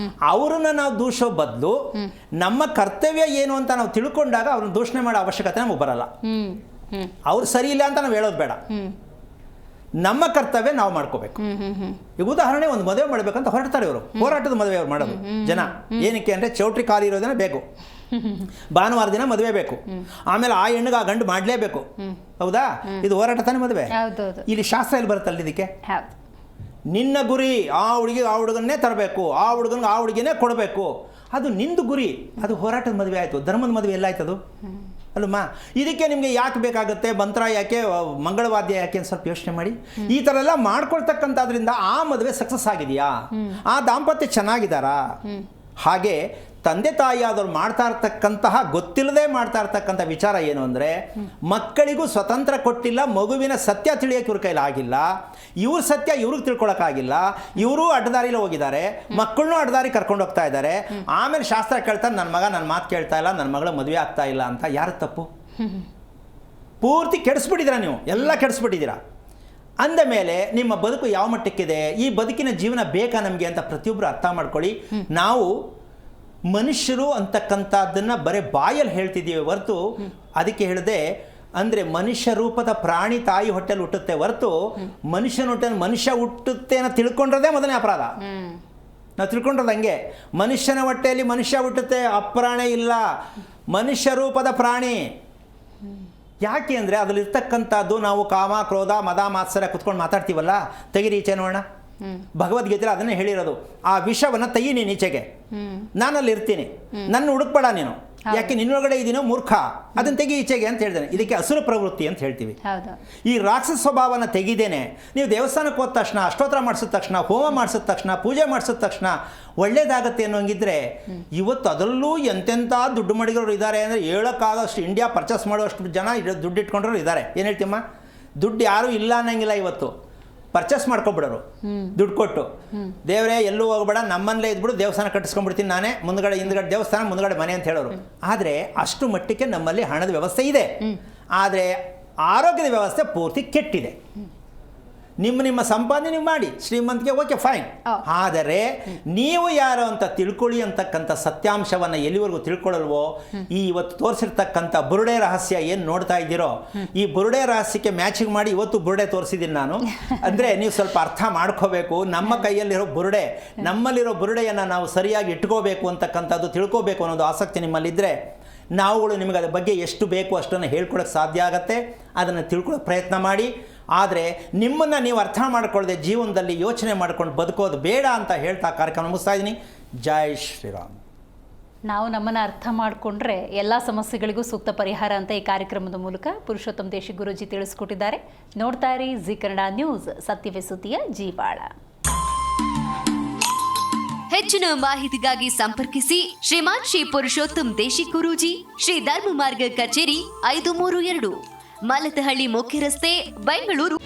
ಅವರನ್ನ ನಾವು ದೂಷೋ ಬದಲು ನಮ್ಮ ಕರ್ತವ್ಯ ಏನು ಅಂತ ನಾವು ತಿಳ್ಕೊಂಡಾಗ ಅವ್ರನ್ನ ದೂಷಣೆ ಮಾಡೋ ಅವಶ್ಯಕತೆ ನಮಗೆ ಬರಲ್ಲ. ಅವ್ರು ಸರಿ ಇಲ್ಲ ಅಂತ ನಾವು ಹೇಳೋದು ಬೇಡ. ನಮ್ಮ ಕರ್ತವ್ಯ ನಾವು ಮಾಡ್ಕೋಬೇಕು. ಈಗ ಉದಾಹರಣೆ, ಒಂದು ಮದುವೆ ಮಾಡಬೇಕಂತ ಹೊರಡ್ತಾರೆ ಇವರು, ಹೋರಾಟದ ಮದುವೆ ಅವ್ರು ಮಾಡೋದು ಜನ. ಏನಕ್ಕೆ ಅಂದರೆ ಚೌಟ್ರಿ ಖಾಲಿ ಇರೋದನ್ನ ಬೇಕು, ಭಾನುವಾರ ದಿನ ಮದುವೆ ಬೇಕು, ಆಮೇಲೆ ಆ ಹೆಣ್ಣಿಗೆ ಆ ಗಂಡು ಮಾಡಲೇಬೇಕು. ಹೌದಾ? ಇದು ಹೋರಾಟ ತಾನೇ ಮದುವೆ. ಇಲ್ಲಿ ಶಾಸ್ತ್ರ ಎಲ್ಲಿ ಬರುತ್ತಲ್ಲ ಇದಕ್ಕೆ? ನಿನ್ನ ಗುರಿ ಆ ಹುಡುಗಿಗೆ ಆ ಹುಡುಗನ್ನೇ ತರಬೇಕು, ಆ ಹುಡುಗನಿಗೆ ಆ ಹುಡುಗಿನೇ ಕೊಡಬೇಕು, ಅದು ನಿಂದು ಗುರಿ. ಅದು ಹೋರಾಟದ ಮದುವೆ ಆಯಿತು. ಧರ್ಮದ ಮದುವೆ ಎಲ್ಲಾಯ್ತದು? ಅಲ್ಲಮ್ಮ. ಇದಕ್ಕೆ ನಿಮಗೆ ಯಾಕೆ ಬೇಕಾಗುತ್ತೆ ಮಂತ್ರ, ಯಾಕೆ ಮಂಗಳವಾದ್ಯ ಯಾಕೆ ಅಂತ ಸ್ವಲ್ಪ ಯೋಚನೆ ಮಾಡಿ. ಈ ಥರ ಎಲ್ಲ ಮಾಡ್ಕೊಳ್ತಕ್ಕಂಥದ್ರಿಂದ ಆ ಮದುವೆ ಸಕ್ಸಸ್ ಆಗಿದೆಯಾ? ಆ ದಾಂಪತ್ಯ ಚೆನ್ನಾಗಿದ್ದಾರಾ? ಹಾಗೆ ತಂದೆ ತಾಯಿಯಾದವ್ರು ಮಾಡ್ತಾ ಇರ್ತಕ್ಕಂತಹ, ಗೊತ್ತಿಲ್ಲದೆ ಮಾಡ್ತಾ ಇರ್ತಕ್ಕಂಥ ವಿಚಾರ ಏನು ಅಂದರೆ, ಮಕ್ಕಳಿಗೂ ಸ್ವತಂತ್ರ ಕೊಟ್ಟಿಲ್ಲ, ಮಗುವಿನ ಸತ್ಯ ತಿಳಿಯೋಕೆ ಇವ್ರ ಕೈಲಿ ಆಗಿಲ್ಲ, ಇವ್ರ ಸತ್ಯ ಇವ್ರಿಗೆ ತಿಳ್ಕೊಳಕ್ಕಾಗಿಲ್ಲ, ಇವರು ಅಡ್ಡದಾರಿಲಿ ಹೋಗಿದ್ದಾರೆ, ಮಕ್ಕಳನ್ನೂ ಅಡ್ಡದಾರಿ ಕರ್ಕೊಂಡು ಹೋಗ್ತಾ ಇದ್ದಾರೆ. ಆಮೇಲೆ ಶಾಸ್ತ್ರ ಕೇಳ್ತಾರೆ, ನನ್ನ ಮಗ ನನ್ನ ಮಾತು ಕೇಳ್ತಾ ಇಲ್ಲ, ನನ್ನ ಮಗಳ ಮದುವೆ ಆಗ್ತಾ ಇಲ್ಲ ಅಂತ. ಯಾರು ತಪ್ಪು? ಪೂರ್ತಿ ಕೆಡಿಸ್ಬಿಟ್ಟಿದ್ದೀರಾ ನೀವು, ಎಲ್ಲ ಕೆಡಿಸ್ಬಿಟ್ಟಿದ್ದೀರಾ. ಅಂದ ಮೇಲೆ ನಿಮ್ಮ ಬದುಕು ಯಾವ ಮಟ್ಟಕ್ಕಿದೆ, ಈ ಬದುಕಿನ ಜೀವನ ಬೇಕಾ ನಮಗೆ ಅಂತ ಪ್ರತಿಯೊಬ್ಬರು ಅರ್ಥ ಮಾಡ್ಕೊಳ್ಳಿ. ನಾವು ಮನುಷ್ಯರು ಅಂತಕ್ಕಂಥದ್ದನ್ನು ಬರೀ ಬಾಯಲ್ಲಿ ಹೇಳ್ತಿದ್ದೀವಿ ಹೊರತು, ಅದಕ್ಕೆ ಹೇಳಿದೆ ಅಂದರೆ ಮನುಷ್ಯ ರೂಪದ ಪ್ರಾಣಿ ತಾಯಿ ಹೊಟ್ಟೆಲಿ ಹುಟ್ಟುತ್ತೆ ಹೊರತು ಮನುಷ್ಯನ ಹೊಟ್ಟೆಲಿ ಮನುಷ್ಯ ಹುಟ್ಟುತ್ತೆ ಅನ್ನೋ ತಿಳ್ಕೊಂಡ್ರದೇ ಮೊದಲನೇ ಅಪರಾಧ. ನಾವು ತಿಳ್ಕೊಂಡ್ರದ್ದು ಹಂಗೆ, ಮನುಷ್ಯನ ಹೊಟ್ಟೆಯಲ್ಲಿ ಮನುಷ್ಯ ಹುಟ್ಟುತ್ತೆ, ಅಪ್ರಾಣಿ ಇಲ್ಲ, ಮನುಷ್ಯ ರೂಪದ ಪ್ರಾಣಿ. ಯಾಕೆ ಅಂದರೆ ಅದರಲ್ಲಿರ್ತಕ್ಕಂಥದ್ದು ನಾವು ಕಾಮ, ಕ್ರೋಧ, ಮದ, ಮಾತ್ಸರ್ಯ ಕುತ್ಕೊಂಡು ಮಾತಾಡ್ತೀವಲ್ಲ, ತೆಗಿರಿ ಈಚೆ ನೋಡೋಣ. ಭಗವದ್ಗೀತೆಯಲ್ಲಿ ಅದನ್ನೇ ಹೇಳಿರೋದು, ಆ ವಿಷವನ್ನು ತೆಗಿ ನೀನು ಈಚೆಗೆ, ನಾನಲ್ಲಿ ಇರ್ತೀನಿ, ನನ್ನ ಹುಡುಕ್ಬೇಡ ನೀನು, ಯಾಕೆ ನಿನ್ನೊಳಗಡೆ ಇದೀನೋ ಮೂರ್ಖ, ಅದನ್ನು ತೆಗಿ ಈಚೆಗೆ ಅಂತ ಹೇಳ್ದೇನೆ. ಇದಕ್ಕೆ ಅಸುರ ಪ್ರವೃತ್ತಿ ಅಂತ ಹೇಳ್ತೀವಿ. ಹೌದು. ಈ ರಾಕ್ಷಸ ಸ್ವಭಾವನ ತೆಗಿದೇನೆ ನೀವು ದೇವಸ್ಥಾನಕ್ಕೆ ಹೋದ ತಕ್ಷಣ, ಅಷ್ಟೋತ್ರ ಮಾಡಿಸಿದ ತಕ್ಷಣ, ಹೋಮ ಮಾಡಿಸಿದ ತಕ್ಷಣ, ಪೂಜೆ ಮಾಡಿಸಿದ ತಕ್ಷಣ ಒಳ್ಳೇದಾಗತ್ತೆ ಅನ್ನೋಂಗಿದ್ರೆ, ಇವತ್ತು ಅದರಲ್ಲೂ ಎಂತೆಂಥ ದುಡ್ಡು ಮಡಿಗರು ಇದ್ದಾರೆ ಅಂದರೆ ಹೇಳೋಕ್ಕಾಗೋಷ್ಟು, ಇಂಡಿಯಾ ಪರ್ಚೇಸ್ ಮಾಡೋಷ್ಟು ಜನ ದುಡ್ಡು ಇಟ್ಕೊಂಡ್ರು ಇದ್ದಾರೆ. ಏನು ಹೇಳ್ತೀಮ್ಮ? ದುಡ್ಡು ಯಾರೂ ಇಲ್ಲ ಅನ್ನಂಗಿಲ್ಲ. ಇವತ್ತು ಪರ್ಚೇಸ್ ಮಾಡ್ಕೊಬಿಡೋರು ದುಡ್ಡು ಕೊಟ್ಟು. ದೇವರೇ ಎಲ್ಲೂ ಹೋಗ್ಬೇಡ, ನಮ್ಮಲ್ಲೇ ಇದ್ಬಿಡು, ದೇವಸ್ಥಾನ ಕಟ್ಟಿಸ್ಕೊಂಡ್ಬಿಡ್ತೀನಿ ನಾನೇ, ಮುಂದ್ಗಡೆ ಹಿಂದ್ಗಡೆ ದೇವಸ್ಥಾನ, ಮುಂದ್ಗಡೆ ಮನೆ ಅಂತ ಹೇಳೋರು. ಆದರೆ ಅಷ್ಟು ಮಟ್ಟಿಗೆ ನಮ್ಮಲ್ಲಿ ಹಣದ ವ್ಯವಸ್ಥೆ ಇದೆ. ಆದರೆ ಆರೋಗ್ಯದ ವ್ಯವಸ್ಥೆ ಪೂರ್ತಿ ಕೆಟ್ಟಿದೆ. ನಿಮ್ಮ ಸಂಪಾದನೆ ನೀವು ಮಾಡಿ, ಶ್ರೀಮಂತಿಗೆ ಓಕೆ ಫೈನ್. ಆದರೆ ನೀವು ಯಾರು ಅಂತ ತಿಳ್ಕೊಳ್ಳಿ ಅಂತಕ್ಕಂಥ ಸತ್ಯಾಂಶವನ್ನು ಎಲ್ಲಿವರೆಗೂ ತಿಳ್ಕೊಳ್ಳಲ್ವೋ, ಈ ಇವತ್ತು ತೋರಿಸಿರ್ತಕ್ಕಂಥ ಬುರುಡೆ ರಹಸ್ಯ ಏನು ನೋಡ್ತಾ ಇದ್ದೀರೋ, ಈ ಬುರುಡೆ ರಹಸ್ಯಕ್ಕೆ ಮ್ಯಾಚಿಂಗ್ ಮಾಡಿ ಇವತ್ತು ಬುರುಡೆ ತೋರಿಸಿದ್ದೀನಿ ನಾನು. ಅಂದರೆ ನೀವು ಸ್ವಲ್ಪ ಅರ್ಥ ಮಾಡ್ಕೋಬೇಕು. ನಮ್ಮ ಕೈಯಲ್ಲಿರೋ ಬುರುಡೆ, ನಮ್ಮಲ್ಲಿರೋ ಬುರುಡೆಯನ್ನು ನಾವು ಸರಿಯಾಗಿ ಇಟ್ಕೋಬೇಕು ಅಂತಕ್ಕಂಥದ್ದು ತಿಳ್ಕೋಬೇಕು ಅನ್ನೋದು ಆಸಕ್ತಿ ನಿಮ್ಮಲ್ಲಿದ್ದರೆ, ನಾವುಗಳು ನಿಮಗೆ ಅದ್ರ ಬಗ್ಗೆ ಎಷ್ಟು ಬೇಕು ಅಷ್ಟನ್ನು ಹೇಳ್ಕೊಳಕ್ಕೆ ಸಾಧ್ಯ ಆಗತ್ತೆ. ಅದನ್ನು ತಿಳ್ಕೊಳ್ಳೋಕೆ ಪ್ರಯತ್ನ ಮಾಡಿ. ಆದರೆ ನಿಮ್ಮನ್ನು ನೀವು ಅರ್ಥ ಮಾಡ್ಕೊಳ್ಳದೆ ಜೀವನದಲ್ಲಿ ಯೋಚನೆ ಮಾಡ್ಕೊಂಡು ಬದುಕೋದು ಬೇಡ ಅಂತ ಹೇಳ್ತಾ ಕಾರ್ಯಕ್ರಮ ಮುಗಿಸ್ತಾ ಇದ್ದೀನಿ. ಜೈ ಶ್ರೀರಾಮ್. ನಾವು ನಮ್ಮನ್ನು ಅರ್ಥ ಮಾಡಿಕೊಂಡ್ರೆ ಎಲ್ಲ ಸಮಸ್ಯೆಗಳಿಗೂ ಸೂಕ್ತ ಪರಿಹಾರ ಅಂತ ಈ ಕಾರ್ಯಕ್ರಮದ ಮೂಲಕ ಪುರುಷೋತ್ತಮ್ ದೇಶಿ ಗುರೂಜಿ ತಿಳಿಸ್ಕೊಟ್ಟಿದ್ದಾರೆ. ನೋಡ್ತಾ ಇರಿ ಜಿ ಕನ್ನಡ ನ್ಯೂಸ್, ಸತ್ಯವೇ ಸುದ್ದಿಯ ಜೀವಾಳ. ಹೆಚ್ಚಿನ ಮಾಹಿತಿಗಾಗಿ ಸಂಪರ್ಕಿಸಿ ಶ್ರೀಮಾನ್ ಶ್ರೀ ಪುರುಷೋತ್ತಮ್ ದೇಶಿ ಗುರೂಜಿ, ಶ್ರೀ ಧರ್ಮ ಮಾರ್ಗ ಕಚೇರಿ 532, ಮಲತಹಳ್ಳಿ ಮುಖ್ಯ ರಸ್ತೆ, ಬೆಂಗಳೂರು.